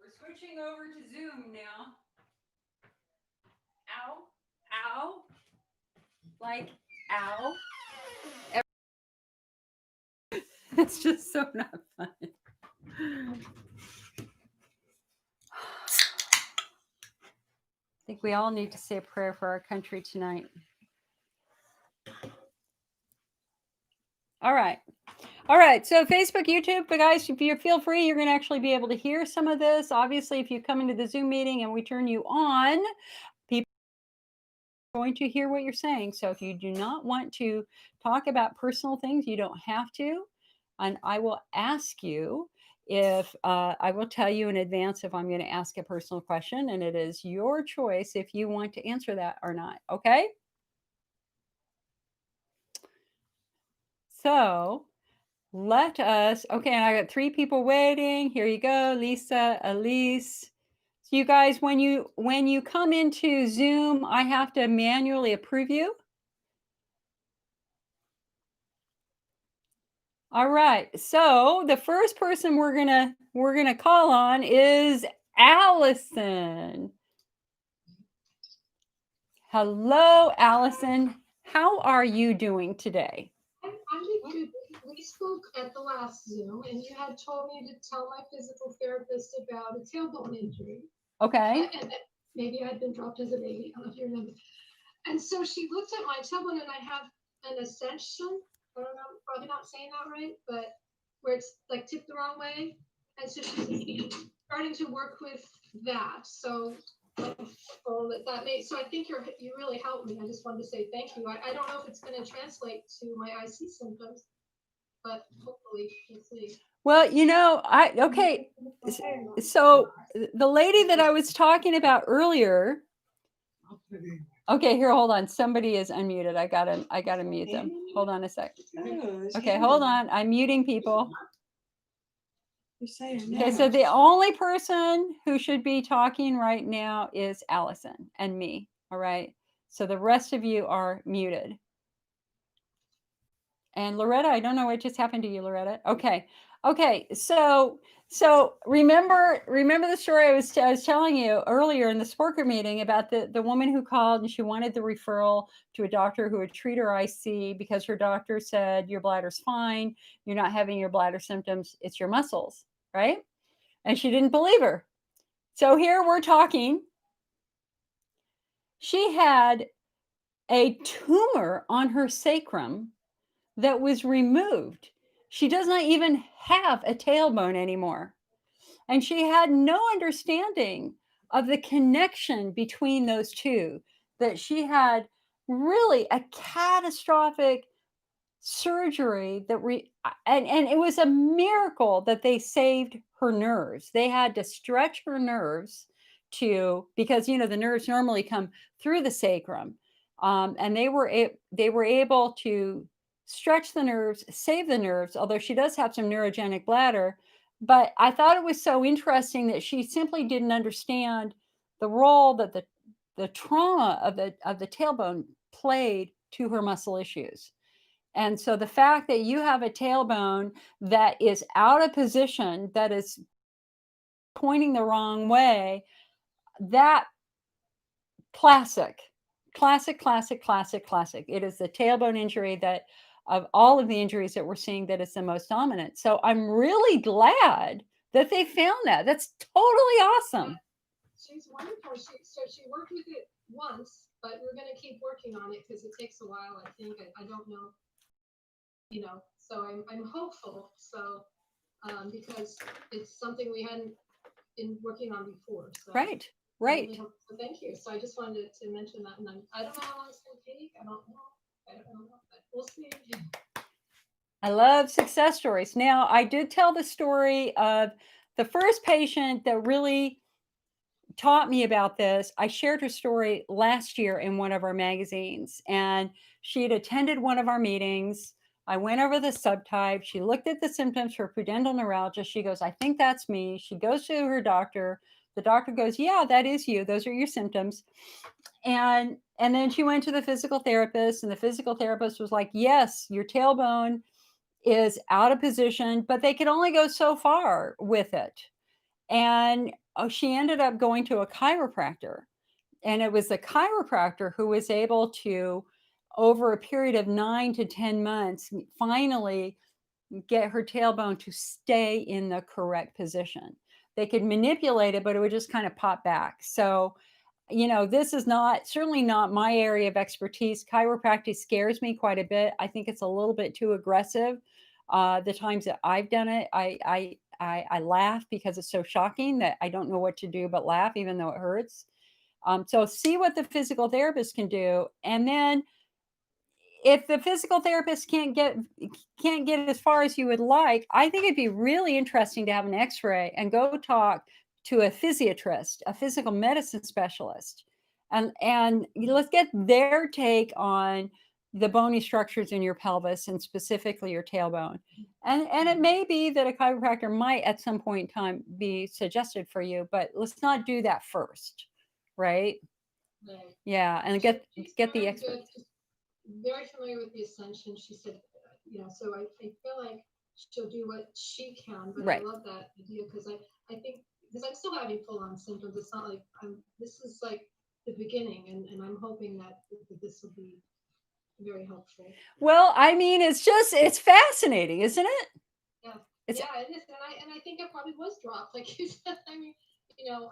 We're switching over to Zoom now. Ow, ow, like ow. It's just so not fun. I think we all need to say a prayer for our country tonight. All right. All right. So Facebook, YouTube, but guys, if you feel free, you're going to actually be able to hear some of this. Obviously, if you come into the Zoom meeting and we turn you on, people are going to hear what you're saying. So if you do not want to talk about personal things, you don't have to. And I will ask you if I will tell you in advance if I'm going to ask a personal question, and it is your choice if you want to answer that or not. Okay. So let us, okay, and I got 3 people waiting. Here you go, Lisa, Elise. So you guys, when you come into Zoom, I have to manually approve you. All right. So the first person we're gonna call on is Allison. Hello, Allison. How are you doing today? I'm doing good. We spoke at the last Zoom, and you had told me to tell my physical therapist about a tailbone injury, Okay. and that maybe I'd been dropped as a baby. I don't know if you remember. And so she looked at my tailbone, and I have an ascension. I don't know, probably not saying that right, but where it's like tipped the wrong way. And so she's starting to work with that. So that made, so I think you really helped me. I just wanted to say thank you. I don't know if it's going to translate to my IC symptoms, but hopefully we'll see. Well, okay. So the lady that I was talking about earlier. Okay, here, hold on. Somebody is unmuted. I gotta mute them. Hold on a sec. Okay, hold on. I'm muting people. Okay, so the only person who should be talking right now is Allison and me. All right. So the rest of you are muted. And Loretta, I don't know what just happened to you, Loretta. Okay. Okay. So remember the story I was telling you earlier in the Sporker meeting about the woman who called and she wanted the referral to a doctor who would treat her IC because her doctor said your bladder's fine, you're not having your bladder symptoms, it's your muscles, right? And she didn't believe her. So here we're talking. She had a tumor on her sacrum that was removed. She does not even have a tailbone anymore. And she had no understanding of the connection between those two, that she had really a catastrophic surgery and it was a miracle that they saved her nerves. They had to stretch her nerves because the nerves normally come through the sacrum, and they were able to stretch the nerves, save the nerves, although she does have some neurogenic bladder. But I thought it was so interesting that she simply didn't understand the role that the trauma of the tailbone played to her muscle issues. And so the fact that you have a tailbone that is out of position, that is pointing the wrong way, that classic. It is the tailbone injury that of all of the injuries that we're seeing that is the most dominant. So I'm really glad that they found that. That's totally awesome. She's wonderful. She worked with it once, but we're going to keep working on it because it takes a while. I think I don't know, So I'm hopeful. So because it's something we hadn't been working on before. So right. Really so thank you. So I just wanted to mention that, and I don't know how long it's going to take. I don't know, but we'll see. I love success stories. Now, I did tell the story of the first patient that really taught me about this. I shared her story last year in one of our magazines, and she had attended one of our meetings. I went over the subtype. She looked at the symptoms for pudendal neuralgia. She goes, I think that's me. She goes to her doctor. The doctor goes, yeah, that is you. Those are your symptoms. And then she went to the physical therapist, and the physical therapist was like, yes, your tailbone is out of position, but they could only go so far with it. And she ended up going to a chiropractor. And it was the chiropractor who was able to, over a period of 9 to 10 months, finally get her tailbone to stay in the correct position. They could manipulate it, but it would just kind of pop back. So, this is certainly not my area of expertise. Chiropractic scares me quite a bit. I think it's a little bit too aggressive. The times that I've done it, I laugh because it's so shocking that I don't know what to do but laugh, even though it hurts. So see what the physical therapist can do, and then if the physical therapist can't get as far as you would like, I think it'd be really interesting to have an X-ray and go talk to a physiatrist, a physical medicine specialist, and let's get their take on the bony structures in your pelvis and specifically your tailbone. And it may be that a chiropractor might at some point in time be suggested for you, but let's not do that first, right? Right. Yeah, and get the expert. Very familiar with the ascension. She said, so I feel like she'll do what she can, but right. I love that idea because I think because I'm still having full-on symptoms. It's not like this is like the beginning, and I'm hoping that this will be very helpful. Well, I mean, it's fascinating, isn't it? Yeah, It's yeah, it is, and I think it probably was dropped, like you said. I mean, you know,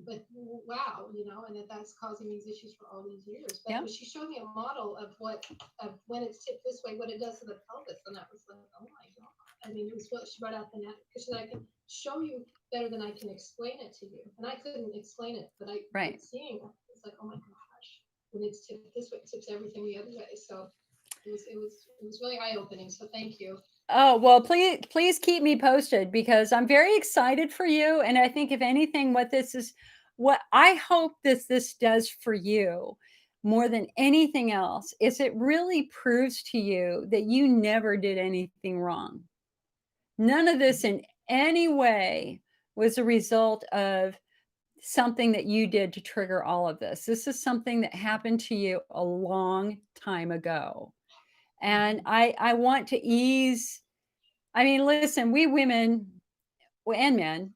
but wow, you know, and that's causing these issues for all these years. yeah. But she showed me a model of what of when it's tipped this way, what it does to the pelvis, and that was like, oh my god. I mean, it was what she brought out the net because she said, I can show you better than I can explain it to you, and I couldn't explain it, Right. but seeing it, it's like, oh my gosh, when it's tipped this way, it tips everything the other way. So it was really eye opening. So thank you. Oh, well, please keep me posted because I'm very excited for you, and I think if anything, what I hope this does for you more than anything else is it really proves to you that you never did anything wrong. None of this in any way was a result of something that you did to trigger all of this. This is something that happened to you a long time ago. And I want to ease. I mean, listen, we women and men,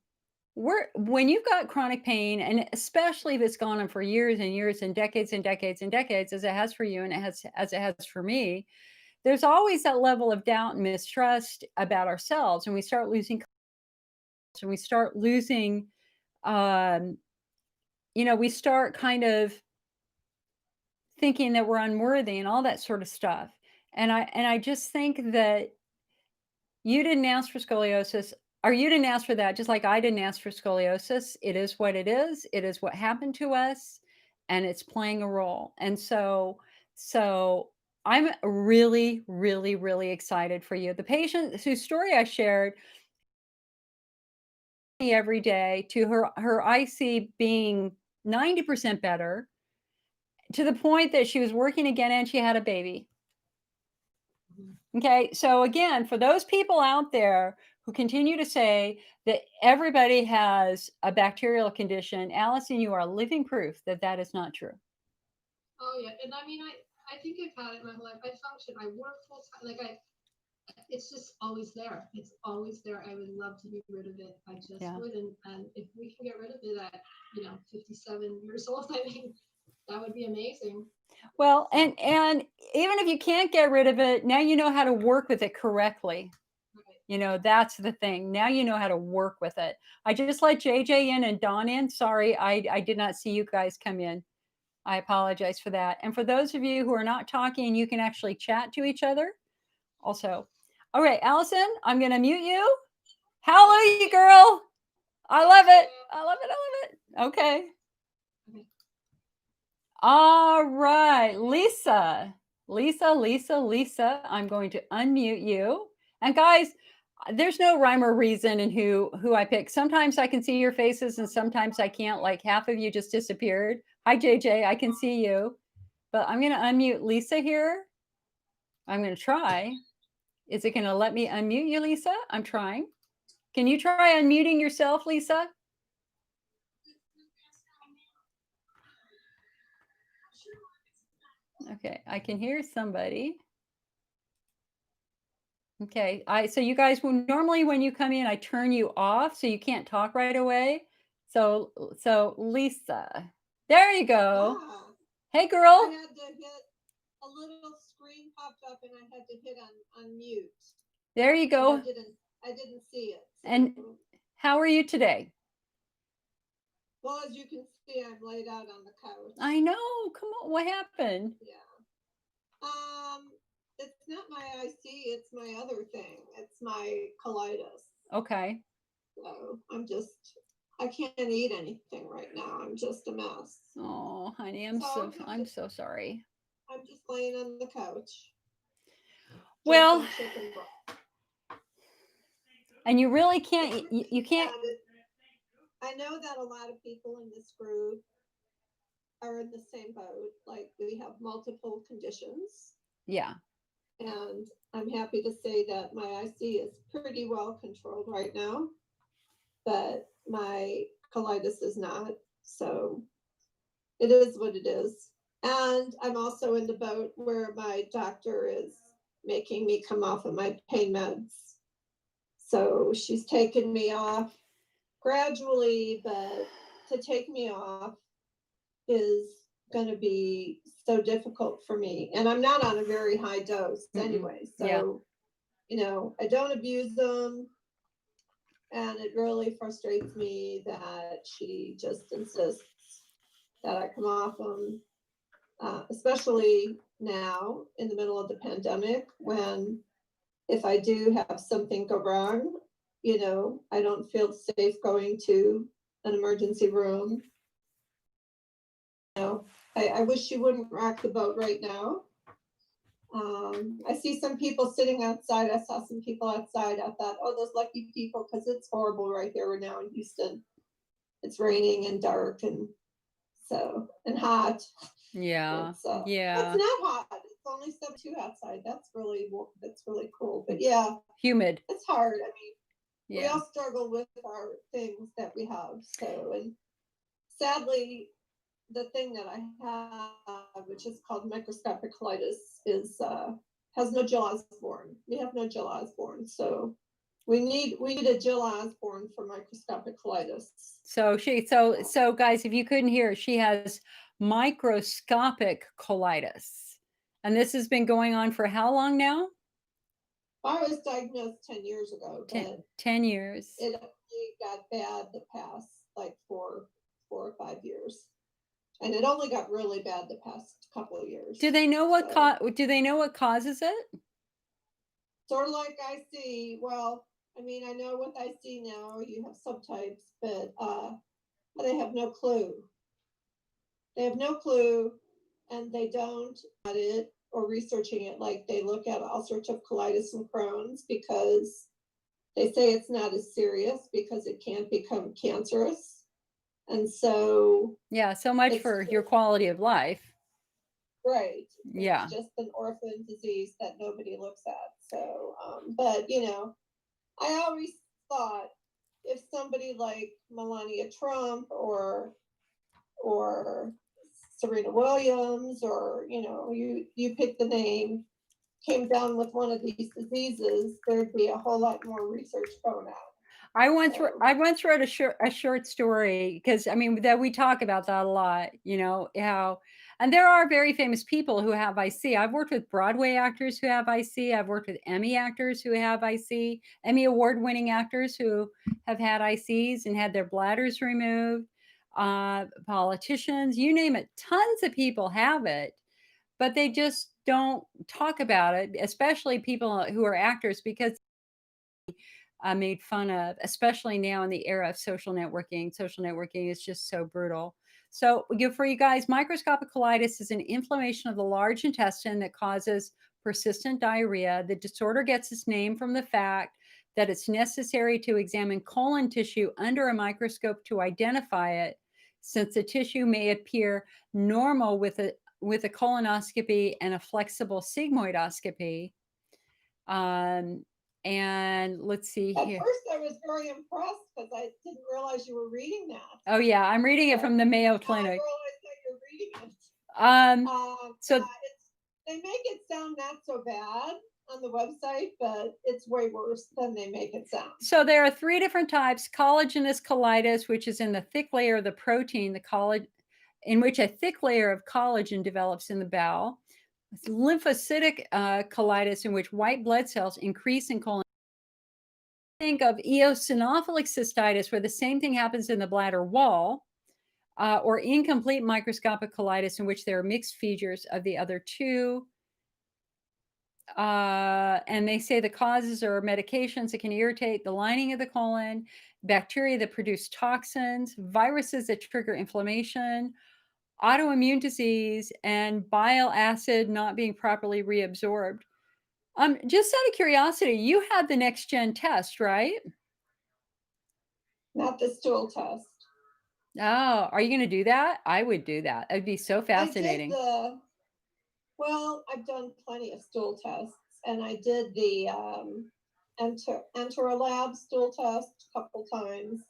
when you've got chronic pain, and especially if it's gone on for years and years and decades and decades and decades, as it has for you and as it has for me, there's always that level of doubt and mistrust about ourselves, and we start losing, and we start losing, um, we start kind of thinking that we're unworthy and all that sort of stuff. And I just think that you didn't ask for scoliosis, or you didn't ask for that, just like I didn't ask for scoliosis. It is what it is. It is what happened to us, and it's playing a role. And so I'm really, really, really excited for you. The patient whose story I shared every day to her IC being 90% better, to the point that she was working again and she had a baby. Okay, so again, for those people out there who continue to say that everybody has a bacterial condition, Allison, you are living proof that that is not true. Oh yeah, and I mean, I think I've had it my whole life. I function. I work full time. It's just always there. It's always there. I would love to get rid of it. I just Yeah. would, and if we can get rid of it at 57 years old, I mean, that would be amazing. Well, and even if you can't get rid of it, now you know how to work with it correctly. Right. That's the thing. Now you know how to work with it. I just let JJ in and Dawn in. Sorry, I did not see you guys come in. I apologize for that. And for those of you who are not talking, you can actually chat to each other also. All right, Allison, I'm going to mute you. Hallelujah, girl. I love it. I love it. I love it. Okay. All right, Lisa. Lisa, I'm going to unmute you. And guys, there's no rhyme or reason in who I pick. Sometimes I can see your faces and sometimes I can't. Like half of you just disappeared. Hi, JJ, I can see you. But I'm going to unmute Lisa here. I'm going to try. Is it going to let me unmute you, Lisa? I'm trying. Can you try unmuting yourself, Lisa? Okay, I can hear somebody. Okay, so you guys will normally when you come in, I turn you off so you can't talk right away. So Lisa, there you go. Ah, Hey, girl. I had to hit a little screen popped up and I had to hit on mute. There you go. I didn't see it. So. And how are you today? Well, as you can see, I'm laid out on the couch. I know. Come on, what happened? Yeah. It's not my IC, it's my other thing. It's my colitis. Okay. So I can't eat anything right now. I'm just a mess. Oh, honey, I'm so sorry. I'm just laying on the couch. Well, and you really can't. You can't. I know that a lot of people in this group are in the same boat. Like we have multiple conditions. Yeah. And I'm happy to say that my IC is pretty well controlled right now, but my colitis is not. So it is what it is. And I'm also in the boat where my doctor is making me come off of my pain meds. So she's taken me off gradually, but to take me off is going to be so difficult for me. And I'm not on a very high dose anyway. So, you know, I don't abuse them. And it really frustrates me that she just insists that I come off them, especially now in the middle of the pandemic, when if I do have something go wrong, you know, I don't feel safe going to an emergency room. You know, I wish she wouldn't rock the boat right now. I see some people sitting outside. I saw some people outside. I thought, oh, those lucky people, because it's horrible right here. We're now in Houston. It's raining and dark and so and hot. Yeah. It's not Yeah. hot. It's only 72 outside. That's really cool. But yeah, Humid. it's hard. I mean, we Yeah. all struggle with our things that we have. So, and sadly, the thing that I have, which is called microscopic colitis, is has no Jill Osborne. We have no Jill Osborne, so we need a Jill Osborne for microscopic colitis. So guys, if you couldn't hear, she has microscopic colitis, and this has been going on for how long now? I was diagnosed 10 years ago, but 10 years. it only got bad the past like four or 5 years. And it only got really bad the past couple of years. Do they know what do they know what causes it? Sort of like I see. Well, I mean, I know with I see now you have subtypes, but they have no clue. They have no clue, and they don't at it or researching it. Like they look at ulcerative colitis and Crohn's because they say it's not as serious because it can't become cancerous. And so yeah, so much for your quality of life. Right. Yeah. It's just an orphan disease that nobody looks at. So, but you know, I always thought if somebody like Melania Trump or Serena Williams or you know, you pick the name, came down with one of these diseases, there'd be a whole lot more research going out. I once wrote a short story because I mean that we talk about that a lot, you know, how and there are very famous people who have IC. I've worked with Broadway actors who have IC. I've worked with Emmy actors who have IC, Emmy award-winning actors who have had ICs and had their bladders removed. Politicians, you name it, tons of people have it, but they just don't talk about it, especially people who are actors because made fun of, especially now in the era of social networking. Social networking is just so brutal. So, for you guys, microscopic colitis is an inflammation of the large intestine that causes persistent diarrhea. The disorder gets its name from the fact that it's necessary to examine colon tissue under a microscope to identify it, since the tissue may appear normal with a colonoscopy and a flexible sigmoidoscopy. And let's see At here. first, I was very impressed because I didn't realize you were reading that. Oh yeah, I'm reading it from the Mayo Clinic. I realized that you're reading it. So they make it sound not so bad on the website, but it's way worse than they make it sound. So there are 3 different types: collagenous colitis, which is in the thick layer of the protein, in which a thick layer of collagen develops in the bowel. Lymphocytic colitis, in which white blood cells increase in colon. Think of eosinophilic cystitis, where the same thing happens in the bladder wall, or incomplete microscopic colitis, in which there are mixed features of the other 2. And they say the causes are medications that can irritate the lining of the colon, bacteria that produce toxins, viruses that trigger inflammation, autoimmune disease, and bile acid not being properly reabsorbed. Just out of curiosity, you had the next gen test, right? Not the stool test. Oh, are you going to do that? I would do that. It'd be so fascinating. Well, I've done plenty of stool tests, and I did the Enterolab stool test a couple times.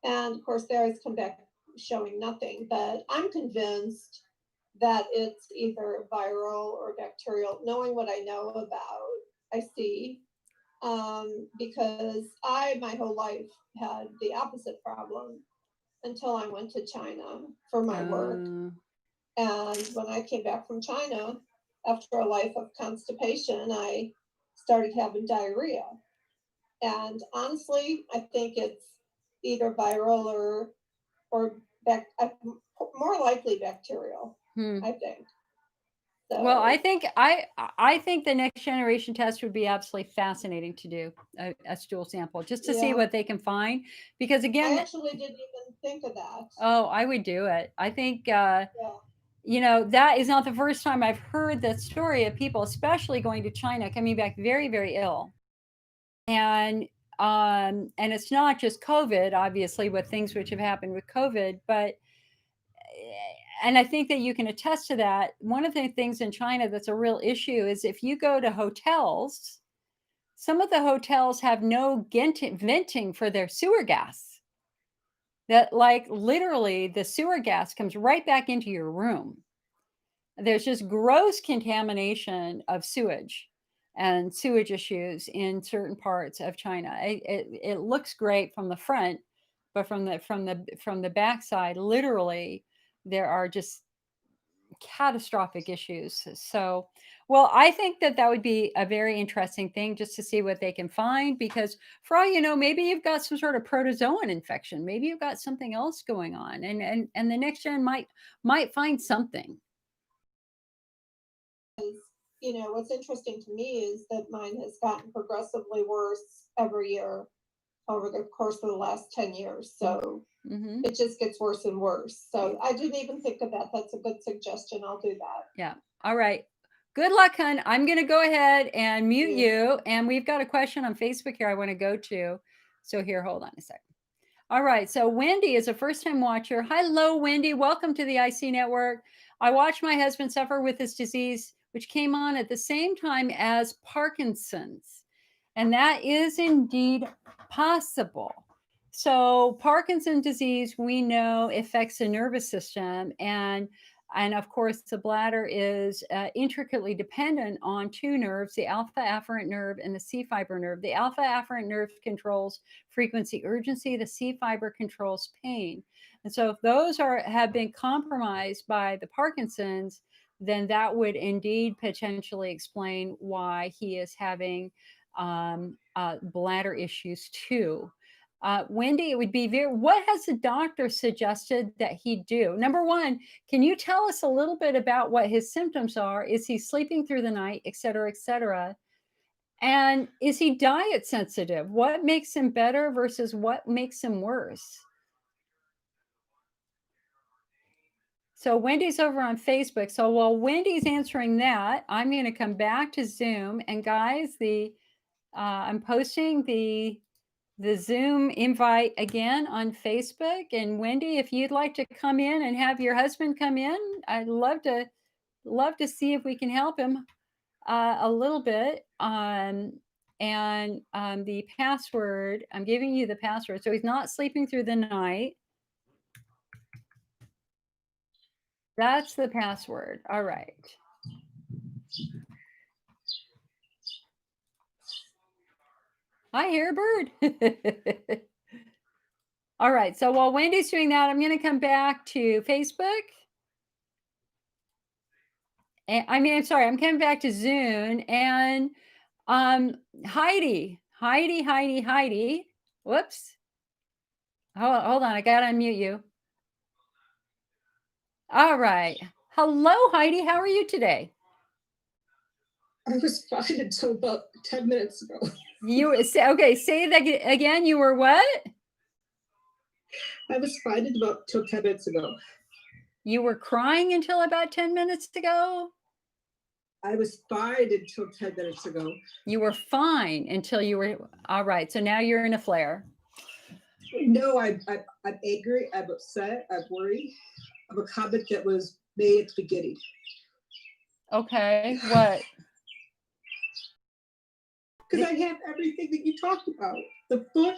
And of course, they always come back showing nothing, but I'm convinced that it's either viral or bacterial, knowing what I know about IC, because I, my whole life, had the opposite problem until I went to China for my work. And when I came back from China, after a life of constipation, I started having diarrhea. And honestly, I think it's either viral or more likely bacterial, I think. Well, I So, think I think the next generation test would be absolutely fascinating to do a stool sample just to see yeah, what they can find. Because I again, actually didn't even think of that. oh, I would do it. I think Yeah. you know, that is not the first time I've heard that story of people, especially going to China, coming back very, very ill. And it's not just COVID, obviously, with things which have happened with COVID, but and I think that you can attest to that. One of the things in China that's a real issue is if you go to hotels, some of the hotels have no venting for their sewer gas. That, like, literally, the sewer gas comes right back into your room. There's just gross contamination of sewage and sewage issues in certain parts of China. It looks great from the front, but from the backside, literally, there are just catastrophic issues. So, well, I think that that would be a very interesting thing just to see what they can find because for all you know, maybe you've got some sort of protozoan infection. Maybe you've got something else going on and the next gen might find something. What's interesting to me is that mine has gotten progressively worse every year over the course of the last 10 years. So it just gets worse and worse. So I didn't even think of that. That's a good suggestion. I'll do that. Yeah. All right. Good luck, hun. I'm going to go ahead and mute Yeah. you. And we've got a question on Facebook here I want to go to. So here, hold on a second. All right. So Wendy is a first-time watcher. Hello, Wendy. Welcome to the IC Network. I watched my husband suffer with this disease, which came on at the same time as Parkinson's. And that is indeed possible. So Parkinson's disease, we know, affects the nervous system. And of course, the bladder is intricately dependent on two nerves, the alpha afferent nerve and the C fiber nerve. The alpha afferent nerve controls frequency urgency, the C fiber controls pain. And so if those have been compromised by the Parkinson's, then that would indeed potentially explain why he is having bladder issues too. Wendy, it would be what has the doctor suggested that he do? Number one, can you tell us a little bit about what his symptoms are? Is he sleeping through the night, et cetera, et cetera? And is he diet sensitive? What makes him better versus what makes him worse? So Wendy's over on Facebook. So while Wendy's answering that, I'm going to come back to Zoom. And guys, I'm posting the Zoom invite again on Facebook. And Wendy, if you'd like to come in and have your husband come in, I'd love to see if we can help him a little bit. The password, I'm giving you the password. So he's not sleeping through the night. That's the password. All right. I hear a bird. All right. So while Wendy's doing that, I'm going to come back to Facebook. And I'm sorry, I'm coming back to Zoom and Heidi. Whoops. Hold on. I got to unmute you. All right. Hello, Heidi. How are you today? I was fine until about 10 minutes ago. Okay, say that again. You were what? I was fine till 10 minutes ago. You were crying until about 10 minutes ago? I was fine until 10 minutes ago. You were fine until you were, all right. So now you're in a flare. No, I'm angry, I'm upset, I'm worried of a comment that was made at the beginning. Okay, what? Because I have everything that you talked about. The foot,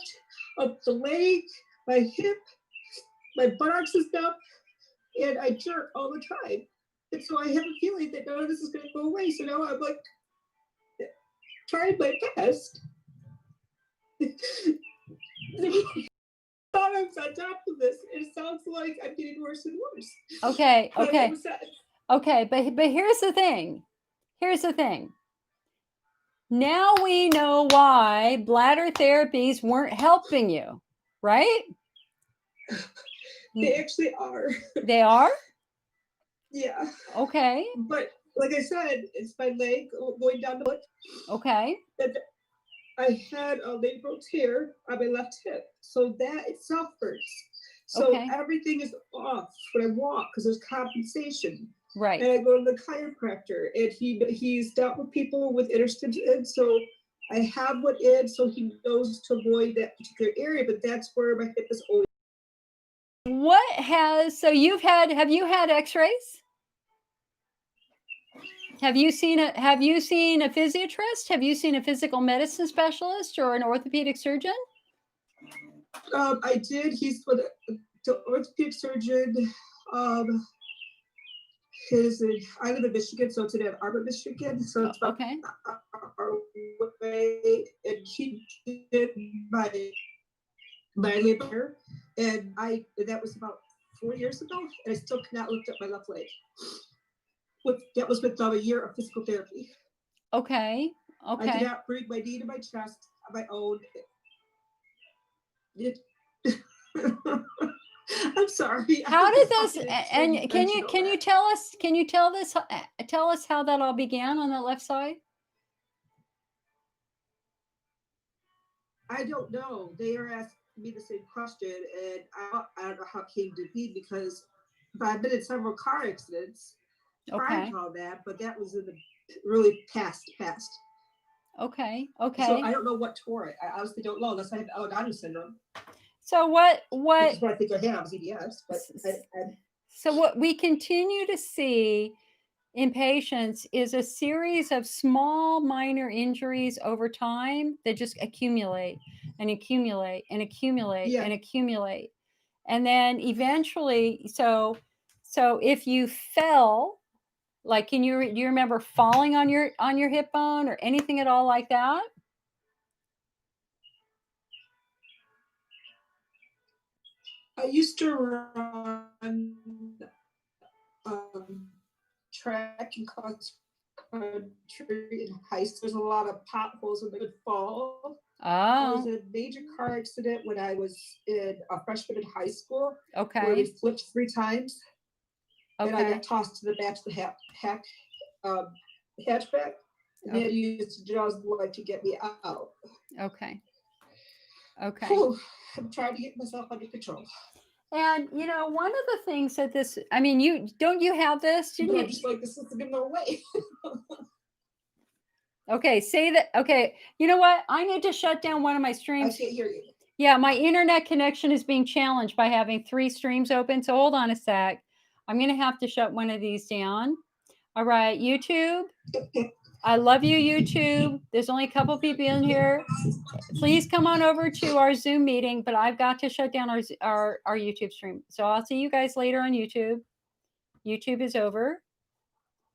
the leg, my hip, my buttocks is numb, and I jerk all the time. And so I have a feeling that none of this is going to go away. So now I'm like trying my best. thought I was on top of this. It sounds like I'm getting worse and worse. Okay, But okay, it was that- okay. But here's the thing. Here's the thing. Now we know why bladder therapies weren't helping you, right? they actually are. They are? Yeah. Okay. But like I said, it's my leg going down the foot. Okay. That I had a labral tear on my left hip. So that itself hurts. So Okay. everything is off when I walk because there's compensation. Right. And I go to the chiropractor, and he's dealt with people with interstitial, so I have what is, so he knows to avoid that particular area. But that's where my hip is always. What has so have you had x-rays? Have you seen a physiatrist? Have you seen a physical medicine specialist or an orthopedic surgeon? I did. He's with the orthopedic surgeon. I live in Michigan, so it's in Ann Arbor, Michigan. So it's about Okay. our way, and he did my labor, and that was about 4 years ago, and I still cannot lift up my left leg. That was with a year of physical therapy. Okay. I Okay. did not bring my knee to my chest on my own. I'm sorry. How did this and can you tell us how that all began on the left side? I don't know. They are asking me the same question, and I don't know how it came to be because I've been in several car accidents prior Okay. to all that, but that was in the really past. Okay. So Okay. I don't know what tore it. I honestly don't know unless I have Elmeron syndrome, So what which is what I think I have, EDS. But so what we continue to see in patients is a series of small minor injuries over time that just accumulate and accumulate and accumulate Yeah. and accumulate. And then eventually, so if you fell, like do you remember falling on your hip bone or anything at all like that? I used to run track and cross country in high school. There's a lot of potholes and they would fall. I was Oh, in a major car accident when I was a freshman in high school, where okay. we flipped 3 times, and I Okay. got tossed to the back of the hatchback. And they had to use jaws like to get me out. Okay. Okay. Whew, I'm trying to get myself under control. And one of the things that I mean, you have this? Didn't But you? I'm just like, this isn't no way. Okay, say that. Okay, you know what? I need to shut down one of my I streams. can't hear you. Yeah, my internet connection is being challenged by having 3 streams open. So hold on a sec. I'm going to have to shut one of these down. All right, YouTube. I love you, YouTube. There's only a couple people in here. Please come on over to our Zoom meeting, but I've got to shut down our YouTube stream. So I'll see you guys later on YouTube. YouTube is over.